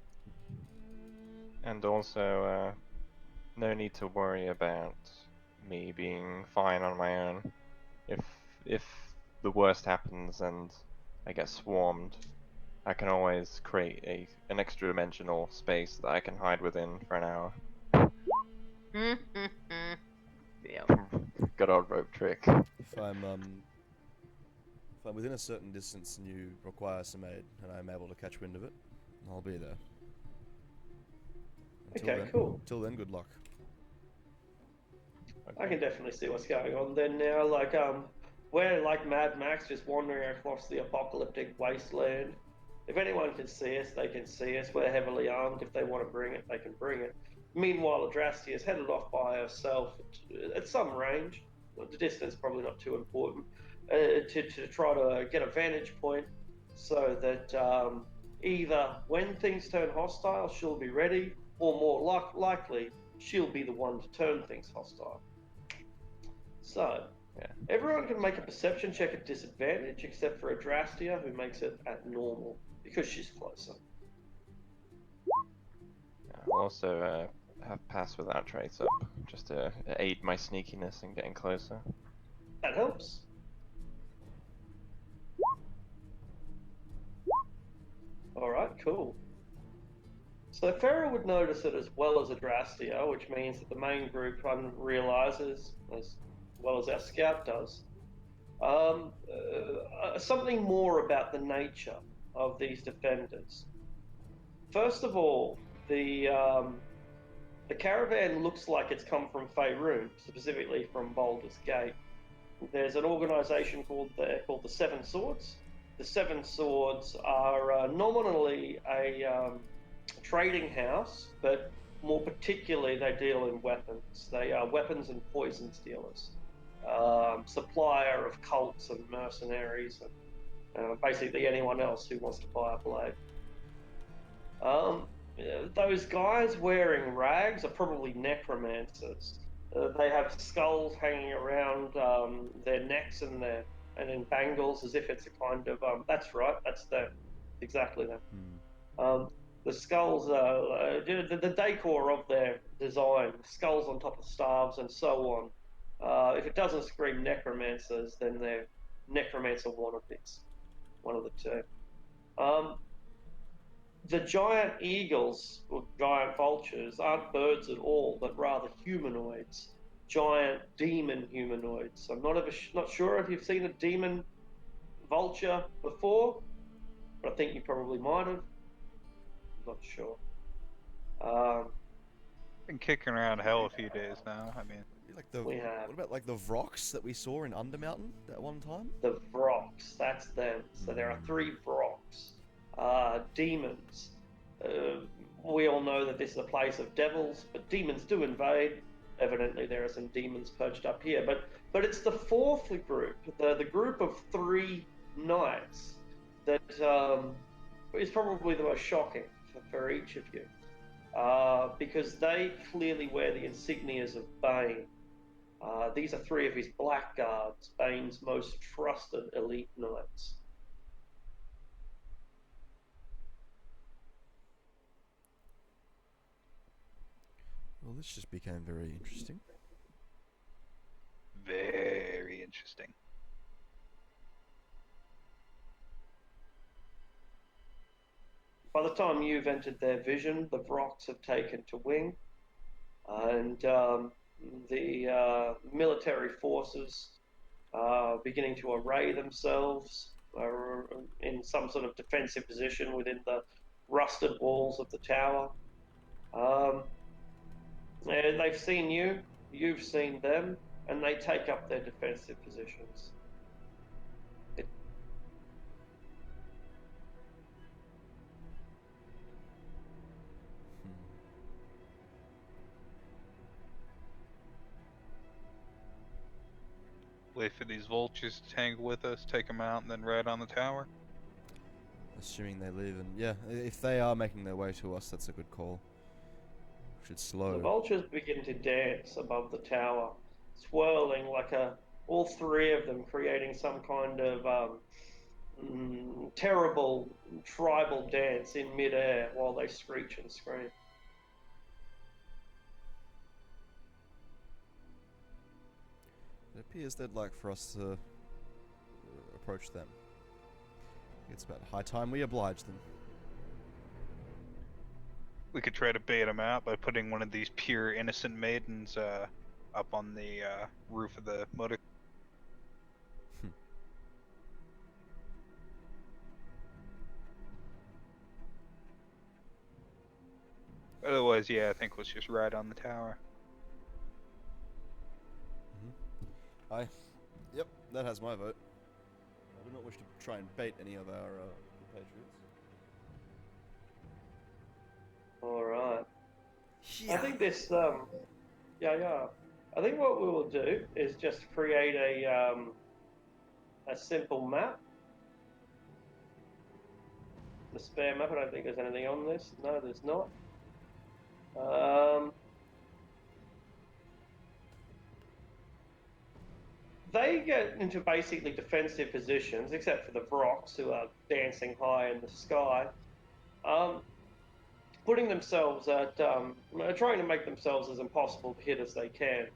And also, no need to worry about me being fine on my own. If the worst happens and I get swarmed, I can always create an extra dimensional space that I can hide within for an hour. Yeah. Good old rope trick. If I'm within a certain distance and you require some aid, and I'm able to catch wind of it, I'll be there. Cool. Till then, good luck. I can definitely see what's going on then now. Like, we're like Mad Max, just wandering across the apocalyptic wasteland. If anyone can see us, they can see us. We're heavily armed. If they want to bring it, they can bring it. Meanwhile, Adrastia is headed off by herself at some range. The distance probably not too important. To try to get a vantage point so that either when things turn hostile, she'll be ready, or more likely, she'll be the one to turn things hostile. So, yeah. Everyone can make a perception check at disadvantage, except for Adrastia, who makes it at normal, because she's closer. I'll also have pass without trace up, just to aid my sneakiness in getting closer. That helps. Alright, cool. So Farah would notice it as well as Adrastia, which means that the main group realizes, as well as our scout does, something more about the nature of these defenders. First of all, the caravan looks like it's come from Faerun, specifically from Baldur's Gate. There's an organization called the Seven Swords. The Seven Swords are nominally a trading house, but more particularly they deal in weapons. They are weapons and poisons dealers, supplier of cults and mercenaries, and basically anyone else who wants to buy a blade. Those guys wearing rags are probably necromancers. They have skulls hanging around their necks and in bangles, as if it's a kind of that's right, that's them, exactly them. The skulls, the decor of their design, skulls on top of staves and so on. If it doesn't scream necromancers, then they're necromancer wannabes, one of the two. Um, the giant eagles or giant vultures aren't birds at all, but rather humanoids, giant demon humanoids. I'm not sure if you've seen a demon vulture before, but I think you probably might have. I'm not sure. Been kicking around hell a few days now. I mean, Like the We have what about like the Vrox that we saw in Undermountain that one time? the Vrox, that's them. So there are 3 Vrox, demons. We all know that this is a place of devils, but demons do invade. Evidently, there are some demons perched up here, but it's the 4th group, the group of 3 knights, that is probably the most shocking for each of you, because they clearly wear the insignias of Bane. These are 3 of his blackguards, Bane's most trusted elite knights. Well, this just became very interesting. very interesting. By the time you've entered their vision, the Vrox have taken to wing, and the military forces are beginning to array themselves in some sort of defensive position within the rusted walls of the tower. And they've seen you, you've seen them, and they take up their defensive positions. Wait for these vultures to tangle with us, take them out, and then ride on the tower. Assuming they leave, and yeah, if they are making their way to us, that's a good call. Should slow. The vultures begin to dance above the tower, swirling like all 3 of them creating some kind of terrible tribal dance in midair while they screech and scream. It appears they'd like for us to approach them. It's about high time we oblige them. We could try to bait them out by putting one of these pure innocent maidens up on the roof of the motor. Otherwise, yeah, I think let's just ride on the tower. Yep, that has my vote. I do not wish to try and bait any of our compatriots. All right. Yeah. I think this, yeah. I think what we will do is just create a simple map. The spare map. I don't think there's anything on this. No, there's not. They get into basically defensive positions, except for the Vrox, who are dancing high in the sky, putting themselves at, trying to make themselves as impossible to hit as they can.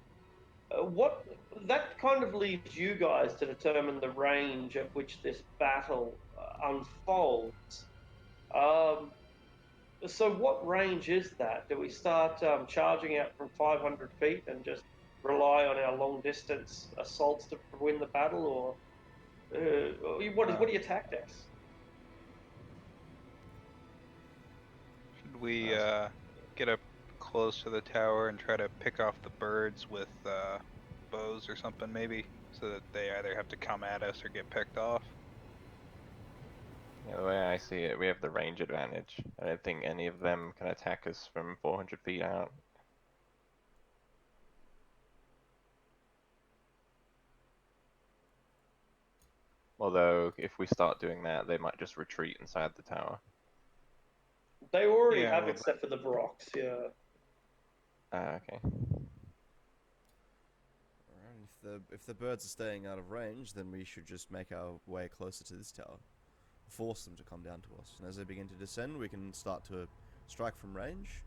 What that kind of leaves you guys to determine the range at which this battle unfolds. So what range is that? Do we start charging out from 500 feet and just rely on our long distance assaults to win the battle, or what are your tactics? Should we get up close to the tower and try to pick off the birds with bows or something, maybe, so that they either have to come at us or get picked off? Yeah, the way I see it, we have the range advantage. I don't think any of them can attack us from 400 feet out. Although, if we start doing that, they might just retreat inside the tower. They already Yeah, have, well, except for the Vrox, yeah. Okay. Alright, if the birds are staying out of range, then we should just make our way closer to this tower. Force them to come down to us. And as they begin to descend, we can start to strike from range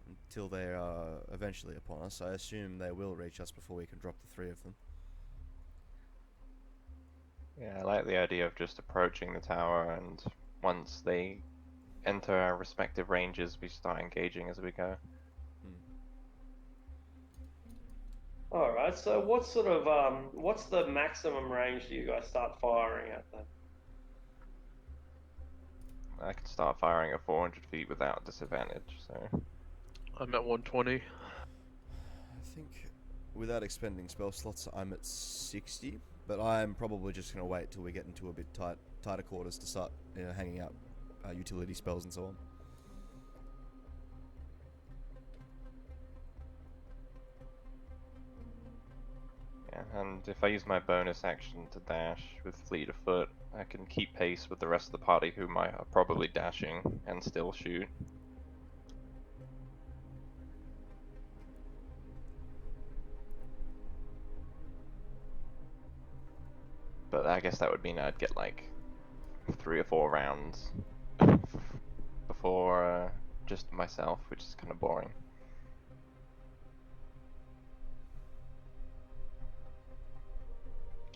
until they are eventually upon us. I assume they will reach us before we can drop the 3 of them. Yeah, I like the idea of just approaching the tower, and once they enter our respective ranges, we start engaging as we go. All right. So what sort of what's the maximum range do you guys start firing at then? I can start firing at 400 feet without disadvantage, so... I'm at 120. I think without expending spell slots, I'm at 60, but I'm probably just going to wait till we get into a bit tighter quarters to start hanging out utility spells and so on. Yeah, and if I use my bonus action to dash with fleet of foot, I can keep pace with the rest of the party who might are probably dashing and still shoot. But I guess that would mean I'd get like 3 or 4 rounds before just myself, which is kind of boring.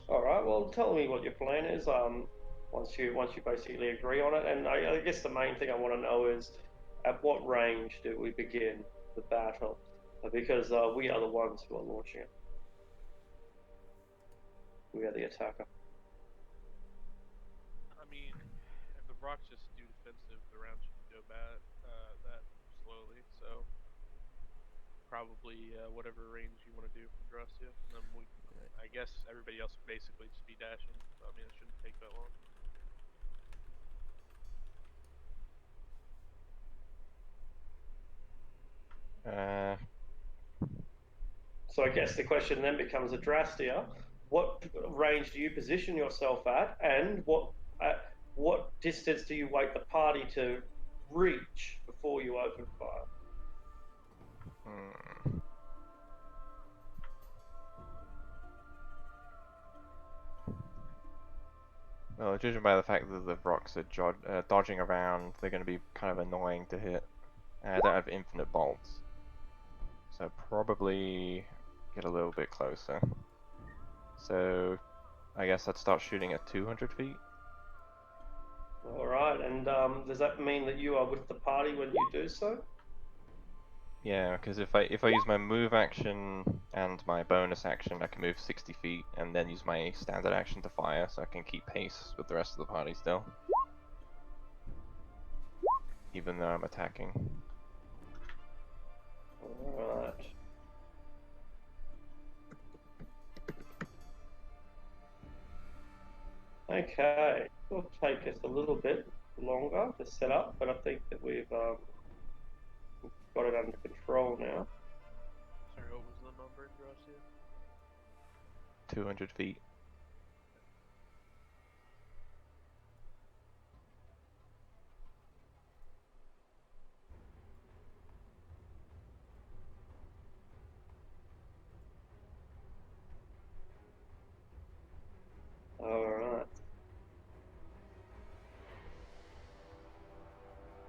All right. Well, tell me what your plan is. Once you basically agree on it, and I guess the main thing I want to know is at what range do we begin the battle? Because we are the ones who are launching it. We are the attacker. I mean, if the rocks just do defensive, the round shouldn't go bad that slowly. So probably whatever range you want to do from Drustia, and then I guess everybody else would basically just be dashing. So I mean, it shouldn't take that long. So I guess the question then becomes, Adrastia, what range do you position yourself at, and what distance do you wait the party to reach before you open fire? Well, judging by the fact that the rocks are dodging around, they're going to be kind of annoying to hit. I don't have infinite bolts, so probably get a little bit closer. So I guess I'd start shooting at 200 feet. All right, and does that mean that you are with the party when you do so? Yeah, because if I use my move action and my bonus action, I can move 60 feet and then use my standard action to fire, so I can keep pace with the rest of the party still, even though I'm attacking. All right. Okay, it'll take us a little bit longer to set up, but I think that we've got it under control now. Sorry, what was the number in Drustia? 200 feet. All right.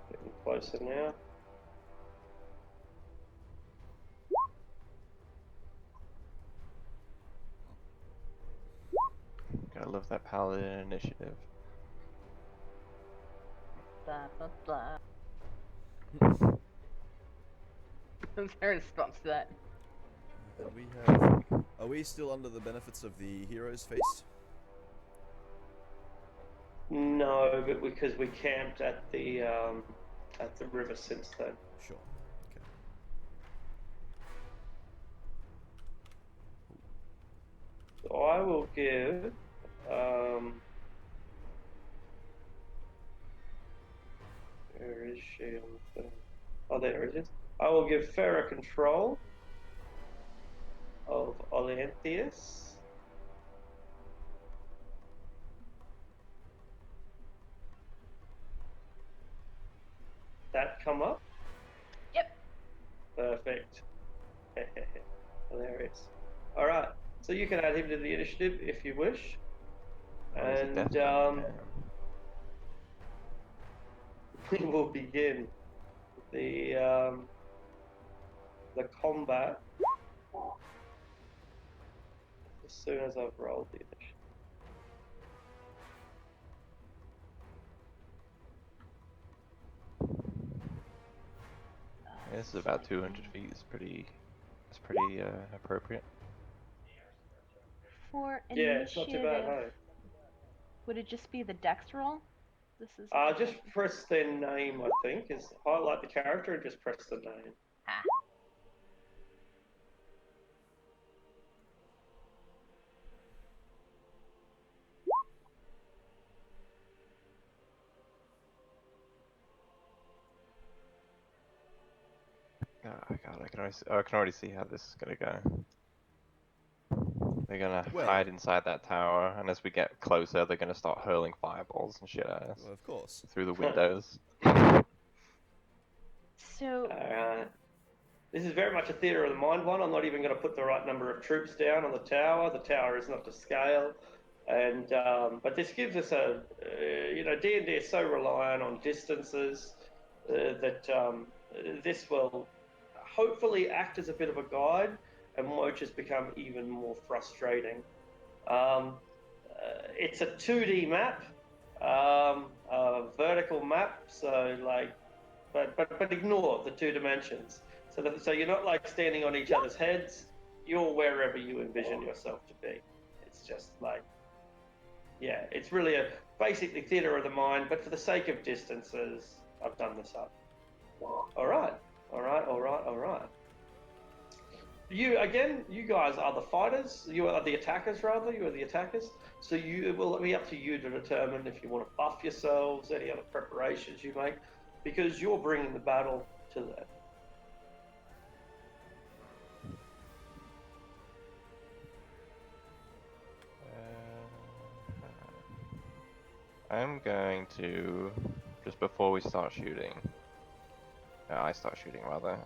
Getting closer now. Gotta love that paladin initiative. Blah, blah, blah. What's her response to that? And are we still under the benefits of the Hero's Feast? No, but because we camped at the river since then. Sure. Okay. So I will give where is she on the thing? Oh, there it is. I will give Farah control of Olanthius. That come up? Yep. Perfect. Hilarious. All right. So you can add him to the initiative if you wish. Oh, he's a And death knight. we will begin the combat as soon as I've rolled the initiative. This is about 200 feet. It's pretty appropriate. For Yeah, it's not too bad, initiative, hey. would it just be the dex roll? This is Just press their name, I think, is highlight the character and just press the name. ah. Oh god, I can already see how this is gonna go. They're gonna Well- hide inside that tower, and as we get closer, they're gonna start hurling fireballs and shit at us Well, of course. through the windows. So This is very much a theatre of the mind one. I'm not even going to put the right number of troops down on the tower. The tower is not to scale, and but this gives us a D&D is so reliant on distances that this will hopefully act as a bit of a guide and won't just become even more frustrating. It's a 2D map, a vertical map, so like, but ignore the 2 dimensions. So you're not like standing on each other's heads. You're wherever you envision yourself to be. It's just like, yeah, it's really basically theatre of the mind. But for the sake of distances, I've done this up. All right. You guys are the fighters. You are the attackers, rather. You are the attackers. So it will be up to you to determine if you want to buff yourselves, any other preparations you make, because you're bringing the battle to them. I'm going to, just before we start shooting, I start shooting rather,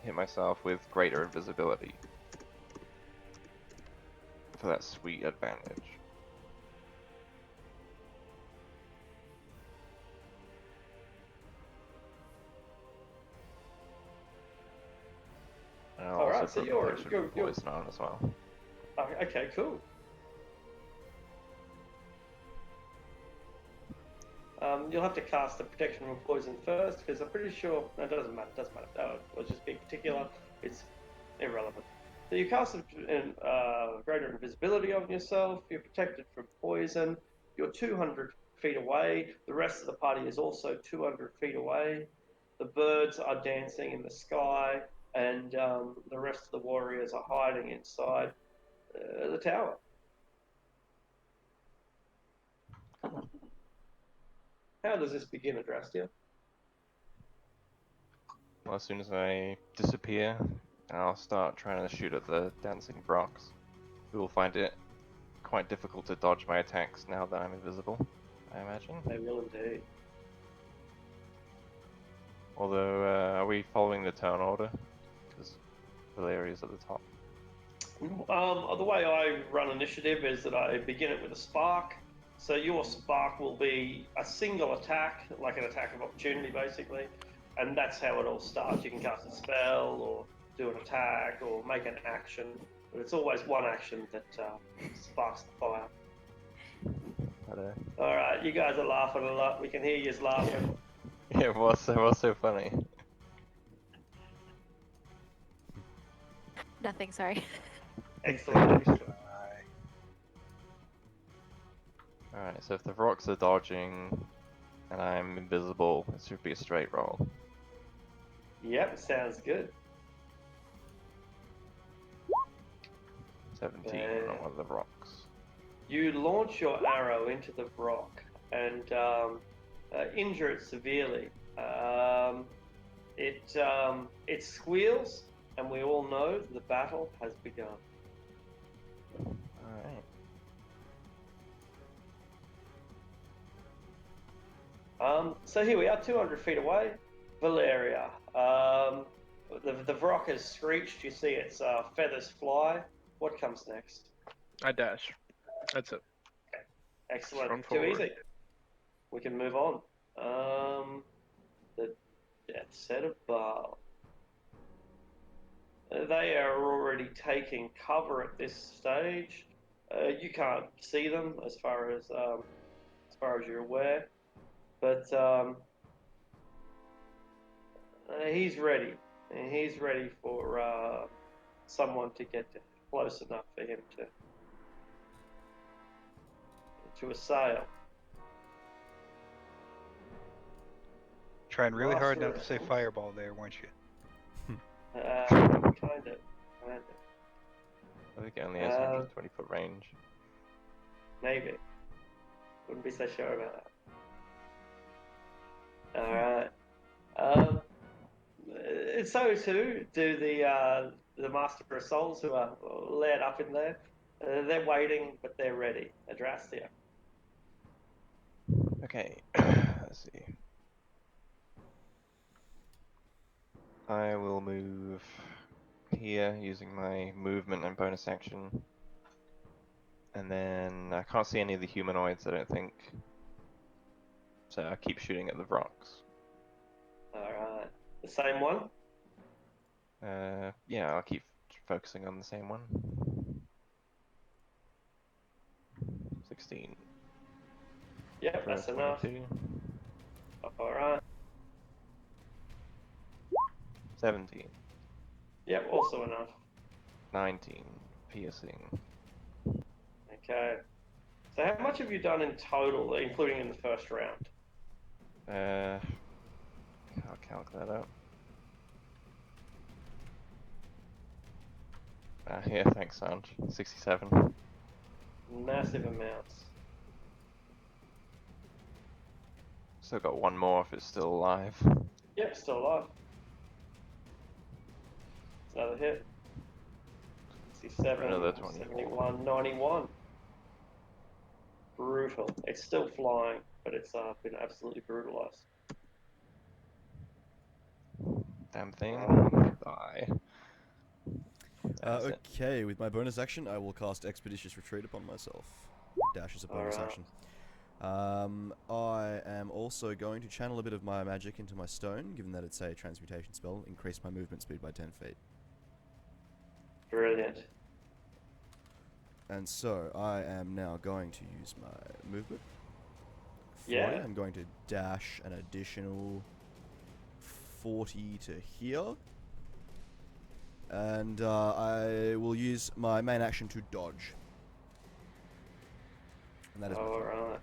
hit myself with greater invisibility for that sweet advantage. And I'll Alright, also so put you're- protection you're- from poison on as well. Okay, cool. You'll have to cast the protection from poison first, because I'm pretty sure... No, it doesn't matter, I'll just be particular. It's irrelevant. So you cast greater invisibility on yourself, you're protected from poison, you're 200 feet away, the rest of the party is also 200 feet away. The birds are dancing in the sky, and the rest of the warriors are hiding inside the tower. How does this begin, Adrastia? Well, as soon as I disappear, I'll start trying to shoot at the dancing Brocs, who will find it quite difficult to dodge my attacks now that I'm invisible, I imagine. They will indeed. Although, are we following the turn order? Because Valeria's at the top. The way I run initiative is that I begin it with a spark. So your spark will be a single attack, like an attack of opportunity, basically. And that's how it all starts. You can cast a spell, or do an attack, or make an action. But it's always one action that sparks the fire. All right, you guys are laughing a lot. We can hear you laughing. Yeah, what's so funny? Nothing, sorry. Excellent. Alright, so if the rocks are dodging and I'm invisible, it should be a straight roll. Yep, sounds good. 17 on one of the rocks. You launch your arrow into the rock and injure it severely. It squeals, and we all know the battle has begun. Alright. So here we are, 200 feet away. Valeria. The rock has screeched. You see its feathers fly. What comes next? I dash. That's it. Excellent. Run Too forward. easy. We can move on. The Death Set of Baal. They are already taking cover at this stage. You can't see them as far as you're aware, but He's ready. And he's ready for someone to get close enough for him to assail. Trying really hard Master not to say of- fireball there, weren't you? kind of. I think it only has 120-foot range. Maybe. Wouldn't be so sure about that. Alright. So too do the Master of Souls who are led up in there. They're waiting, but they're ready. Adrastia. Okay, let's see. I will move here using my movement and bonus action. And then I can't see any of the humanoids, I don't think. So I'll keep shooting at the rocks. Alright. The same one? Yeah, I'll keep focusing on the same one. 16. Yep, For that's enough. 22. Alright. 17. Yep, also enough. 19. Piercing. Okay. So how much have you done in total, including in the first round? I'll calc that up. Yeah, thanks, Sanj. 67. Massive amounts. Still got one more if it's still alive. Yep, still alive. Another hit. 67, Another 20. 71, 91. Brutal. It's still flying, but it's been absolutely brutalized. Damn thing. Die. That's it. Okay, with my bonus action, I will cast Expeditious Retreat upon myself. Dash is a bonus Alright. action. I am also going to channel a bit of my magic into my stone, given that it's a transmutation spell, increase my movement speed by 10 feet. Brilliant. And so, I am now going to use my movement. 40. Yeah. I'm going to dash an additional 40 to here. And I will use my main action to dodge. And that is my turn.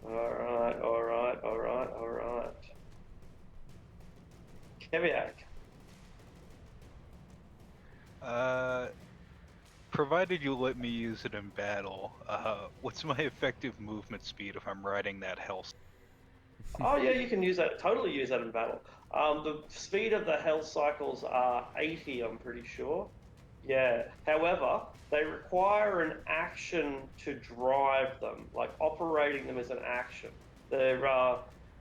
Alright. Alright. Keviak. Provided you let me use it in battle, what's my effective movement speed if I'm riding that hell? Oh yeah, you can use that. Totally use that in battle. The speed of the hell cycles are 80, I'm pretty sure. Yeah. However, they require an action to drive them. Like operating them as an action. They're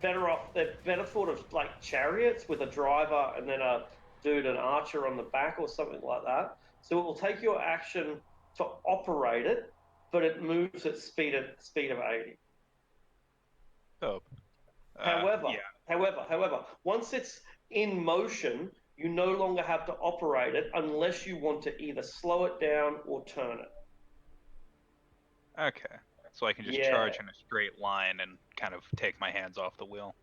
better off. They're better thought of like chariots with a driver and then a dude, an archer on the back or something like that. So it will take your action to operate it, but it moves at speed of 80. Oh. However, yeah. once it's in motion, you no longer have to operate it unless you want to either slow it down or turn it. Okay. So I can just Yeah. charge in a straight line and kind of take my hands off the wheel.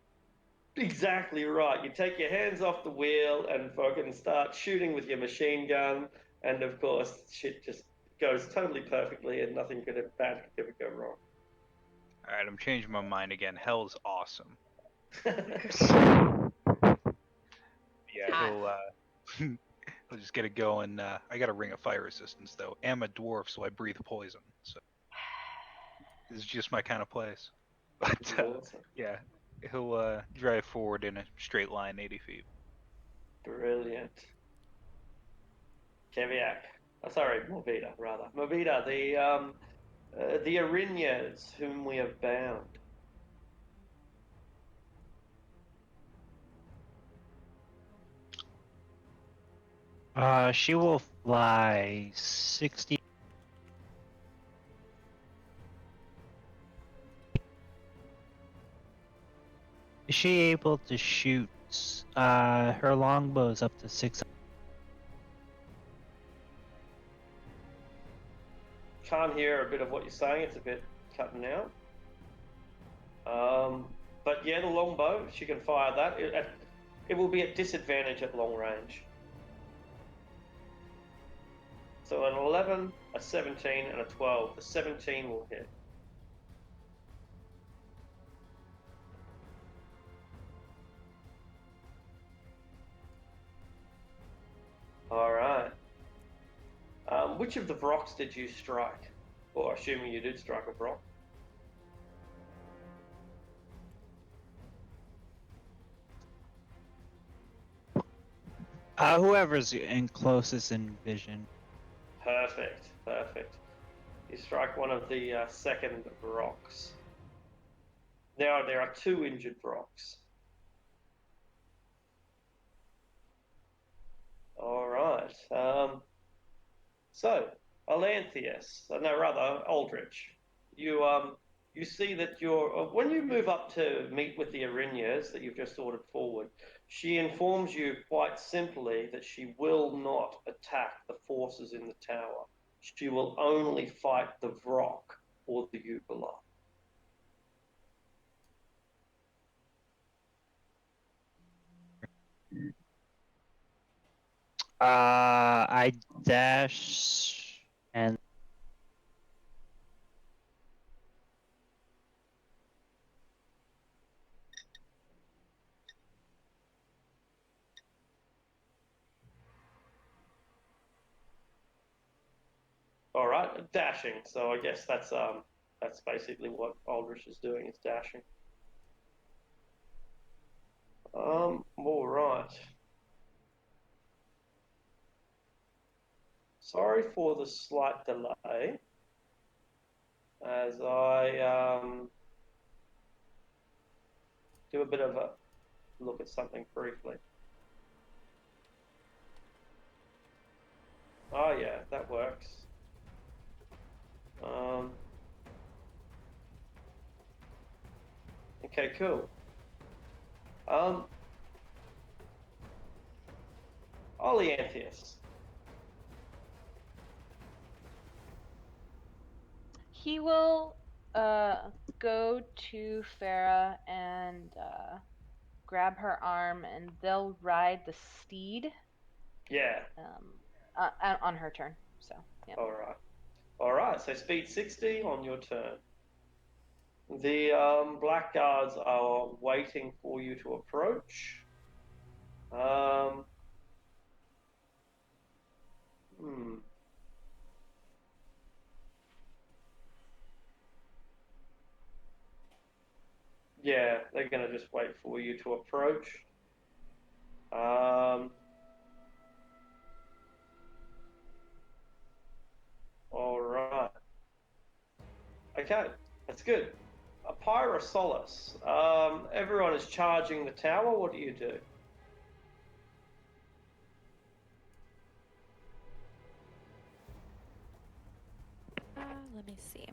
Exactly right. You take your hands off the wheel and fucking start shooting with your machine gun, and of course, shit just goes totally perfectly, and nothing bad could ever go wrong. All right, I'm changing my mind again. Hell's awesome. Yeah, he'll just get it going. I got a ring of fire resistance though. I'm a dwarf, so I breathe poison. So this is just my kind of place. But Awesome. yeah, he'll drive forward in a straight line, 80 feet. Brilliant. Keviak. Oh, sorry, Movida, rather. Movida, the Arinyas whom we have bound. She will fly 60. Is she able to shoot her longbow's up to 600? Can't hear a bit of what you're saying. It's a bit cutting out. But yeah, the longbow, she can fire that. It will be at disadvantage at long range. So an 11, a 17, and a 12. The 17 will hit. All right. Which of the Vrocks did you strike? Or assuming you did strike a Vrock. Whoever's in closest in vision. Perfect, perfect. You strike one of the second Vrocks. Now there are 2 injured Vrocks. All right. So, Alanthius, no, rather Aldrich, you see that when you move up to meet with the Arinyas that you've just ordered forward, she informs you quite simply that she will not attack the forces in the tower. She will only fight the Vrock or the Ubala. I dash and All right, dashing. So I guess that's basically what Aldrich is doing, is dashing. All right. Sorry for the slight delay, as I do a bit of a look at something briefly. Oh yeah, that works. Okay, cool. Oleanthius. He will go to Farah and grab her arm, and they'll ride the steed. Yeah. On her turn. So yeah. All right. All right. So speed 60 on your turn. The blackguards are waiting for you to approach. Yeah, they're gonna just wait for you to approach. All right. Okay, that's good. Pyrosolus. Everyone is charging the tower. What do you do? Let me see.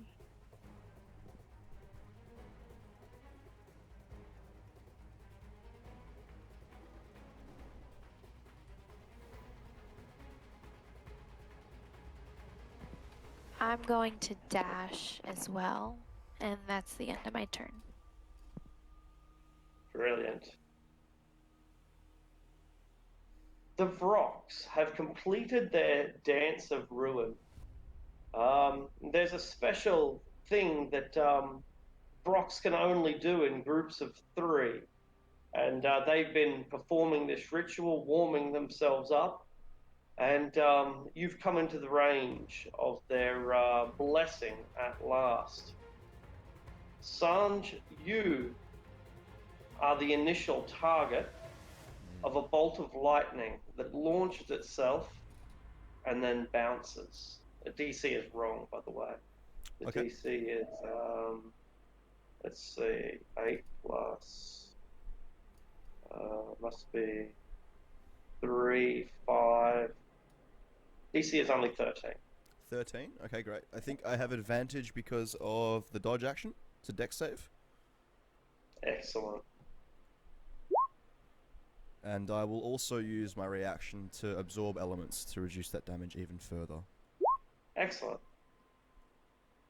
I'm going to dash as well, and that's the end of my turn. Brilliant. The Vrocks have completed their dance of ruin. There's a special thing that Vrocks can only do in groups of 3. And they've been performing this ritual, warming themselves up. And you've come into the range of their blessing at last. Sanj, you are the initial target of a bolt of lightning that launches itself and then bounces. The DC is wrong, by the way. The Okay. DC is, let's see, 8 plus, must be 3, 5. DC is only 13. 13. Okay, great. I think I have advantage because of the dodge action. It's a dex save. Excellent. And I will also use my reaction to absorb elements to reduce that damage even further. Excellent.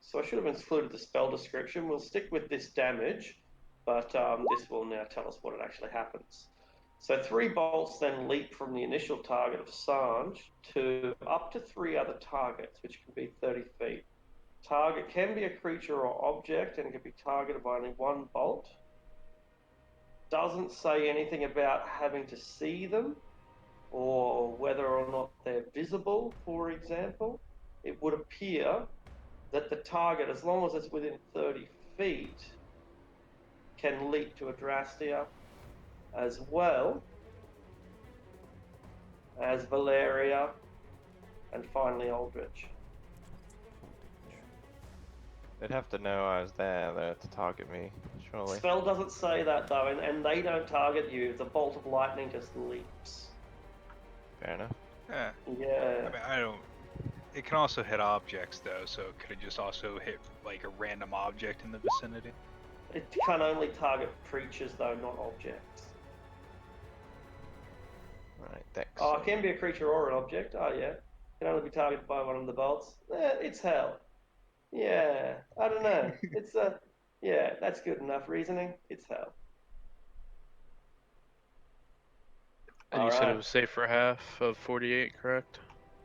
So I should have included the spell description. We'll stick with this damage. but this will now tell us what it actually happens. So 3 bolts then leap from the initial target of Sanj to up to 3 other targets, which can be 30 feet. Target can be a creature or object and can be targeted by only 1 bolt. Doesn't say anything about having to see them or whether or not they're visible, for example. It would appear that the target, as long as it's within 30 feet, can leap to Adrastia as well as Valeria and finally Aldrich. They'd have to know I was there to target me, surely. Spell doesn't say that though, and they don't target you. The bolt of lightning just leaps. Fair enough. Yeah. Yeah. I mean, I don't. It can also hit objects though, so could it just also hit like a random object in the vicinity? It can only target creatures though, not objects. Right, Dex. Oh, it can be a creature or an object. Oh yeah. It can only be targeted by one of the bolts. It's hell. Yeah. I don't know. It's yeah, that's good enough reasoning. It's hell. And you said it Alright. was safe for half of 48, correct?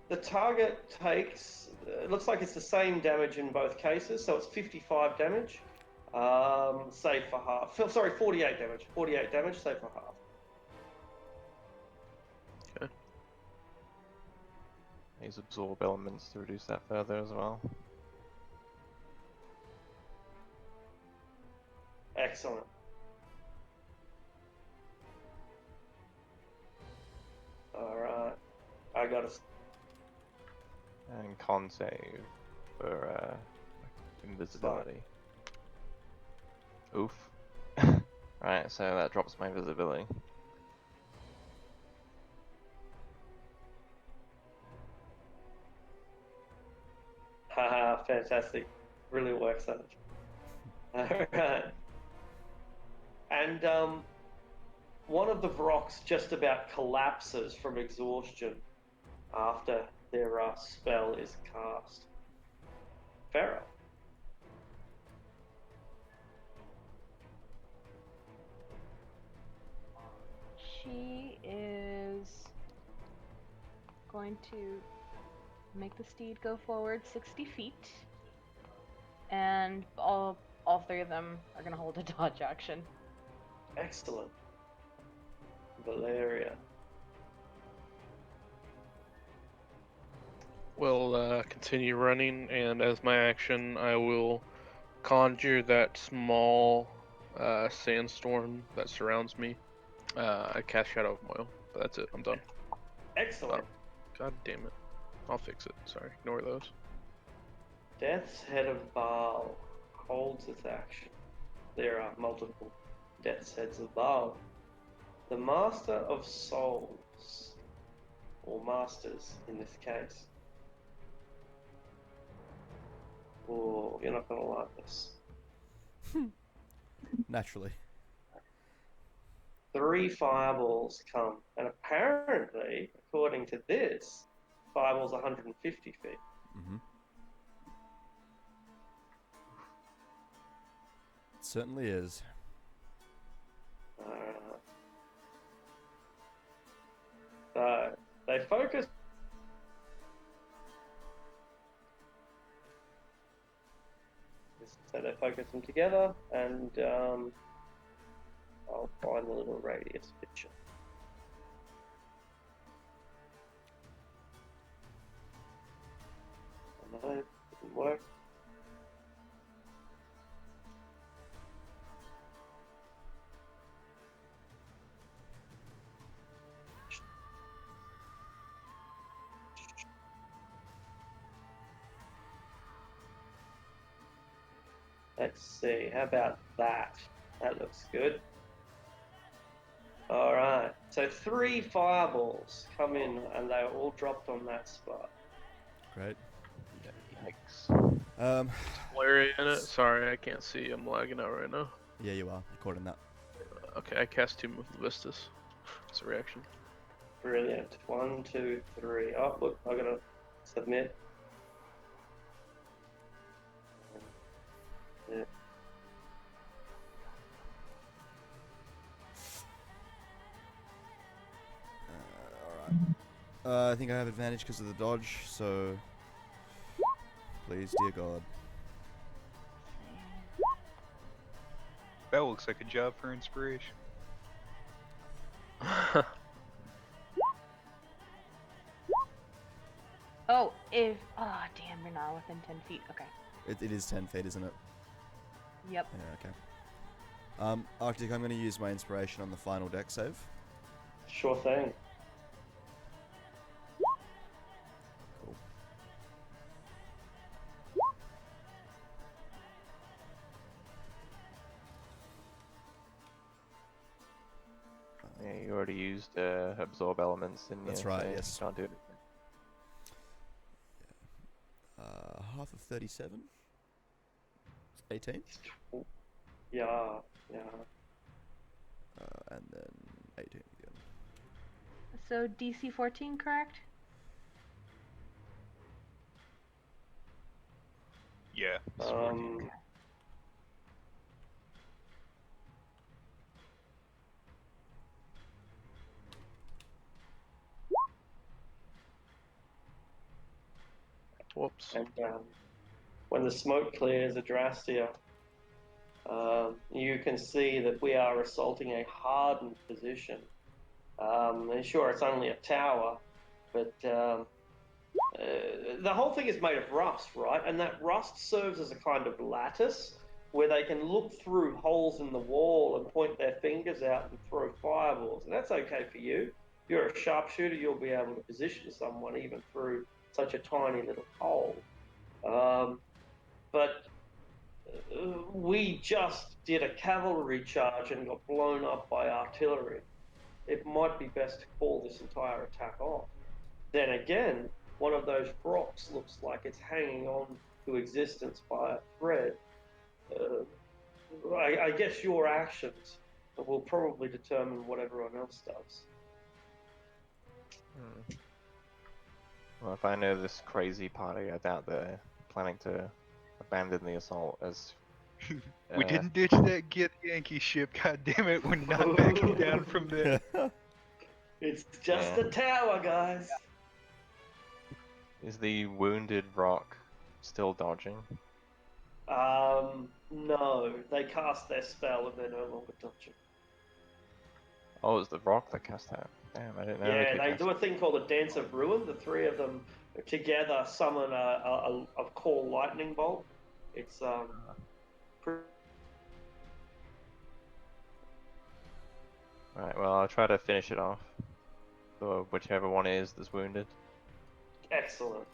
The target takes, it looks like it's the same damage in both cases, so it's 55 damage, save for half. Sorry, 48 damage. 48 damage, save for half. Okay. Use absorb elements to reduce that further as well. Excellent. Alright. I got a... And con save for invisibility. Oof. Right, so that drops my visibility. Haha, fantastic. Really works out. Alright. And one of the Vroks just about collapses from exhaustion after their spell is cast. Farah. She is going to make the steed go forward 60 feet, and all 3 of them are going to hold a dodge action. Excellent. Valeria. We'll continue running, and as my action, I will conjure that small sandstorm that surrounds me. I cast Shadow of Moil, but that's it. I'm done. Excellent. God damn it. I'll fix it. Sorry, ignore those. Death's Head of Baal holds its action. There are multiple Death's Heads of Baal. The Master of Souls, or Masters in this case. Oh, you're not going to like this. Naturally. 3 fireballs come, and apparently, according to this, fireball's 150 feet. Mm-hmm. It certainly is. So they focus. So they focus them together, and I'll find the little radius picture. No, it didn't work. Let's see, how about that? That looks good. Alright, so 3 fireballs come in and they're all dropped on that spot. Great. Yikes. Larry in it? Sorry, I can't see. I'm lagging out right now. Yeah, you are. You're caught in that. Okay, I cast 2 Vistas. It's a reaction. Brilliant. 1, 2, 3. Oh, look, I gotta submit. Yeah. I think I have advantage because of the dodge, so please, dear God. That looks like a job for inspiration. Oh, if damn, you're not within 10 feet. Okay. It is 10 feet, isn't it? Yep. Yeah, okay. Arctic, I'm going to use my inspiration on the final deck save. Sure thing. Cool. Yeah, you already used absorb elements, didn't you? That's right, So you yes. can't do it. Half of 37? 18? Yeah, yeah. And then 18 again. So DC 14, correct? Yeah. it's 14. Whoops. And when the smoke clears, Adrastia, you can see that we are assaulting a hardened position. And sure, it's only a tower, but the whole thing is made of rust, right? And that rust serves as a kind of lattice where they can look through holes in the wall and point their fingers out and throw fireballs. And that's okay for you. If you're a sharpshooter, you'll be able to position someone even through such a tiny little hole. But we just did a cavalry charge and got blown up by artillery. It might be best to call this entire attack off. Then again, one of those rocks looks like it's hanging on to existence by a thread. I guess your actions will probably determine what everyone else does. Well, if I know this crazy party, I doubt they're planning to abandon the assault as... We didn't ditch that Get Yankee ship, god damn it, we're not backing down from there. It's just Yeah. a tower, guys. Is the wounded rock still dodging? No, they cast their spell and they're no longer dodging. Oh, it was the rock that cast that. Damn, I didn't know Yeah, could they cast do a thing called a Dance of Ruin. The three of them together summon a call lightning bolt. It's Right, well, I'll try to finish it off. So whichever one it is that's wounded. excellent.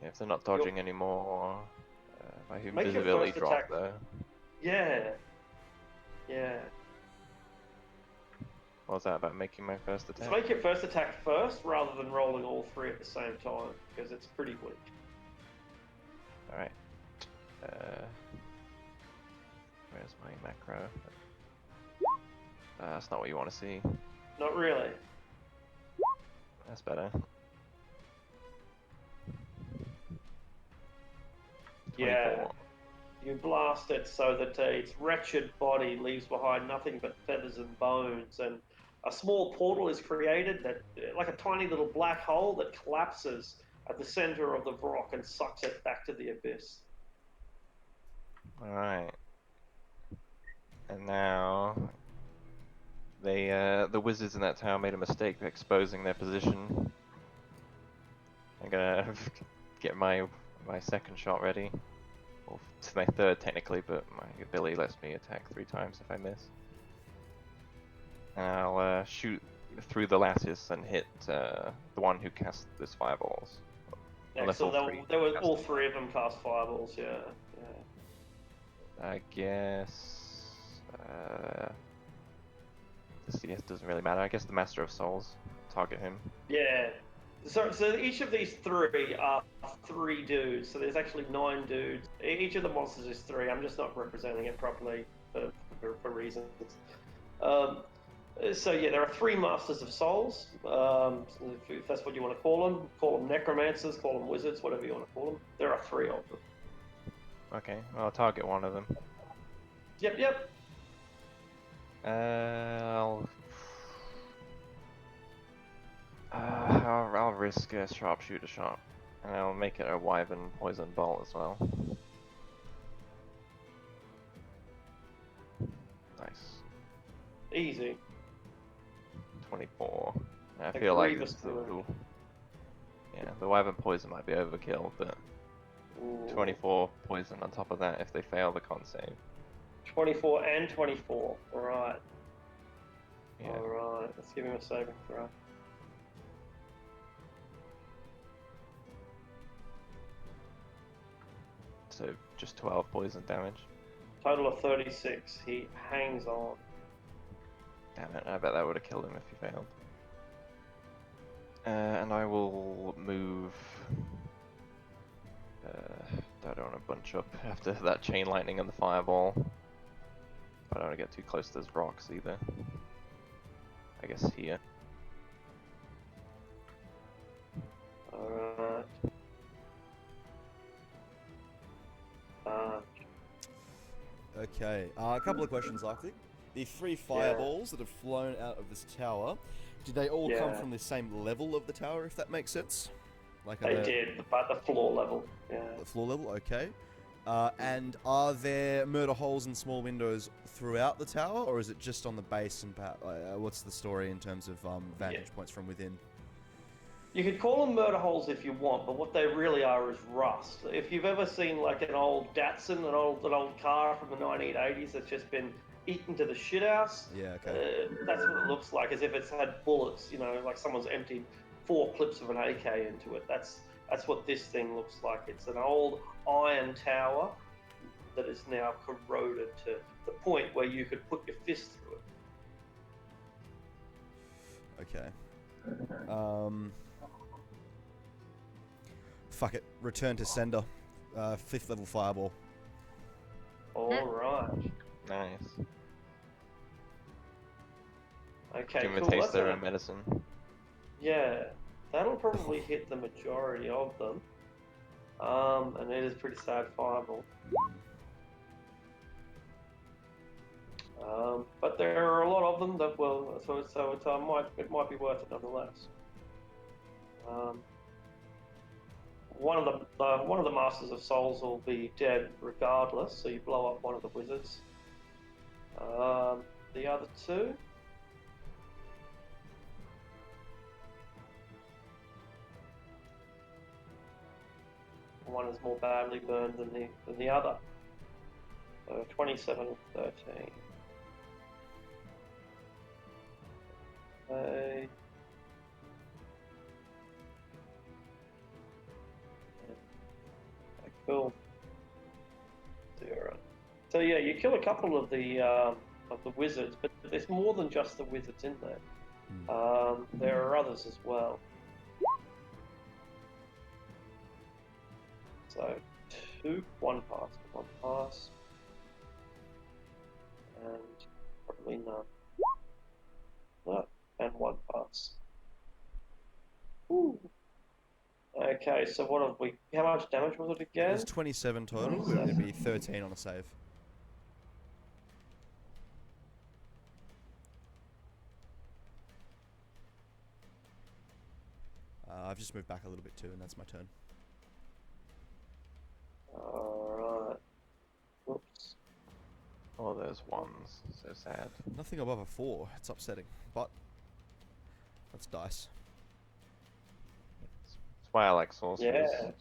If they're not dodging anymore, my Make your invisibility first dropped attack. though. Yeah. Yeah. What was that about making my first attack? So make your first attack first rather than rolling all three at the same time because it's pretty weak. Alright. Where's my macro? That's not what you want to see. Not really. That's better. Yeah. 24. You blast it so that its wretched body leaves behind nothing but feathers and bones, and a small portal is created that, like a tiny little black hole that collapses at the center of the rock and sucks it back to the abyss. Alright. And now the wizards in that tower made a mistake exposing their position. I'm gonna get my second shot ready. Well, it's my third technically, but my ability lets me attack 3 times if I miss. And I'll shoot through the lattice and hit the one who cast this fireballs. Unless So all three there were cast all three of them cast fireballs. Yeah. I guess this doesn't really matter. I guess the Master of Souls target him. Yeah. So each of these three are 3 dudes. So there's actually 9 dudes. Each of the monsters is 3. I'm just not representing it properly for reasons. So yeah, there are 3 Masters of Souls. If that's what you want to call them necromancers, call them wizards, whatever you want to call them. There are 3 of them. Okay, well, I'll target one of them. Yep. I'll risk a sharpshooter shot, and I'll make it a wyvern poison bolt as well. Nice. Easy. 24. I A feel like grievous the wyvern poison might be overkill, but Ooh. 24 poison on top of that if they fail the con save. 24 and 24. Alright. Yeah. Alright, let's give him a saving throw. So just 12 poison damage. Total of 36. He hangs on. Damn it, I bet that would have killed him if he failed. And I will move. I don't want to bunch up after that chain lightning and the fireball. I don't want to get too close to those rocks either. I guess here. Alright. Okay, a couple of questions, Arctic. The 3 fireballs that have flown out of this tower, did they all come Yeah. from the same level of the tower, if that makes sense? Like They did, but the floor level. Yeah. The floor level, okay. And are there murder holes and small windows throughout the tower, or is it just on the base? And what's the story in terms of vantage points from within? You could call them murder holes if you want, but what they really are is rust. If you've ever seen like an old Datsun, an old car from the 1980s that's just been eaten to the shit house, Yeah, okay. that's what it looks like, as if it's had bullets, you know, like someone's emptied 4 clips of an AK into it. That's what this thing looks like. It's an old iron tower that is now corroded to the point where you could put your fist through it. Okay. Fuck it. Return to sender. 5th level fireball. All right. Nice. Okay, Give him cool. a taste That's their own medicine. Yeah, that'll probably hit the majority of them. And it is pretty sad fireball. But there are a lot of them that will, so it might be worth it nonetheless. One of the Masters of Souls will be dead regardless, so you blow up one of the wizards. The other 2. One is more badly burned than the other. So 27 and 13. Okay. Cool. 0. So yeah, you kill a couple of the wizards, but there's more than just the wizards in there. There are others as well. So 2, 1 pass, and probably none. No, and 1 pass. Ooh. Okay, so what have we? How much damage was it again? There's 27 total. 27. It'd be 13 on a save. I've just moved back a little bit too, and that's my turn. Alright. Oops. Oh, those ones. So sad. Nothing above a 4. It's upsetting, but that's dice. That's why I like sorcerers. Yeah.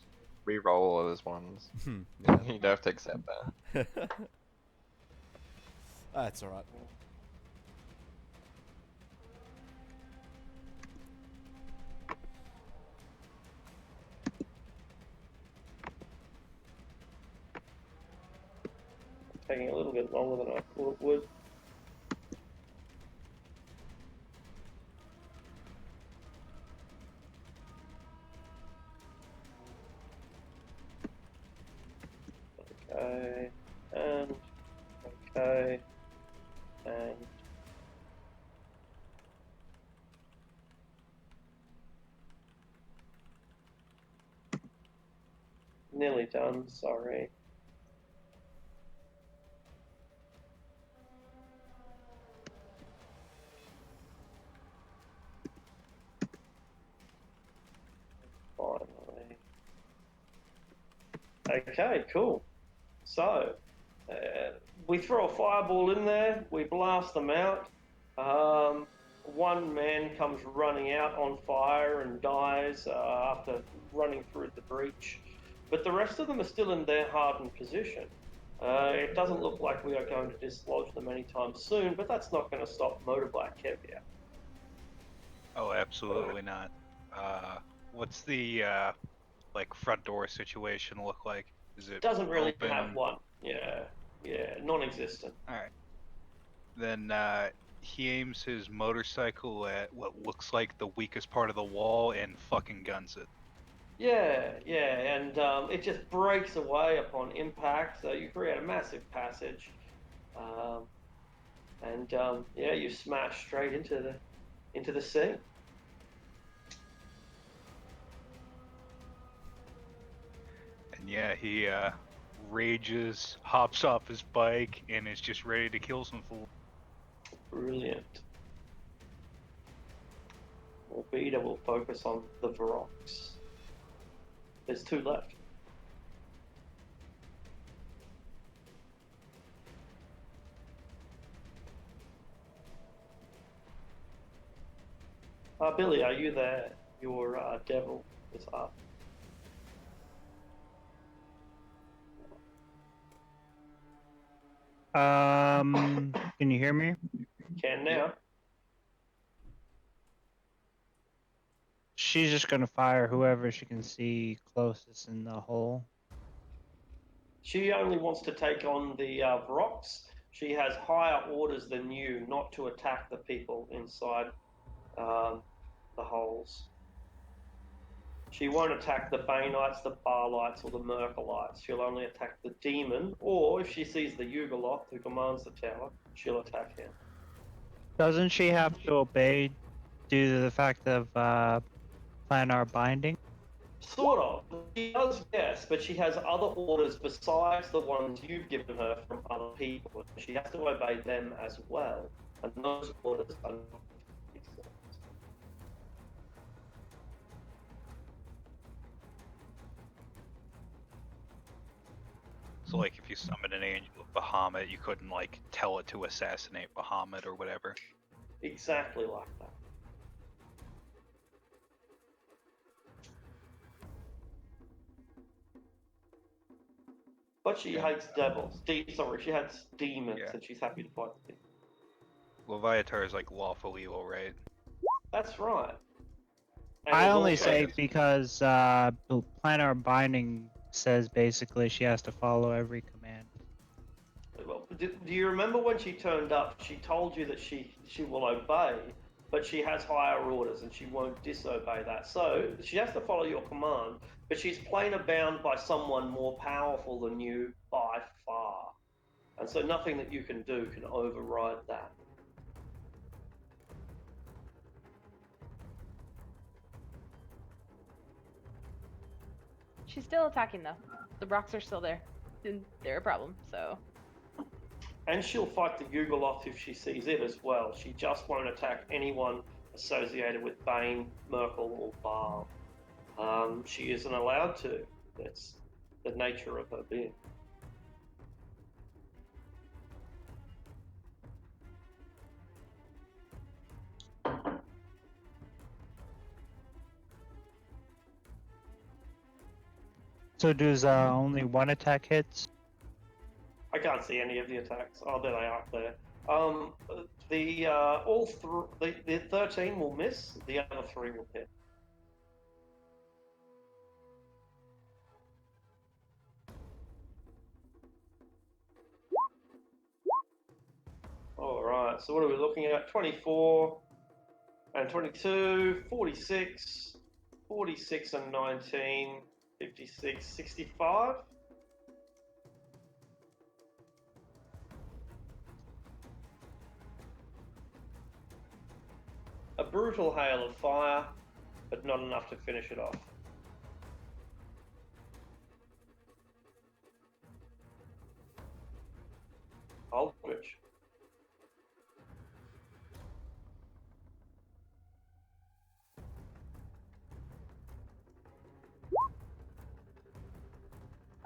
Reroll all of those ones. Yeah. You don't have to accept that. That's alright. Taking a little bit longer than I thought it would. Okay, and okay, and nearly done, sorry. Okay, cool. So, we throw a fireball in there, we blast them out. One man comes running out on fire and dies after running through the breach. But the rest of them are still in their hardened position. It doesn't look like we are going to dislodge them anytime soon, but that's not going to stop Motorbike Kevia. Oh, absolutely not. What's the like front door situation look like? Is it Doesn't really open? have one. Yeah, non-existent. All right. Then he aims his motorcycle at what looks like the weakest part of the wall and fucking guns it. Yeah, and it just breaks away upon impact, so you create a massive passage, and you smash straight into the sea. And yeah, he rages, hops off his bike, and is just ready to kill some fool. Brilliant. Well, Beta will focus on the Varox. There's 2 left. Billy, are you there? Your devil is up. Can you hear me? Can now. She's just gonna fire whoever she can see closest in the hole. She only wants to take on the Varox. She has higher orders than you not to attack the people inside the holes. She won't attack the Baneites, the Barlights, or the Merkelites. She'll only attack the demon, or if she sees the Yugoloth who commands the tower, she'll attack him. Doesn't she have to obey due to the fact of planar binding? Sort of. She does, yes, but she has other orders besides the ones you've given her from other people. She has to obey them as well, and those orders are not excellent. So like if you summon an angel of Bahamut, you couldn't like tell it to assassinate Bahamut or whatever. Exactly like that. But she hates devils. She hates demons, Yeah. and she's happy to fight the demons. Leviatar is like lawful evil, right? That's right. And I there's only also- say because planar binding says basically she has to follow every command. Well, do you remember when she turned up? She told you that she will obey, but she has higher orders and she won't disobey that. So she has to follow your command, but she's planar bound by someone more powerful than you by far. And so nothing that you can do can override that. She's still attacking though. The rocks are still there. And they're a problem, so. And she'll fight the Yugoloth if she sees it as well. She just won't attack anyone associated with Bane, Merkel, or Baal. She isn't allowed to. That's the nature of her being. So does only one attack hits? I can't see any of the attacks. Oh, there they are. There. The 13 will miss. The other 3 will hit. All right. So what are we looking at? 24 and 22, 46, 46 and 19, 56, 65. A brutal hail of fire, but not enough to finish it off. Aldrich.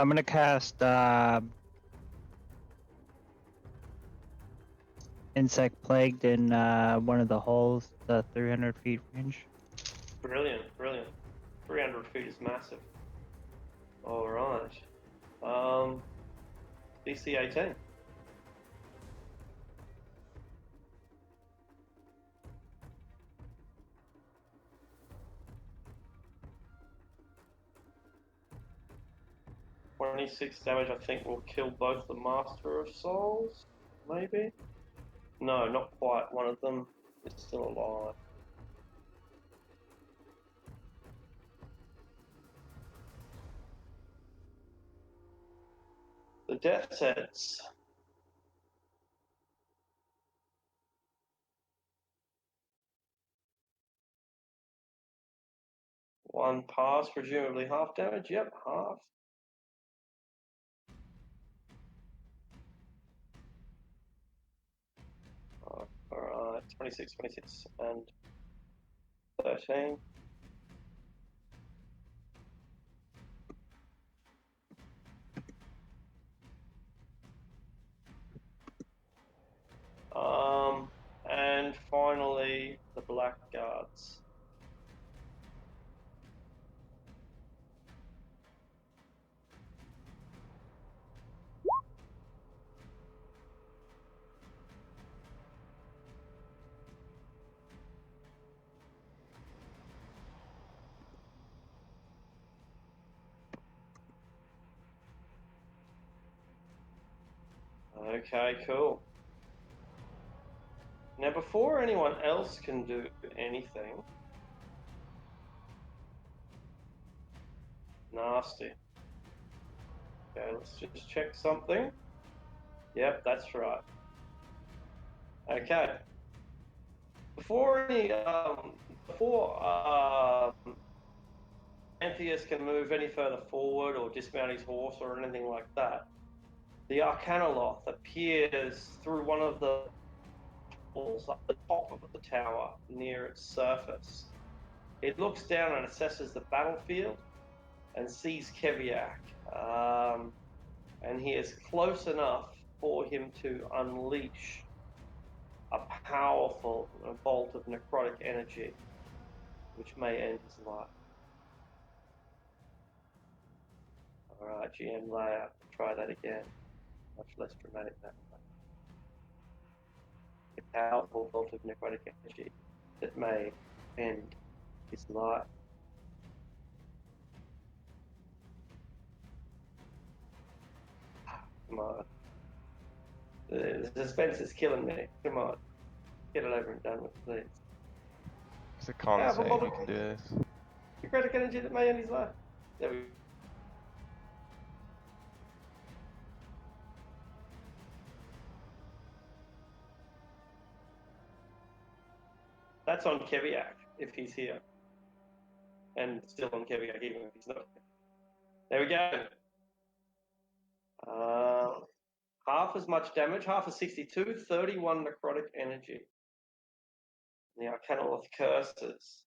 I'm gonna cast insect plagued in one of the holes, the 300 feet range. Brilliant, brilliant. 300 feet is massive. All right. DC 18. "26 damage, I think, will kill both the Master of Souls, maybe? No, not quite. One of them is still alive. The death sentence. One pass, presumably half damage. Yep, half. Alright, 26, 26, and 13. And finally, the Blackguards. Okay, cool. Now, before anyone else can do anything, nasty. Okay, let's just check something. Yep, that's right. Okay. Before Antheus can move any further forward or dismount his horse or anything like that, the Arcanoloth appears through one of the walls at the top of the tower near its surface. It looks down and assesses the battlefield and sees Keviak, and he is close enough for him to unleash a powerful bolt of necrotic energy, which may end his life. Alright, GM layout, try that again. Much less dramatic that way. A powerful bolt of necrotic energy that may end his life. Come on. The suspense is killing me. Come on. Get it over and done with, please. It's a con Yeah, save, but you can do this. Necrotic energy that may end his life. There we go. That's on Keviak, if he's here. And still on Keviak, even if he's not. There we go. Half as much damage, half of 62, 31 necrotic energy. The Arcanoloth curses.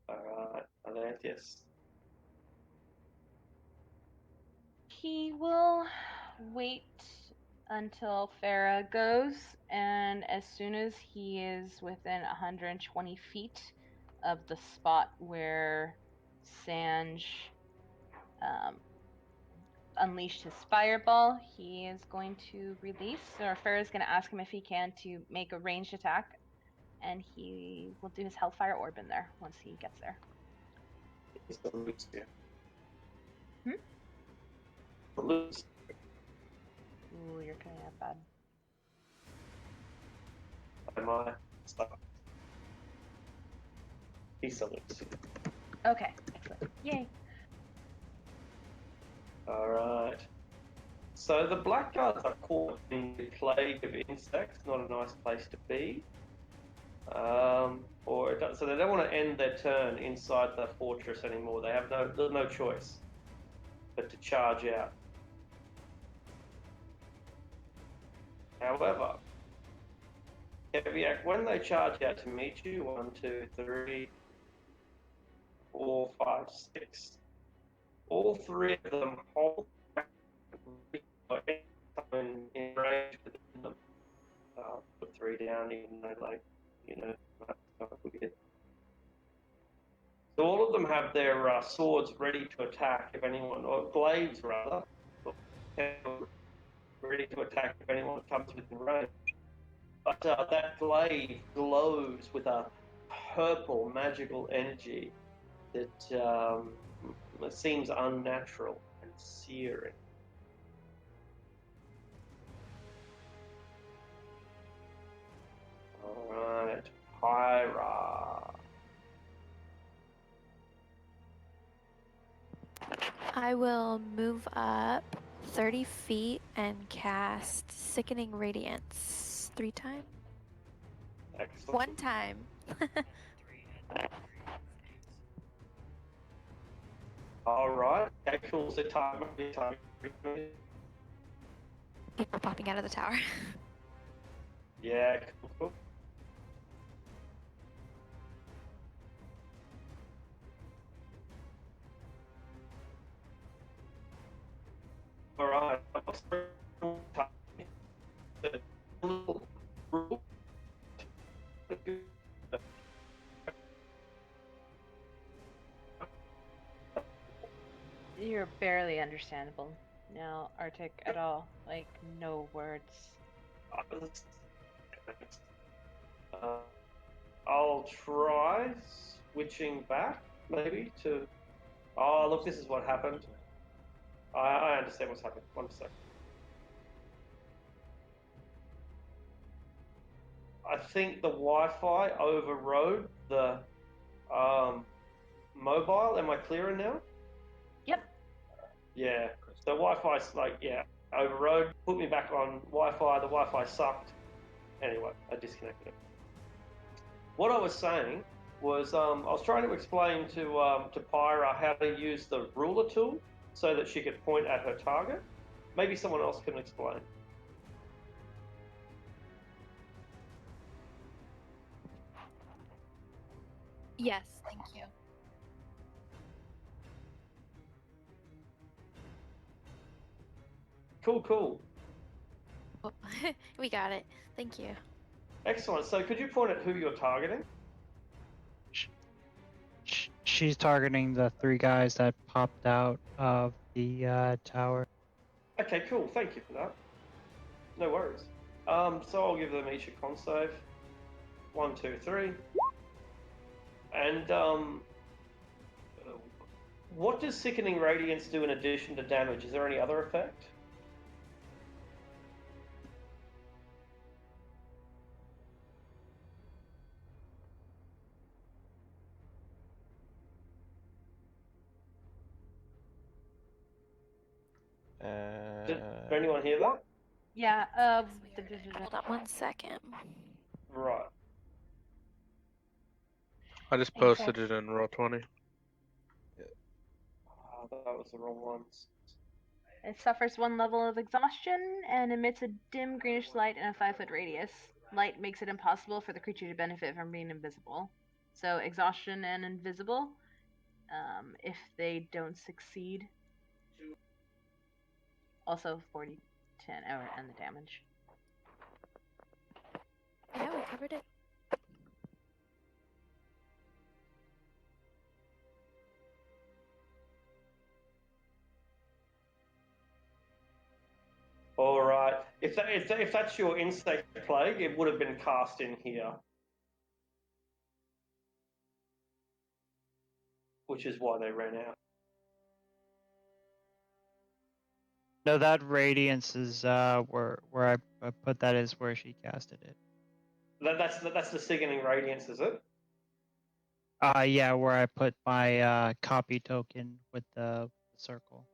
Alright, Atlantis. He will wait until Farah goes, and as soon as he is within 120 feet of the spot where Sanj unleashed his fireball, he is going to release, or Farah is going to ask him if he can to make a ranged attack, and he will do his Hellfire Orb in there once he gets there. He's the loose here. Hmm? The loose. Ooh, you're cutting out bad. Am I? Stop. He's the loose. Okay, excellent. Yay. Alright. So the Blackguards are caught in the plague of insects, not a nice place to be. So they don't want to end their turn inside the fortress anymore. They have no choice but to charge out. However, Keviak, when they charge out to meet you, 1, 2, 3, 4, 5, 6. All three of them hold in range within them. Put 3 down, even though, like, that's kind of weird. So all of them have their swords ready to attack if anyone, or glaives rather, ready to attack if anyone comes within range. But that glaive glows with a purple magical energy that seems unnatural and searing. Alright, Pyra. I will move up 30 feet and cast Sickening Radiance 3 times. Excellent. 1 time. Alright, actual time. People popping out of the tower. Yeah, cool. Alright. You're barely understandable. No, Arctic at all. Like, no words. I'll try switching back, maybe, to... Oh, look, this is what happened. I understand what's happened. 1 second. I think the Wi-Fi overrode the mobile. Am I clearer now? Yep. Yeah. The Wi-Fi's overrode. Put me back on Wi-Fi. The Wi-Fi sucked. Anyway, I disconnected it. What I was saying was I was trying to explain to Pyra how to use the ruler tool so that she could point at her target. Maybe someone else can explain. Yes, thank you. Cool. Oh, we got it. Thank you. Excellent. So could you point at who you're targeting? She's targeting the 3 guys that popped out of the tower. Okay, cool. Thank you for that. No worries. So I'll give them each a con save. 1, 2, 3. And what does Sickening Radiance do in addition to damage? Is there any other effect? Did anyone hear that? Yeah, Hold on 1 second. Right. I just posted it in Roll20. That was the wrong ones. It suffers 1 level of exhaustion and emits a dim greenish light in a 5-foot radius. Light makes it impossible for the creature to benefit from being invisible. So exhaustion and invisible, if they don't succeed. Also 40, 10, and the damage. Yeah, we covered it. All right. If that's your insect plague, it would have been cast in here, which is why they ran out. No, that radiance is where I put that is where she casted it. That's the Sickening Radiance, is it? Yeah, where I put my copy token with the circle.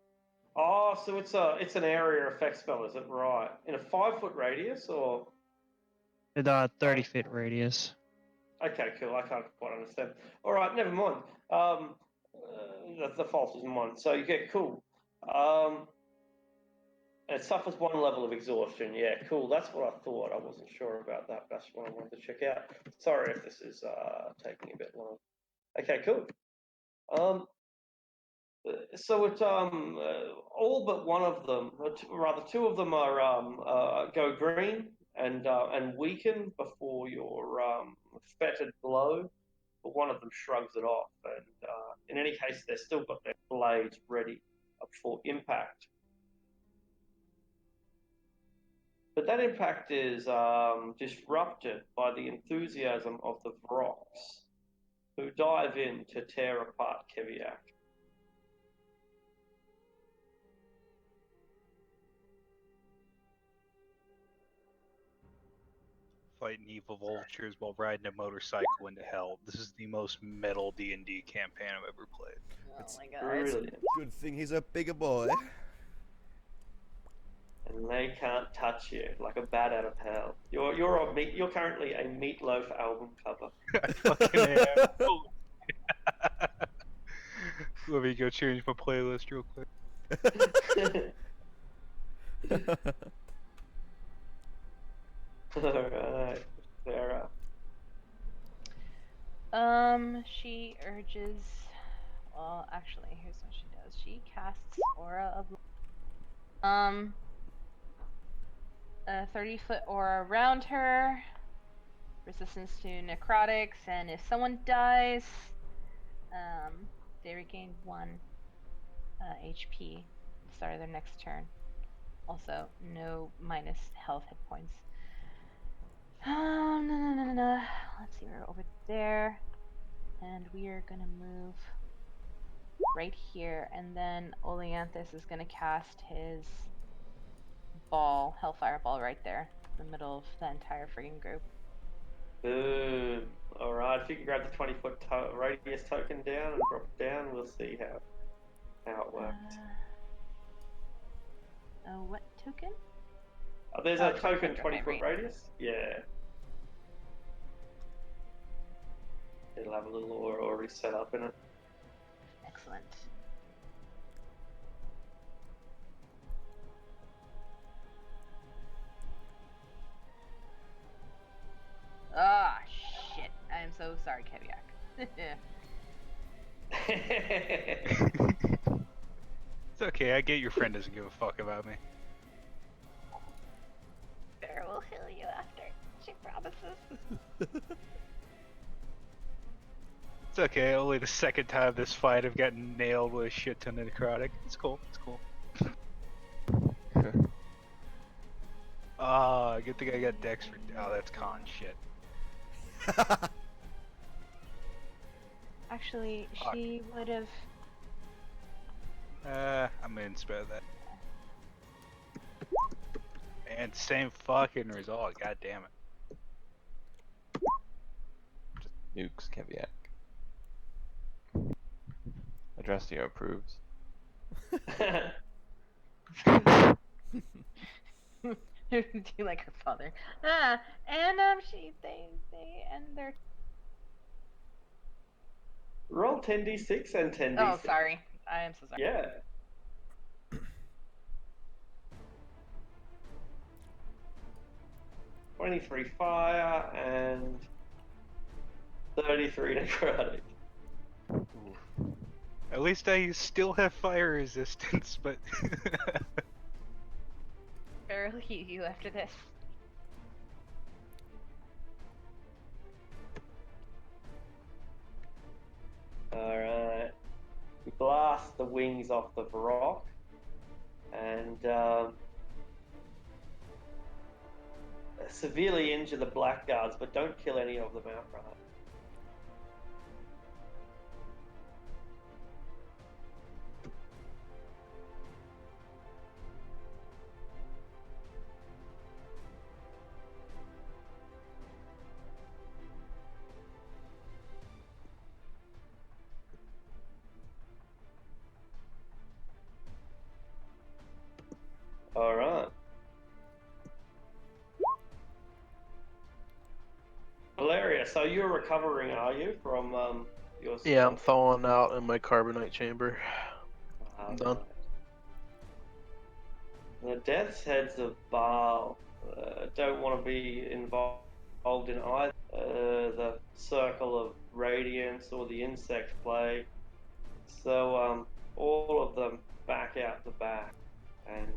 Oh, so it's an area effect spell, is it? Right. In a 5-foot radius, or? The 30-foot radius. Okay, cool. I can't quite understand. All right, never mind. The fault is mine. So you get cool. It suffers 1 level of exhaustion. Yeah, cool. That's what I thought. I wasn't sure about that. That's what I wanted to check out. Sorry if this is taking a bit long. Okay, cool. Um, so it all but one of them, rather two of them are go green and weaken before your fetid blow, but one of them shrugs it off. And in any case, they've still got their blades ready for impact. But that impact is disrupted by the enthusiasm of the Vrox, who dive in to tear apart Keviak. Fighting evil vultures while riding a motorcycle into hell. This is the most metal D&D campaign I've ever played. Oh It's my god. Brilliant. Good thing he's a bigger boy. And they can't touch you like a bat out of hell. You're currently a Meatloaf album cover. I fucking am. Let me go change my playlist real quick. Alright, Sarah. She urges. Well, actually, here's what she does. She casts Aura of. A 30-foot aura around her. Resistance to necrotics, and if someone dies, they regain 1 HP at the start of their next turn. Also, no minus health hit points. No. Let's see, we're over there. And we are gonna move right here, and then Oleanthus is gonna cast his ball, Hellfire Ball, right there, in the middle of the entire friggin' group. Boom. Alright, if you can grab the 20-foot radius token down and drop it down, we'll see how it worked. What token? There's Oh, a token 20-foot 20-foot radius? Yeah. It'll have a little aura already set up in it. Excellent. Ah, shit. I am so sorry, Keviak. It's okay, I get your friend doesn't give a fuck about me. Bear will heal you after. She promises. It's okay, only the second time this fight I've gotten nailed with a shit ton of necrotic. It's cool, it's cool. Ah, good thing I got Dex for. Oh, that's con shit. Actually, Fuck. she would have. I'm gonna spare that. And same fucking result, god damn it. Just nukes Keviak. Addressio approves. Do you like her father? And they end their. Roll 10d6 and 10d6. Oh, sorry. I am so sorry. Yeah. "23 fire and 33 necrotic." At least I still have fire resistance, but Bear will heal you after this. Alright. We blast the wings off the Varrock and severely injure the blackguards, but don't kill any of them outright. Alright. Valeria, so you're recovering, are you, from your Yeah, I'm thawing out in my carbonite chamber. I'm done. The Death's Heads of Baal don't want to be involved in either the Circle of Radiance or the Insect Plague. So all of them back out the back and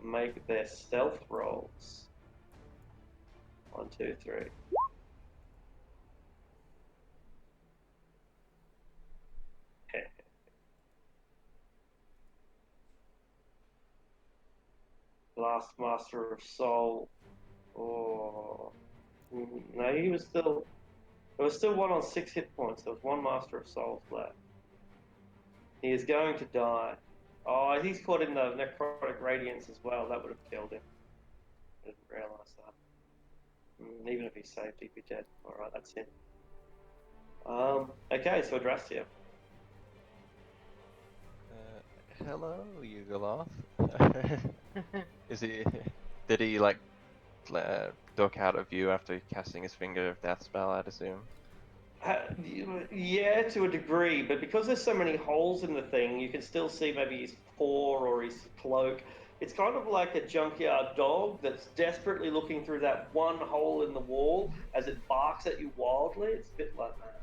make their stealth rolls. 1, 2, 3. Last Master of Soul. Oh, no, he was still. There was still 1 on 6 hit points. There was 1 Master of Souls left. He is going to die. Oh, he's caught in the necrotic radiance as well. That would have killed him. I didn't realise that. Even if he's saved, he'd be dead. All right, that's him. Okay, so Adrastia. Hello, Yugoloth. Is he? Did he like duck out of view after casting his Finger of Death spell? I'd assume. Yeah, to a degree, but because there's so many holes in the thing, you can still see maybe his paw or his cloak. It's kind of like a junkyard dog that's desperately looking through that one hole in the wall as it barks at you wildly. It's a bit like that.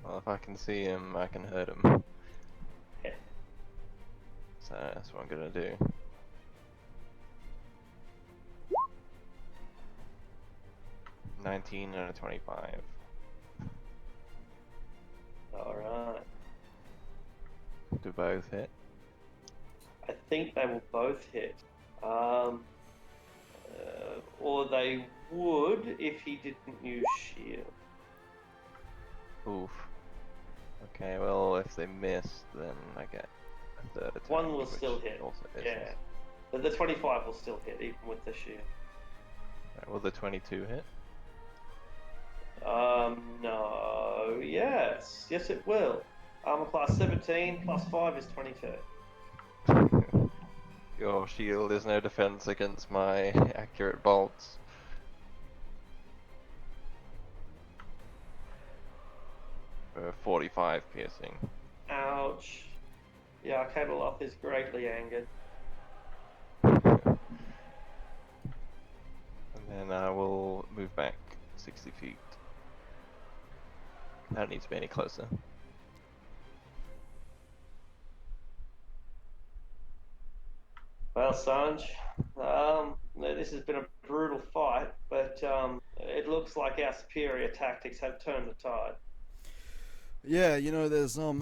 Well, if I can see him, I can hurt him. Yeah. So that's what I'm gonna do. $19 and a 25. All right. Do both hit? I think they will both hit. Or they would if he didn't use shield. Oof. Okay, well, if they miss, then I get a third attack. One will which still hit. Also misses. Yeah. But the 25 will still hit, even with the shield. Right, will the 22 hit? No. Yes. Yes, it will. Armor class 17 plus 5 is 22. Your shield is no defense against my accurate bolts. For 45 piercing. Ouch. Yeah, Cadaloth is greatly angered. And then I will move back 60 feet. I don't need to be any closer. Well, Sanj, this has been a brutal fight, but it looks like our superior tactics have turned the tide. Yeah, you know, there's I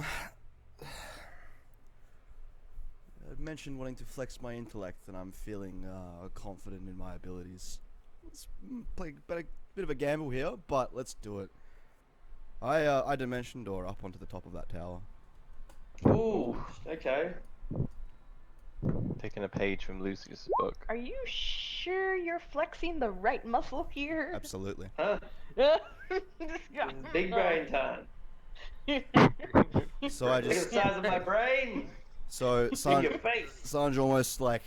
mentioned wanting to flex my intellect, and I'm feeling confident in my abilities. Let's play a bit of a gamble here, but let's do it. I dimension door up onto the top of that tower. Ooh, okay. Taking a page from Lucius' book. Are you sure you're flexing the right muscle here? Absolutely. Huh? This This is big brain time. So I Look at just the size of my brain. so In your face. Sanj almost like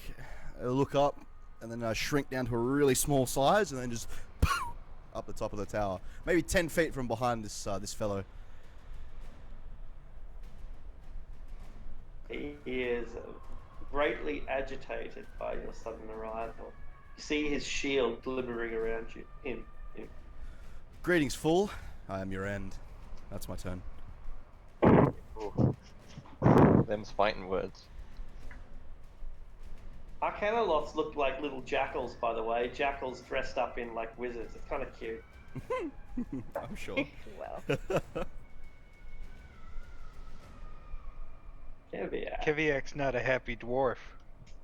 look up, and then I shrink down to a really small size, and then just up the top of the tower, maybe 10 feet from behind this this fellow. He is greatly agitated by your sudden arrival. You see his shield glimmering around you. Him. Greetings, fool. I am your end. That's my turn. Ooh. Them's fighting words. Arcanoloths look like little jackals, by the way. Jackals dressed up in like wizards. It's kind of cute. I'm sure. Well, Caveat. Kiviak's not a happy dwarf.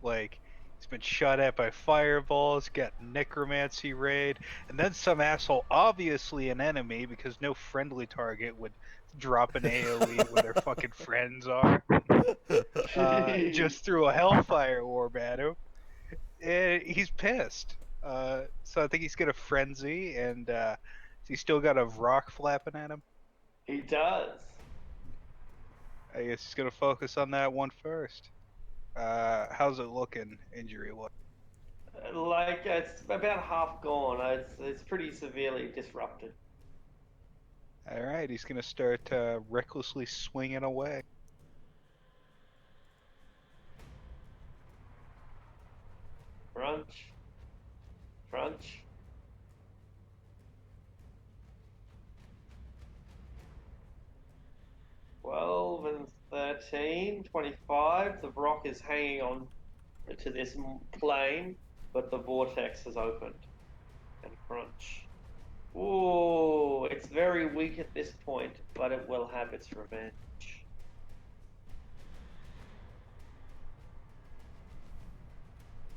Like, he's been shot at by fireballs, got necromancy raid, and then some asshole, obviously an enemy, because no friendly target would drop an AoE where their fucking friends are. Just threw a hellfire orb at him. And he's pissed. So I think he's gonna frenzy, and he's still got a rock flapping at him. He does. I guess he's gonna focus on that one first. How's it looking, injury-wise? Like it's about half gone. It's pretty severely disrupted. All right, he's gonna start recklessly swinging away. Crunch. Crunch. Well, 13, 25. The rock is hanging on to this plane, but the vortex has opened. And crunch. Ooh, it's very weak at this point, but it will have its revenge.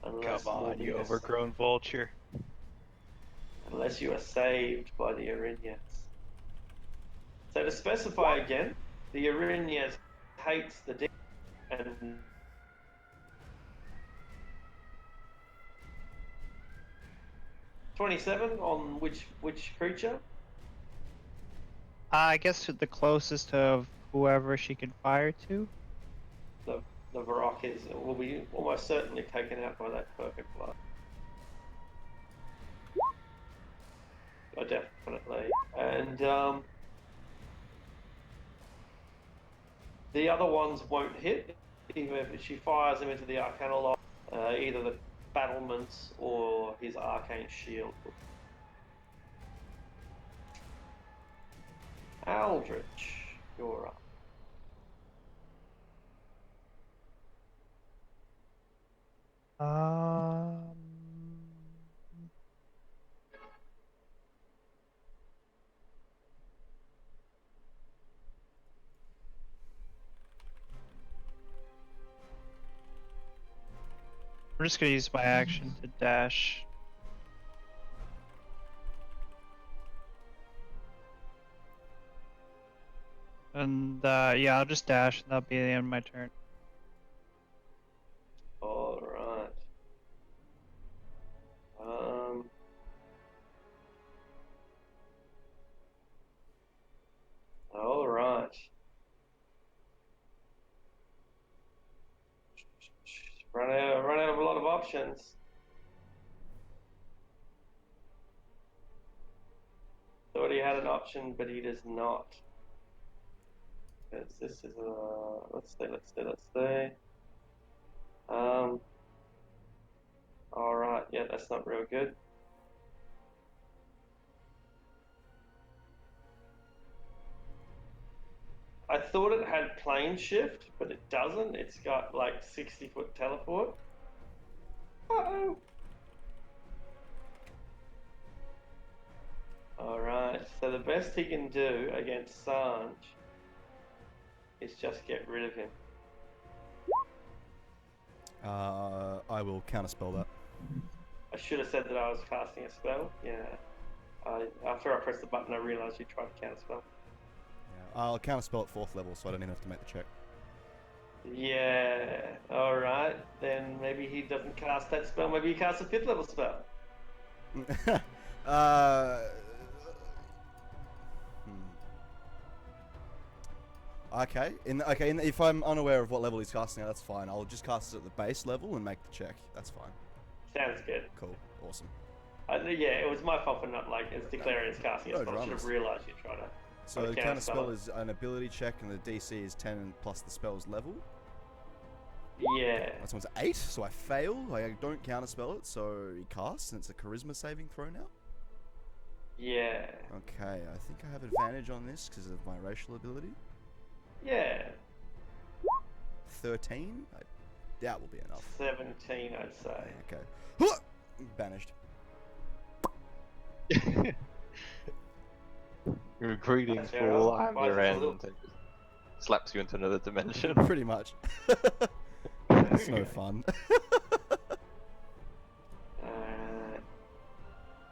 Unless Come on, you Morbius- overgrown vulture. Unless you are saved by the Erinyes. So to specify again, the Erinyes hates the dead and 27 on which creature? I guess the closest of whoever she can fire to. The Varrock will be almost certainly taken out by that perfect blow. Oh, definitely. And the other ones won't hit, even if she fires them into the Arcanal lock, either the battlements or his arcane shield. Aldrich, you're up. I'm just gonna use my action to dash. And yeah, I'll just dash, and that'll be the end of my turn. All right. All right. Run out of a lot of options. Thought he had an option, but he does not. Because this is let's see. All right. Yeah, that's not real good. I thought it had plane shift, but it doesn't. It's got like 60-foot teleport. Uh-oh. Alright, so the best he can do against Sanj is just get rid of him. I will counterspell that. I should have said that I was casting a spell. Yeah. After I pressed the button, I realised you tried to counterspell. Yeah, I'll counterspell at 4th level, so I don't even have to make the check. Yeah. Alright, then maybe he doesn't cast that spell. Maybe he casts a 5th level spell. Okay. If I'm unaware of what level he's casting at, that's fine. I'll just cast it at the base level and make the check. That's fine. Sounds good. Cool. Awesome. Yeah, it was my fault for not declaring it's casting a No spell. I should dramas. have realised you tried to. So the counterspell is an ability check, and the DC is 10 plus the spell's level. Yeah. This one's 8, so I fail. I don't counterspell it, so he casts, and it's a charisma saving throw now. Yeah. Okay, I think I have advantage on this because of my racial ability. Yeah. 13? I doubt will be enough. 17, I'd say. Okay. Banished. Greetings, Fair fool. enough. I'm Buys your us a end. little- And just slaps you into another dimension. Pretty much. It's no fun.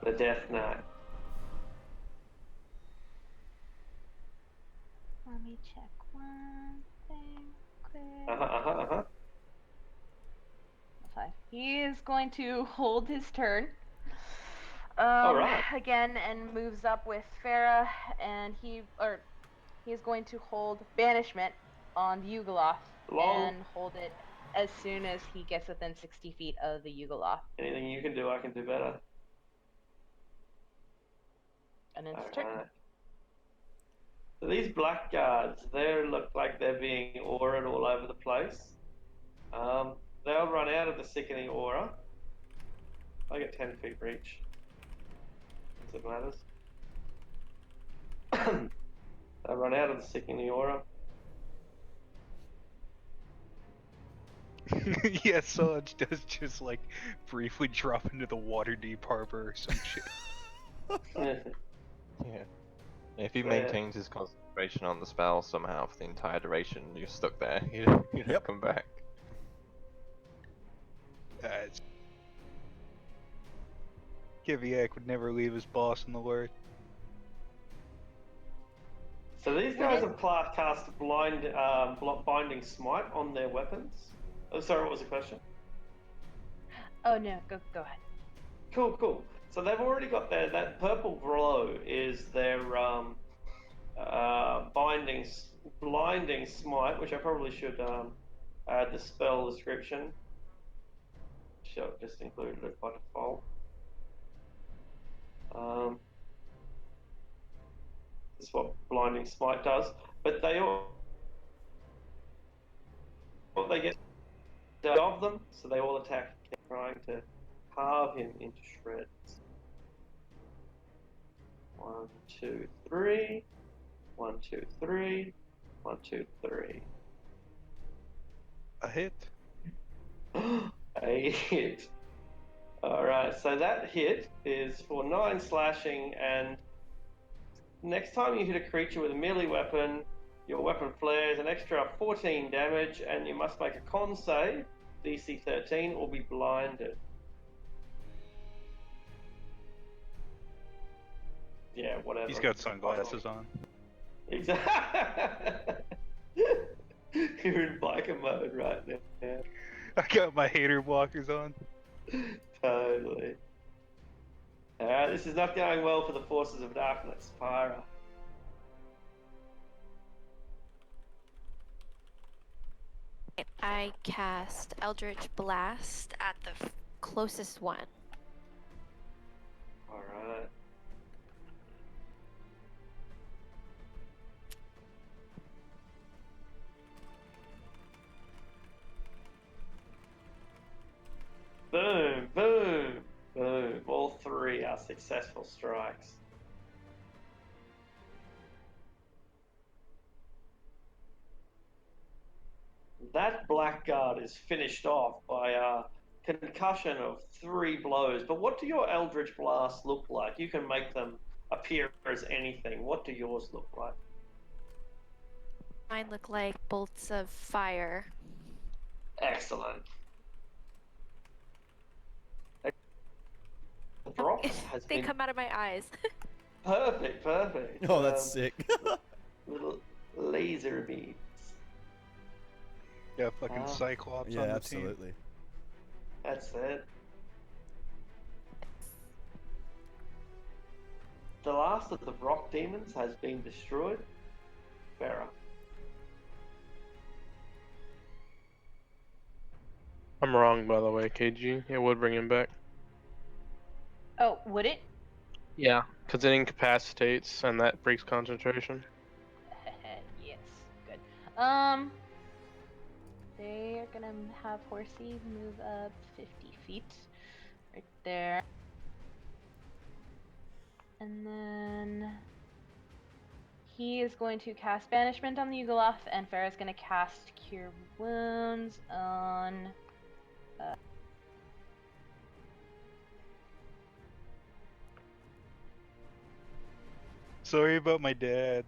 The Death Knight. Let me check one thing quick. Okay. He is going to hold his turn. Alright. Again, and moves up with Farah, and he's going to hold banishment on Yugoloth and hold it as soon as he gets within 60 feet of the Yugoloth. Anything you can do, I can do better. And it's turn. Alright. So these blackguards, they look like they're being auraed all over the place. They'll run out of the sickening aura. I get 10 feet reach. As it matters. They'll run out of the sickening aura. Yeah, Solange does just like briefly drop into the water deep harbor or some shit. Yeah. If he So, maintains his concentration on the spell somehow for the entire duration, you're stuck there. You don't Yep. come back. Kiviak would never leave his boss in the lurch. So these guys have cast binding smite on their weapons. Oh, sorry, what was the question? Oh no, go ahead. Cool. So they've already got that purple glow is their blinding smite, which I probably should add the spell description. Should have just included it by default. That's what blinding smite does. But they get of them, so they all attack, trying to carve him into shreds. 1, 2, 3. 1, 2, 3. 1, 2, 3. A hit. A hit. Alright, so that hit is for 9 slashing, and next time you hit a creature with a melee weapon, your weapon flares an extra 14 damage, and you must make a con save, DC 13, or be blinded. Yeah, whatever. He's got sunglasses on. Exactly. You're in biker mode right now. I got my hater blockers on. Totally. Alright, this is not going well for the forces of darkness, Pyra. I cast Eldritch Blast at the closest one. Alright. Boom, boom, boom. All 3 are successful strikes. That blackguard is finished off by a concussion of 3 blows. But what do your Eldritch Blasts look like? You can make them appear as anything. What do yours look like? Mine look like bolts of fire. Excellent. The drop has They been come out of my eyes. perfect. Oh, that's sick. Little laser beams. Yeah, fucking Ah. Cyclops Yeah, on the absolutely. That's it. The last of the rock demons has been destroyed. Farah. I'm wrong, by the way, KG. It would bring him back. Oh, would it? Yeah, because it incapacitates and that breaks concentration. Yes, good. They are gonna have Horsey move up 50 feet, right there, and then he is going to cast Banishment on the Yugoloth, and Farah's gonna cast Cure Wounds on. Sorry about my dad.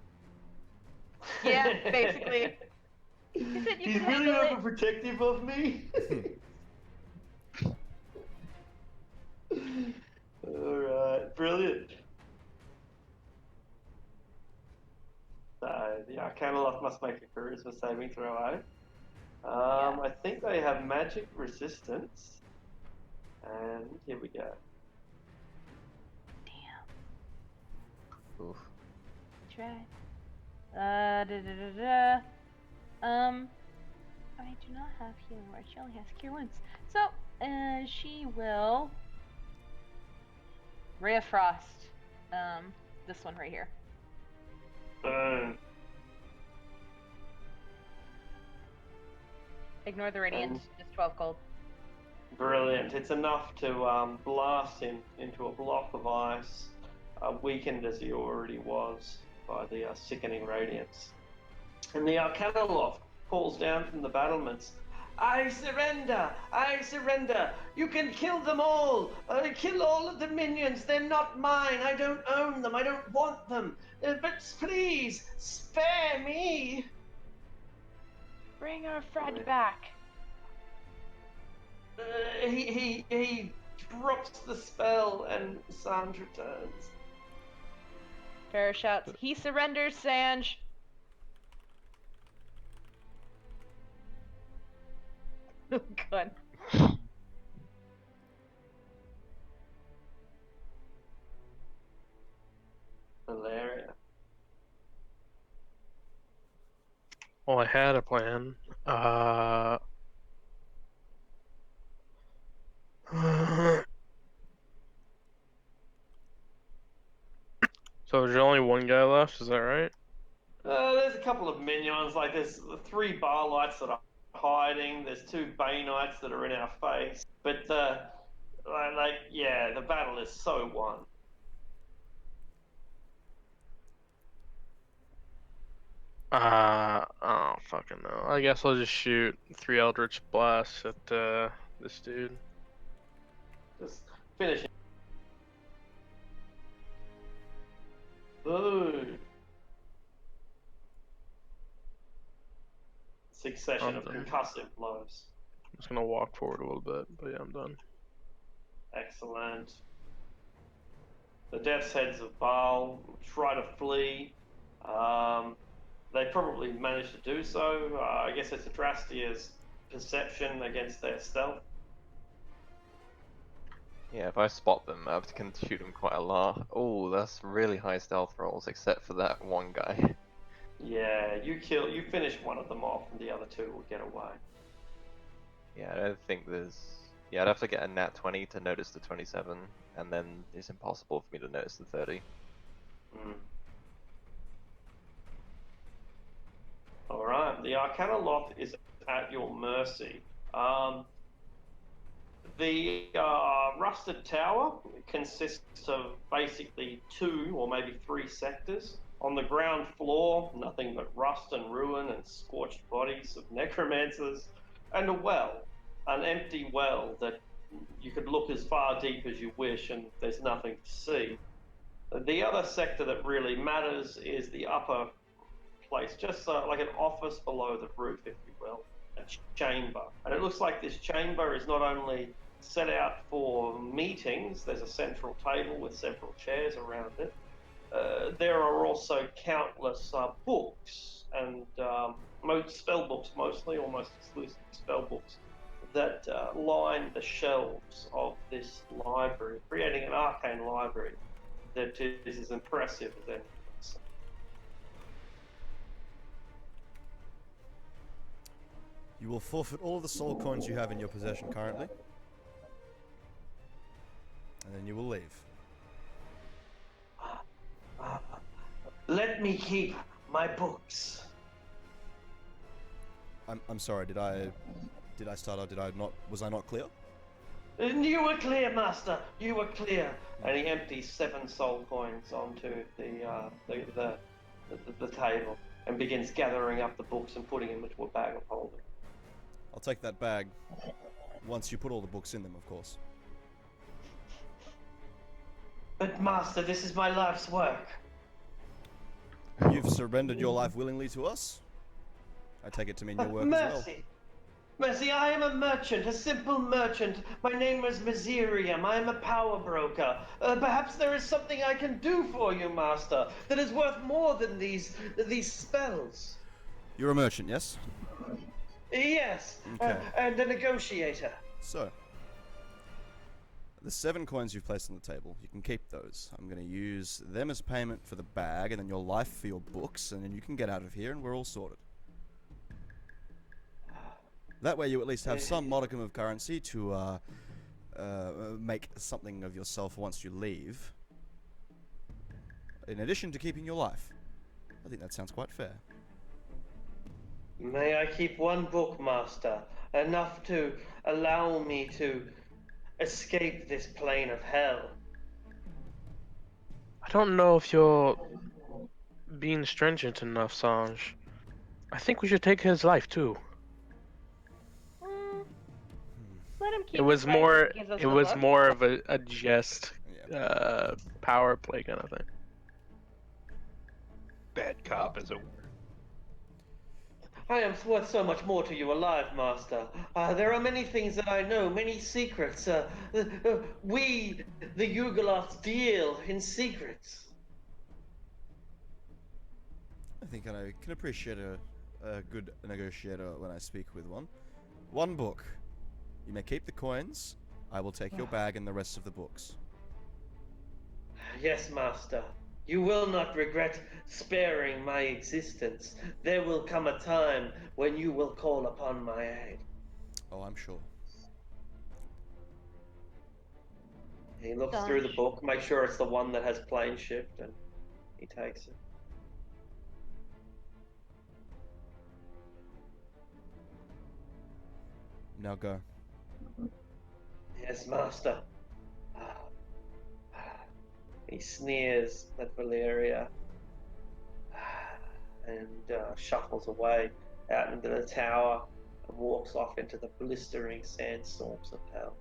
Yeah, basically. He said you He's could really handle it. overprotective of me. Alright, brilliant. So the Arcanoloth must make a charisma saving throw, eh? I think they have magic resistance. And here we go. Oof. Try. I do not have healing word. She only has cure wounds. So, she will Ray of Frost. This one right here. Boom. Ignore the radiant. Just 12 cold. Brilliant. It's enough to blast him into a block of ice, weakened as he already was by the sickening radiance. And the Arcanoloth calls down from the battlements. I surrender! I surrender! You can kill them all! Kill all of the minions! They're not mine! I don't own them! I don't want them! But please, spare me! Bring our friend back. He drops the spell and Sanj returns. Farrah shouts, he surrenders, Sanj. Oh, God. Hilarious. Well, I had a plan. So there's only one guy left, is that right? There's a couple of minions, like there's 3 bar lights that are hiding, there's 2 Bay Knights that are in our face, but yeah, the battle is so won. I don't fucking know. I guess I'll just shoot 3 Eldritch Blasts at this dude. Just finish it. Boom. Succession of done. concussive blows. I'm just gonna walk forward a little bit, but yeah, I'm done. Excellent. The Death's Heads of Baal try to flee. They probably managed to do so. I guess it's Adrastia's perception against their stealth. Yeah, if I spot them, I can shoot them quite a lot. Oh, that's really high stealth rolls, except for that one guy. Yeah, you finish one of them off, and the other 2 will get away. Yeah, I don't think there's... Yeah, I'd have to get a nat 20 to notice the 27, and then it's impossible for me to notice the 30. Alright, the Arcana Loft is at your mercy. The Rusted Tower consists of basically 2 or maybe 3 sectors. On the ground floor, nothing but rust and ruin and scorched bodies of necromancers, and a well, an empty well that you could look as far deep as you wish and there's nothing to see. The other sector that really matters is the upper place, just like an office below the roof, if you will, a chamber. And it looks like this chamber is not only set out for meetings, there's a central table with several chairs around it. There are also countless books and spell books, mostly, almost exclusively spell books, that line the shelves of this library, creating an arcane library that is as impressive as anything else. You will forfeit all of the soul coins you have in your possession currently. And then you will leave. Let me keep my books. I'm sorry, did I start or did I not? Was I not clear? And you were clear, Master. You were clear. And he empties 7 soul coins onto the table and begins gathering up the books and putting them into a bag of holding. I'll take that bag. Once you put all the books in them, of course. But Master, this is my life's work. You've surrendered your life willingly to us? I take it to mean your work as well. Mercy. Mercy, I am a merchant, a simple merchant. My name is Miserium. I am a power broker. Perhaps there is something I can do for you, Master, that is worth more than these spells. You're a merchant, yes? Yes, Okay. and a negotiator. So, the 7 coins you've placed on the table, you can keep those. I'm going to use them as payment for the bag, and then your life for your books, and then you can get out of here, and we're all sorted. That way you at least have some modicum of currency to make something of yourself once you leave. In addition to keeping your life. I think that sounds quite fair. May I keep 1 book, Master, enough to allow me to escape this plane of hell? I don't know if you're being stringent enough, Sanj. I think we should take his life too. let him keep It was fighting if more. he gives us It the was book. more of a jest, Yeah. power play kind of thing. Bad cop as a I am worth so much more to you alive, Master. There are many things that I know, many secrets. We, the Yugoloths, deal in secrets. I think I can appreciate a good negotiator when I speak with one. One book. You may keep the coins. I will take your bag and the rest of the books. Yes, Master. You will not regret sparing my existence. There will come a time when you will call upon my aid. Oh, I'm sure. He looks Done. through the book, makes sure it's the one that has plane shift, and he takes it. Now go. Yes, Master. He sneers at Valeria and shuffles away out into the tower and walks off into the blistering sandstorms of hell.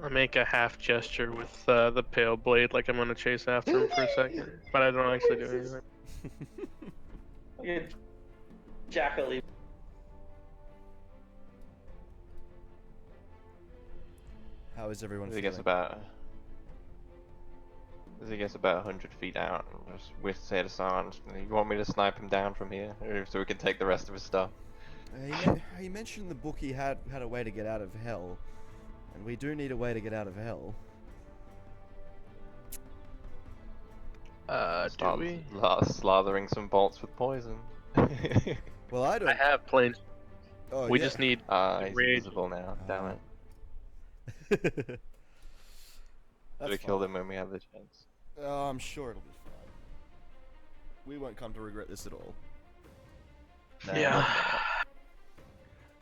I make a half gesture with the pale blade, like I'm gonna chase after him for a second, but I don't actually do anything. You jackally. How is everyone As he feeling? gets about 100 feet out, and just whiffs it aside. You want me to snipe him down from here, so we can take the rest of his stuff? He mentioned the book he had a way to get out of hell, and we do need a way to get out of hell. Do Start we? slathering some bolts with poison. Well, I don't. I have plane. Oh, We yeah. just need He's rage. invisible now. Damn it. That's Should have killed fine. him when we had the chance. Oh, I'm sure it'll be fine. We won't come to regret this at all. No, Yeah.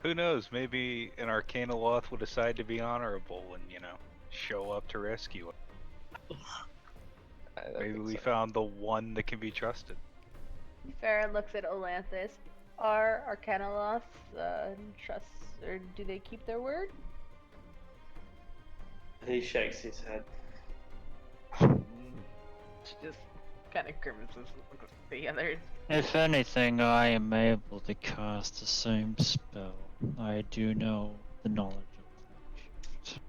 Who knows? Maybe an Arcanoloth will decide to be honorable and, show up to rescue him. I don't Maybe think we so. found the one that can be trusted. Farah looks at Olanthus. Are Arcanoloths trust, or do they keep their word? He shakes his head. She just kind of grimaces at the others. If anything, I am able to cast the same spell. I do know the knowledge of it.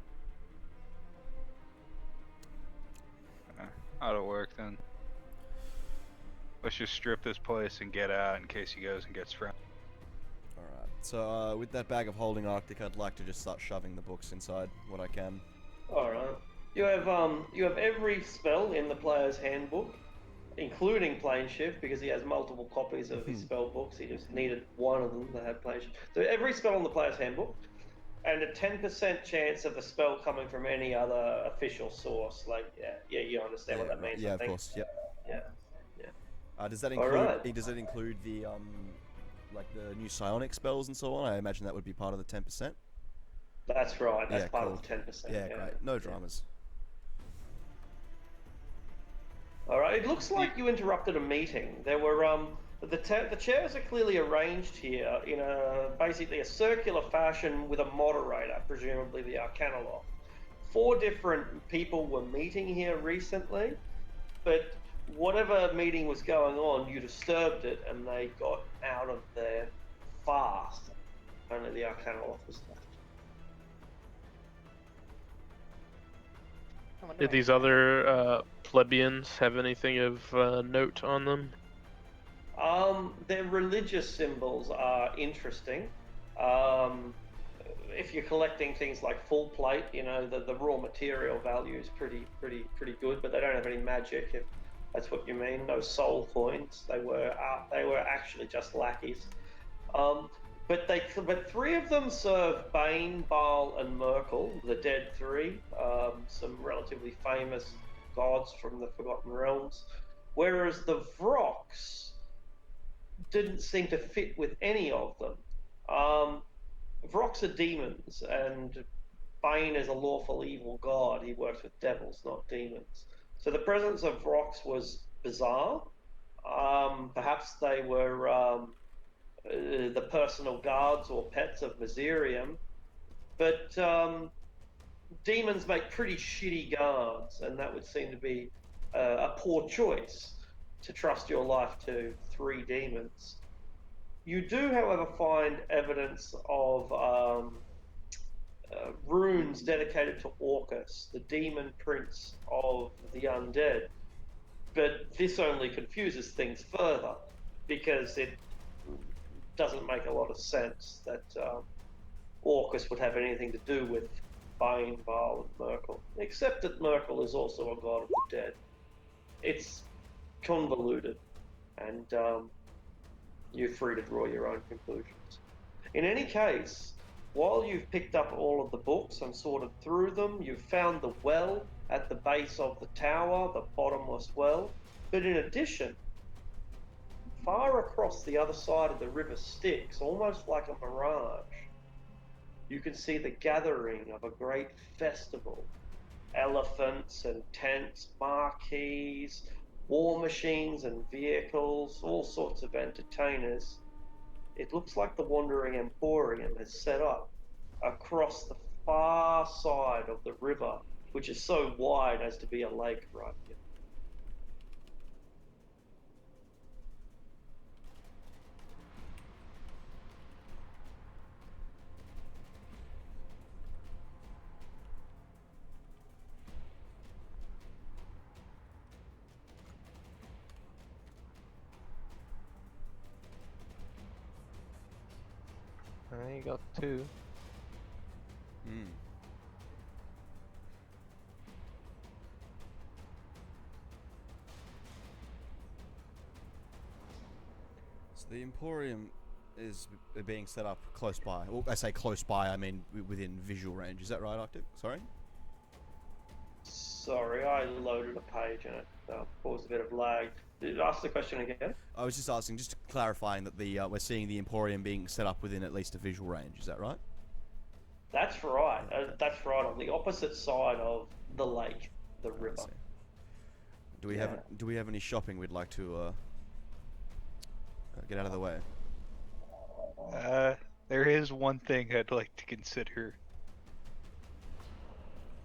How'd it work then? Let's just strip this place and get out in case he goes and gets friends. Alright, so with that bag of holding Arctic, I'd like to just start shoving the books inside what I can. All right. You have every spell in the player's handbook, including plane shift, because he has multiple copies of his spell books. He just needed one of them that had plane shift. So every spell in the player's handbook, and a 10% chance of a spell coming from any other official source. Like, yeah, you understand what that means. Yeah, I of think. course. Yep. Yeah. Does that All include? right. Does it include the like the new psionic spells and so on? I imagine that would be part of the 10%. That's right. That's Yeah, part cool. of the 10%. Yeah, great. No dramas. All right. It looks like you interrupted a meeting. There were the chairs are clearly arranged here in basically a circular fashion with a moderator, presumably the Arcanoloth. 4 different people were meeting here recently, but whatever meeting was going on, you disturbed it, and they got out of there fast. Only the Arcanoloth was left. I wonder Did why these he's there. other plebeians have anything of note on them? Their religious symbols are interesting. If you're collecting things like full plate, the raw material value is pretty good, but they don't have any magic. If that's what you mean, no soul coins. They were actually just lackeys. But 3 of them serve Bane, Baal, and Merkel, the dead 3, some relatively famous gods from the Forgotten Realms. Whereas the Vrox didn't seem to fit with any of them. Vrox are demons, and Bane is a lawful evil god. He works with devils, not demons. So the presence of Vrox was bizarre. Perhaps they were the personal guards or pets of Miserium. But demons make pretty shitty guards, and that would seem to be a poor choice to trust your life to 3 demons. You do, however, find evidence of runes dedicated to Orcus, the demon prince of the undead. But this only confuses things further because it doesn't make a lot of sense that Orcus would have anything to do with Bane, Baal, and Merkel, except that Merkel is also a god of the dead. It's convoluted, and you're free to draw your own conclusions. In any case, while you've picked up all of the books and sorted through them, you've found the well at the base of the tower, the bottomless well. But in addition, far across the other side of the river Styx, almost like a mirage, you can see the gathering of a great festival. Elephants and tents, marquees, war machines and vehicles, all sorts of entertainers. It looks like the Wandering Emporium has set up across the far side of the river, which is so wide as to be a lake right here. You got 2. Hmm. So the Emporium is being set up close by. Well, I say close by, I mean within visual range. Is that right, Arctic? Sorry? Sorry, I loaded a page and it caused a bit of lag. Did you ask the question again? I was just asking, just clarifying that the we're seeing the Emporium being set up within at least a visual range. Is that right? That's right. That's right, on the opposite side of the lake, the I river. see. Do we have any shopping we'd like to get out of the way? There is one thing I'd like to consider.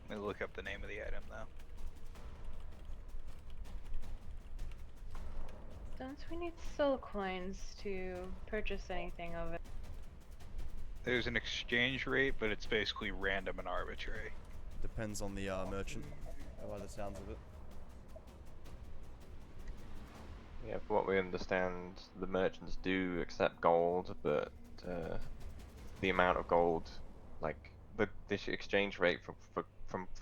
Let me look up the name of the item though. Don't we need soul coins to purchase anything of it? There's an exchange rate, but it's basically random and arbitrary. Depends on the merchant, by the sounds of it. Yeah, from what we understand, the merchants do accept gold, but the amount of gold, like this exchange rate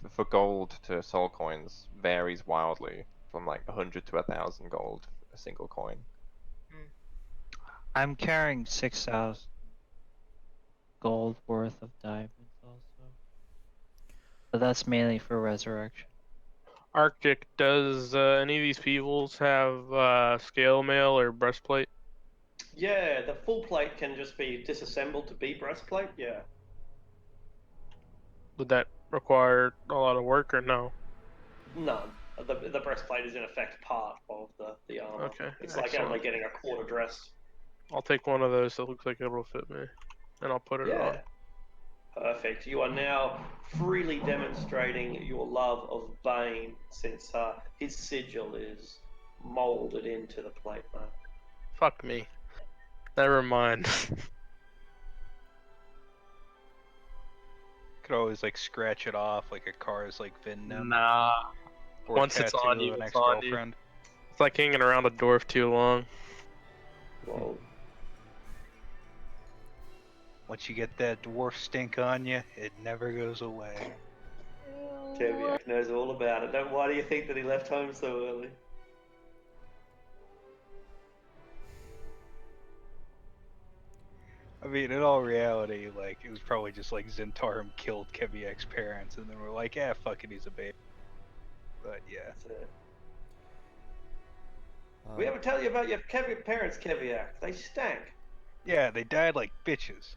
for gold to soul coins varies wildly, from like 100 to 1,000 gold a single coin. I'm carrying 6,000 gold worth of diamonds also. But that's mainly for resurrection. Arctic, does any of these peoples have scale mail or breastplate? Yeah, the full plate can just be disassembled to be breastplate, yeah. Would that require a lot of work or no? None. The breastplate is in effect part of the armor. Okay, It's like excellent. only getting a quarter dressed. I'll take one of those that looks like it'll fit me, and I'll put it on. Yeah. Perfect. You are now freely demonstrating your love of Bane, since his sigil is molded into the plate, man. Fuck me. Never mind. Could always like scratch it off like a car's like VIN number. Nah. Or Once it's tattoo on you, an it's on you. ex-girlfriend. It's like hanging around a dwarf too long. Whoa. Once you get that dwarf stink on you, it never goes away. Keviak knows all about it. Why do you think that he left home so early? I mean, in all reality, like, it was probably just like Zentarum killed Keviak's parents, and then we're like, yeah, fuck it, he's a baby. But yeah. That's it. We ever tell you about your parents, Keviak? They stank. Yeah, they died like bitches.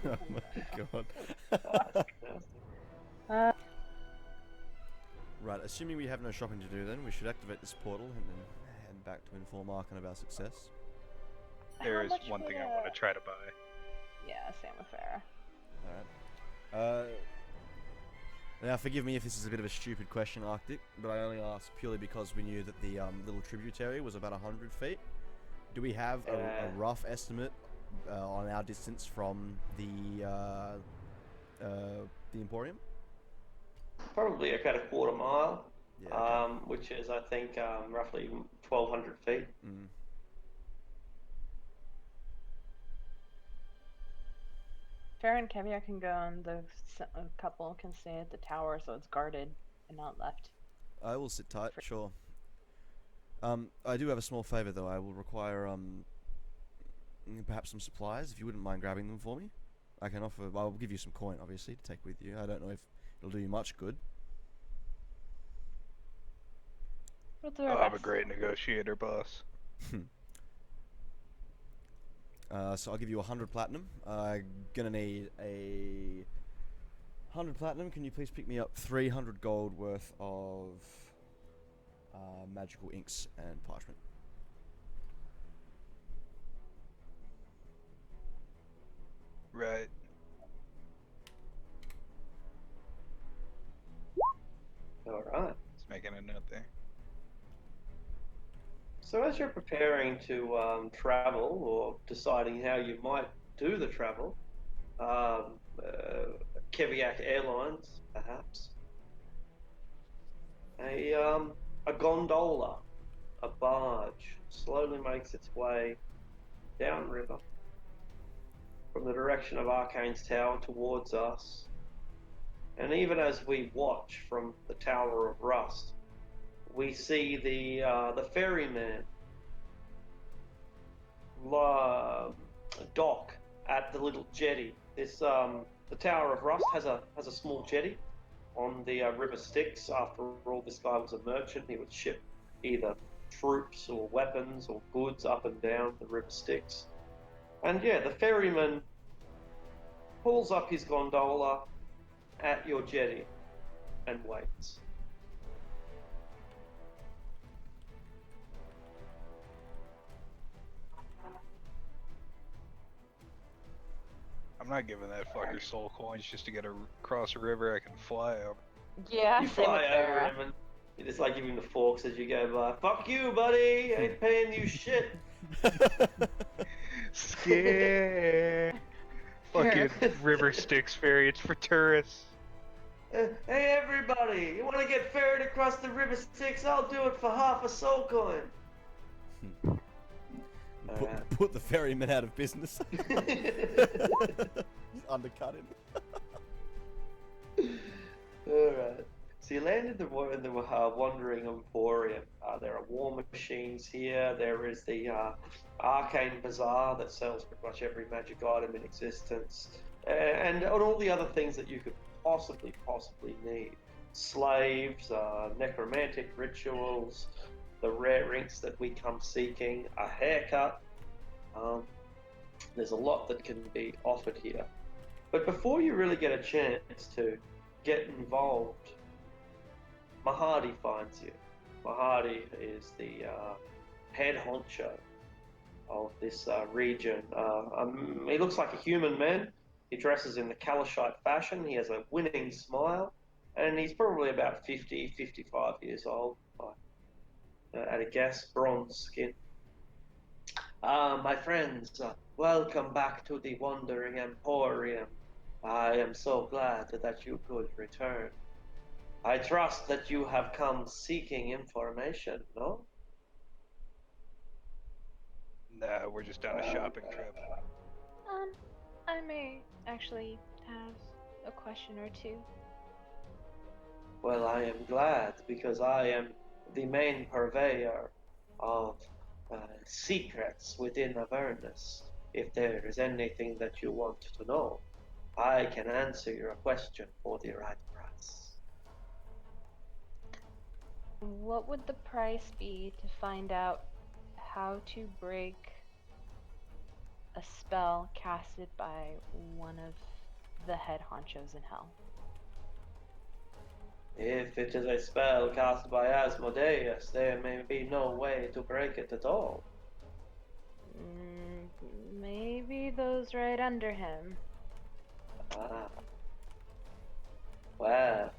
Oh my Uh, Right, assuming we have no shopping to do then, we should activate this portal and then head back to inform Arkan of our success. There How is much one would thing I want to try to buy. Yeah, same with Farah. Alright. Now, forgive me if this is a bit of a stupid question, Arctic, but I only asked purely because we knew that the little tributary was about 100 feet. Do we have a rough estimate on our distance from the Emporium? Probably about a quarter mile, Yeah. Okay. which is, I think, roughly 1,200 feet. Mm. Farrah and Caviar can go, and a couple can stay at the tower, so it's guarded and not left. I will sit tight, sure. I do have a small favor though. I will require perhaps some supplies if you wouldn't mind grabbing them for me. I can offer. I'll give you some coin, obviously, to take with you. I don't know if it'll do you much good. We'll do our I'm a best. great negotiator, boss. So I'll give you 100 platinum. I'm gonna need a 100 platinum. Can you please pick me up 300 gold worth of magical inks and parchment? Right. All right. Just making a note there. So as you're preparing to travel or deciding how you might do the travel, Keviak Airlines, perhaps, a gondola, a barge, slowly makes its way downriver from the direction of Arcane's Tower towards us. And even as we watch from the Tower of Rust, we see the ferryman dock at the little jetty. This the Tower of Rust has a small jetty on the River Styx. After all, this guy was a merchant. He would ship either troops or weapons or goods up and down the River Styx. And yeah, the ferryman pulls up his gondola at your jetty and waits. I'm not giving that fucker soul coins just to get across a river I can fly over. Yeah, You same with fly over Farrah. him and you just like giving the forks as you go by. Fuck you, buddy! Ain't paying you shit. Scare. Fucking river Styx ferry. It's for tourists. Hey everybody, you want to get ferried across the River Styx? I'll do it for half a soul coin. Put the ferryman out of business. Undercut him. Alright. So you land in the Wandering Emporium. There are war machines here. There is the Arcane Bazaar that sells pretty much every magic item in existence. And all the other things that you could possibly need. Slaves, necromantic rituals, the rare inks that we come seeking, a haircut. There's a lot that can be offered here. But before you really get a chance to get involved, Mahadi finds you. Mahadi is the head honcho of this region. He looks like a human man. He dresses in the Kalashite fashion. He has a winning smile. And he's probably about 50, 55 years old. At a guess, bronze skin. My friends, welcome back to the Wandering Emporium. I am so glad that you could return. I trust that you have come seeking information, no? Nah, we're just on a shopping trip. I may actually have a question or two. Well, I am glad because I am the main purveyor of secrets within Avernus. If there is anything that you want to know, I can answer your question for the right price. What would the price be to find out how to break a spell casted by one of the head honchos in hell? If it is a spell cast by Asmodeus, there may be no way to break it at all. Maybe those right under him. Ah. Well,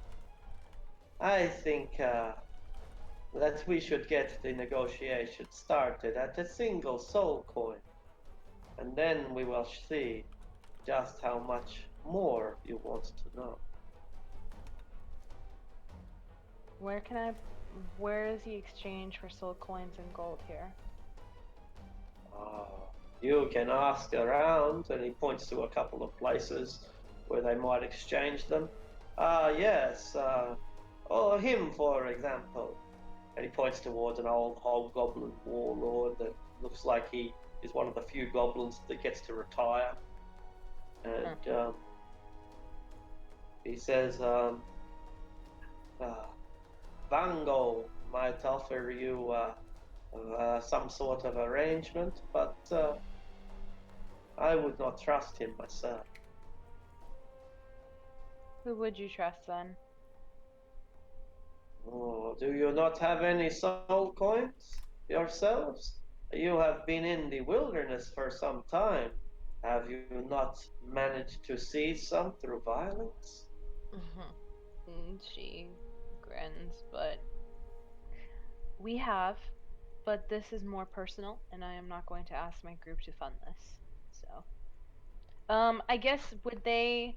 I think that we should get the negotiation started at a single soul coin, and then we will see just how much more you want to know. Where is the exchange for soul coins and gold here? You can ask around, and he points to a couple of places where they might exchange them. Yes, or him, for example. And he points towards an old hobgoblin warlord that looks like he is one of the few goblins that gets to retire. And he says, Vango might offer you some sort of arrangement, but I would not trust him myself. Who would you trust then? Oh, do you not have any soul coins yourselves? You have been in the wilderness for some time. Have you not managed to seize some through violence? She grins, but we have, but this is more personal, and I am not going to ask my group to fund this. So, I guess would they,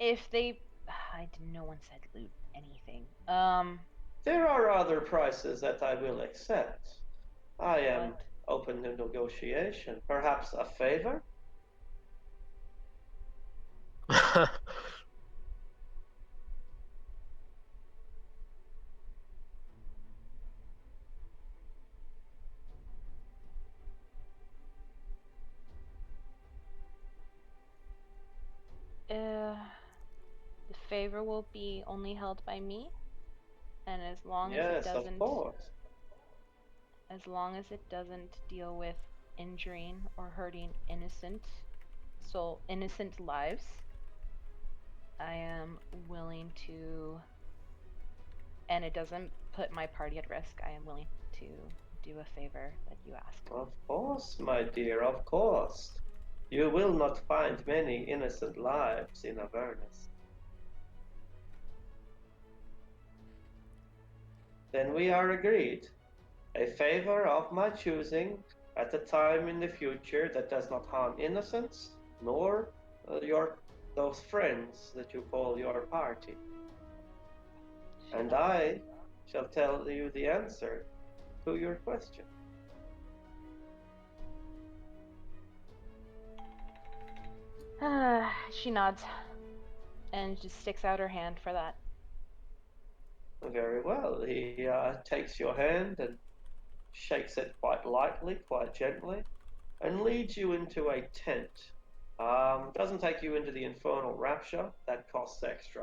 if they, I didn't. No one said loot anything. There are other prices that I will accept. I am What? open to negotiation. Perhaps a favor? The favor will be only held by me, and as long as it Yes, of doesn't, course. as long as it doesn't deal with injuring or hurting innocent lives, I am willing to, and it doesn't put my party at risk, I am willing to do a favor that you ask. Of course, my dear, of course. You will not find many innocent lives in Avernus. Then we are agreed. A favor of my choosing at a time in the future that does not harm innocents, nor those friends that you call your party. And I shall tell you the answer to your question. She nods and just sticks out her hand for that. Very well. He takes your hand and shakes it quite lightly, quite gently, and leads you into a tent. Doesn't take you into the infernal rapture, that costs extra.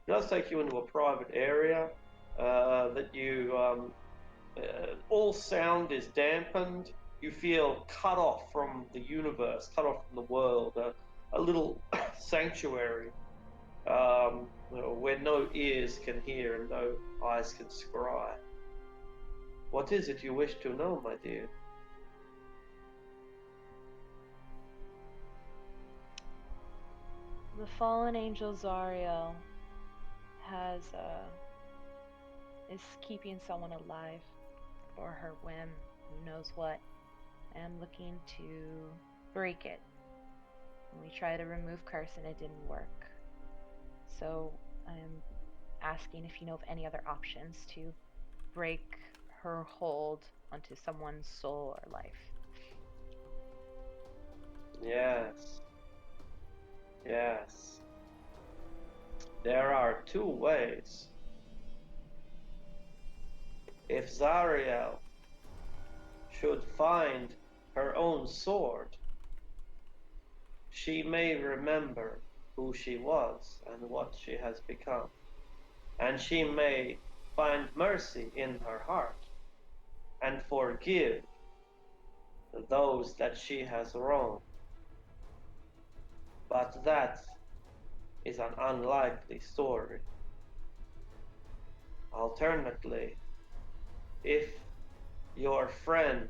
Does take you into a private area that you all sound is dampened. You feel cut off from the universe, cut off from the world. A little sanctuary where no ears can hear and no eyes can scry. What is it you wish to know, my dear? The fallen angel Zariel is keeping someone alive for her whim, who knows what. I am looking to break it. We tried to remove curse and it didn't work. So I'm asking if you know of any other options to break her hold onto someone's soul or life. Yes. Yes. There are two ways. If Zariel should find her own sword, she may remember who she was and what she has become. And she may find mercy in her heart and forgive those that she has wronged. But that is an unlikely story. Alternately, if your friend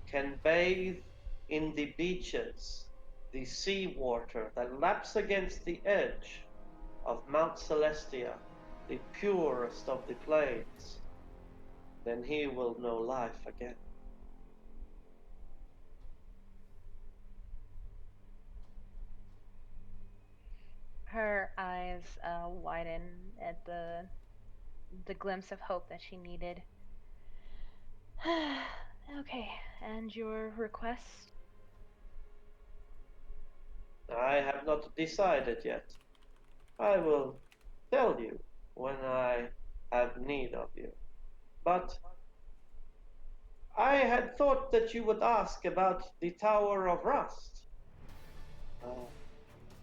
can bathe in the beaches, the sea water that laps against the edge of Mount Celestia the purest of the planes, then he will know life again. Her eyes widen at the glimpse of hope that she needed. Okay, and your request? I have not decided yet. I will tell you when I have need of you. But I had thought that you would ask about the Tower of Rust. Uh,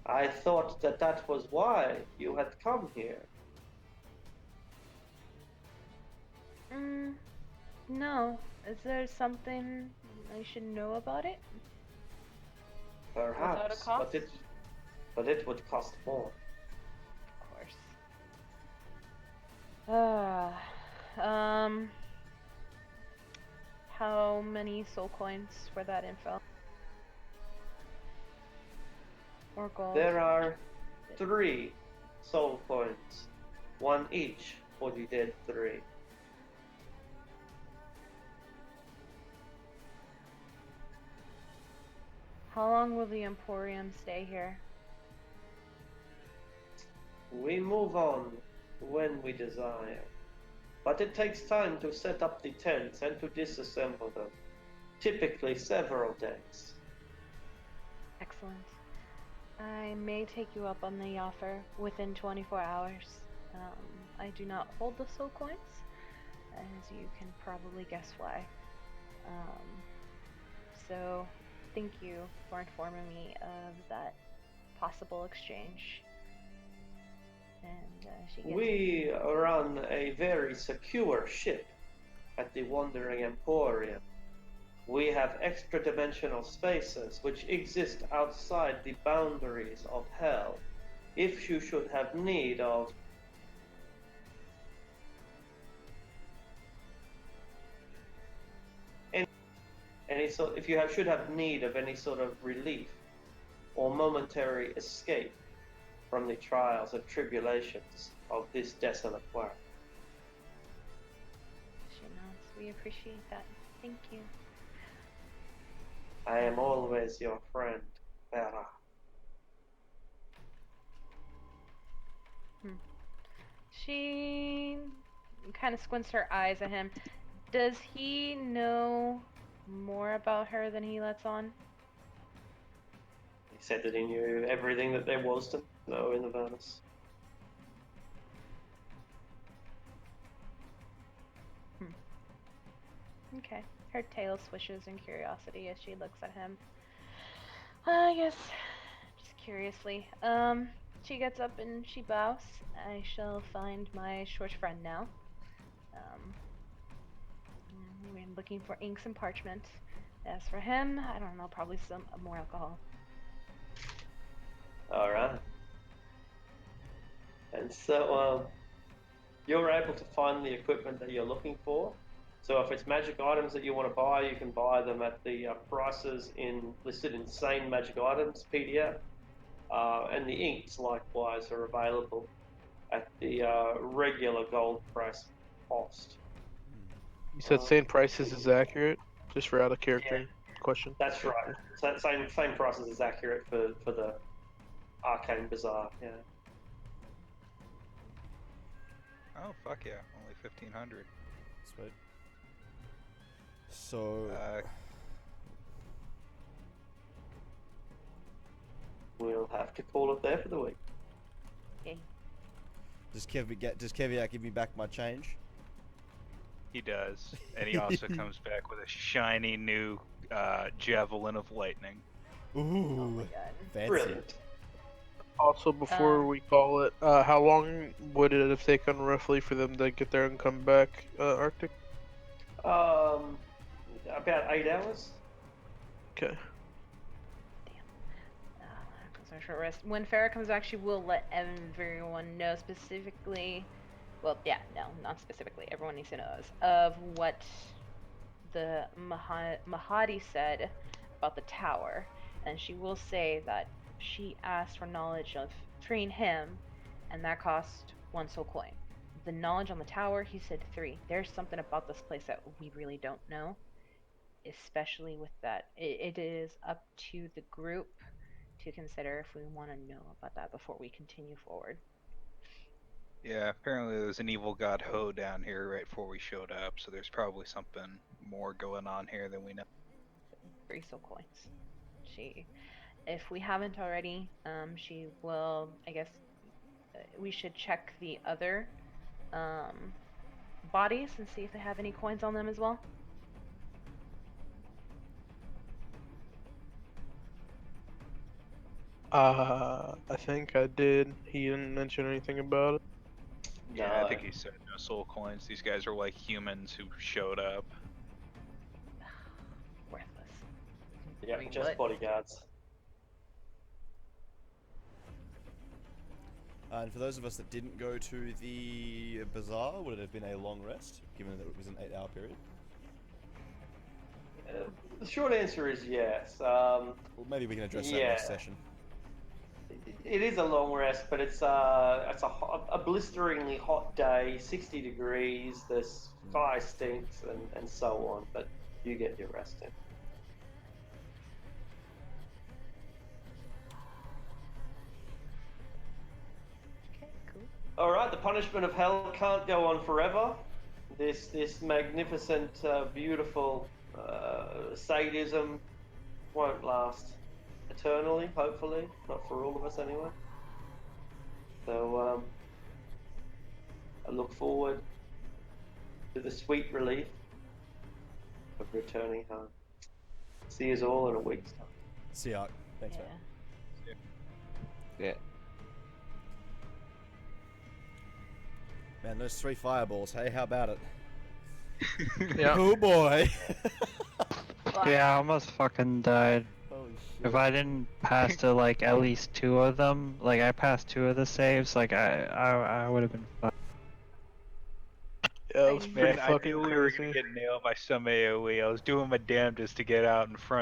I thought that that was why you had come here. No. Is there something I should know about it? Without a Perhaps, cost? but it would cost more. Of course. How many soul coins for that info? Or gold? There are 3 soul coins, 1 each for the dead 3. How long will the Emporium stay here? We move on when we desire, but it takes time to set up the tents and to disassemble them, typically several days. Excellent. I may take you up on the offer within 24 hours. I do not hold the soul coins, as you can probably guess why. So thank you for informing me of that possible exchange. And she gets We run a very secure ship at the Wandering Emporium. We have extra-dimensional spaces which exist outside the boundaries of hell. If you should have need of should have need of any sort of relief or momentary escape from the trials and tribulations of this desolate world. She nods. We appreciate that. Thank you. I am always your friend, Vera. She kind of squints her eyes at him. Does he know more about her than he lets on? He said that he knew everything that there was to know in the Avernus. Okay. Her tail swishes in curiosity as she looks at him. I guess, just curiously. She gets up and she bows. I shall find my short friend now. We're looking for inks and parchment. As for him, I don't know, probably some more alcohol. All right. And so you're able to find the equipment that you're looking for. So if it's magic items that you want to buy, you can buy them at the prices listed in Sane Magic Items PDF. And the inks likewise are available at the regular gold price cost. You said same prices is accurate, just for out of character question. That's right. So same prices is accurate for the Arcane Bazaar. Yeah. Oh fuck yeah! Only 1,500. Sweet. So We'll have to call it there for the week. Okay. does Keviak give me back my change? He does, and he also comes back with a shiny new javelin of lightning. Ooh, Oh my god. fancy. Brilliant. Also, before we call it, how long would it have taken roughly for them to get there and come back, Arctic? About 8 hours. Okay. Damn. Short rest. When Farah comes back, she will let everyone know specifically. Well, yeah, no, not specifically. Everyone needs to know this, of what the Mahadi said about the tower, and she will say that she asked for knowledge of freeing him, and that cost 1 soul coin. the knowledge on the tower, he said 3. There's something about this place that we really don't know, especially with that. It is up to the group to consider if we want to know about that before we continue forward. Yeah, apparently there was an evil god Ho down here right before we showed up, so there's probably something more going on here than we know. 3 soul coins. If we haven't already, she will, I guess, we should check the other bodies and see if they have any coins on them as well. I think I did. He didn't mention anything about it. Yeah, I think he said no soul coins. These guys are like humans who showed up. Worthless. Yeah, I mean, just what? bodyguards. And for those of us that didn't go to the bazaar, would it have been a long rest, given that it was an 8-hour period? The short answer is yes. Well, maybe we can address that Yeah. next session. It is a long rest, but it's a blisteringly hot day, 60 degrees. The sky stinks, and so on. But you get your rest in. Okay, cool. All right, the punishment of hell can't go on forever. This magnificent, beautiful sadism won't last eternally. Hopefully, not for all of us anyway. So I look forward to the sweet relief of returning home. See us all in a week's time. See ya. Thanks, Yeah. man. Yeah. Man, those 3 fireballs, hey, how about it? Yeah. Oh boy! Yeah, I almost fucking died. Holy shit. If I didn't pass to like at least 2 of them, like I passed 2 of the saves, like I would have been fucked. Yeah, it was Man, pretty Man, I fucking knew we were crazy. gonna get nailed by some AoE. I was doing my damnedest to get out in front.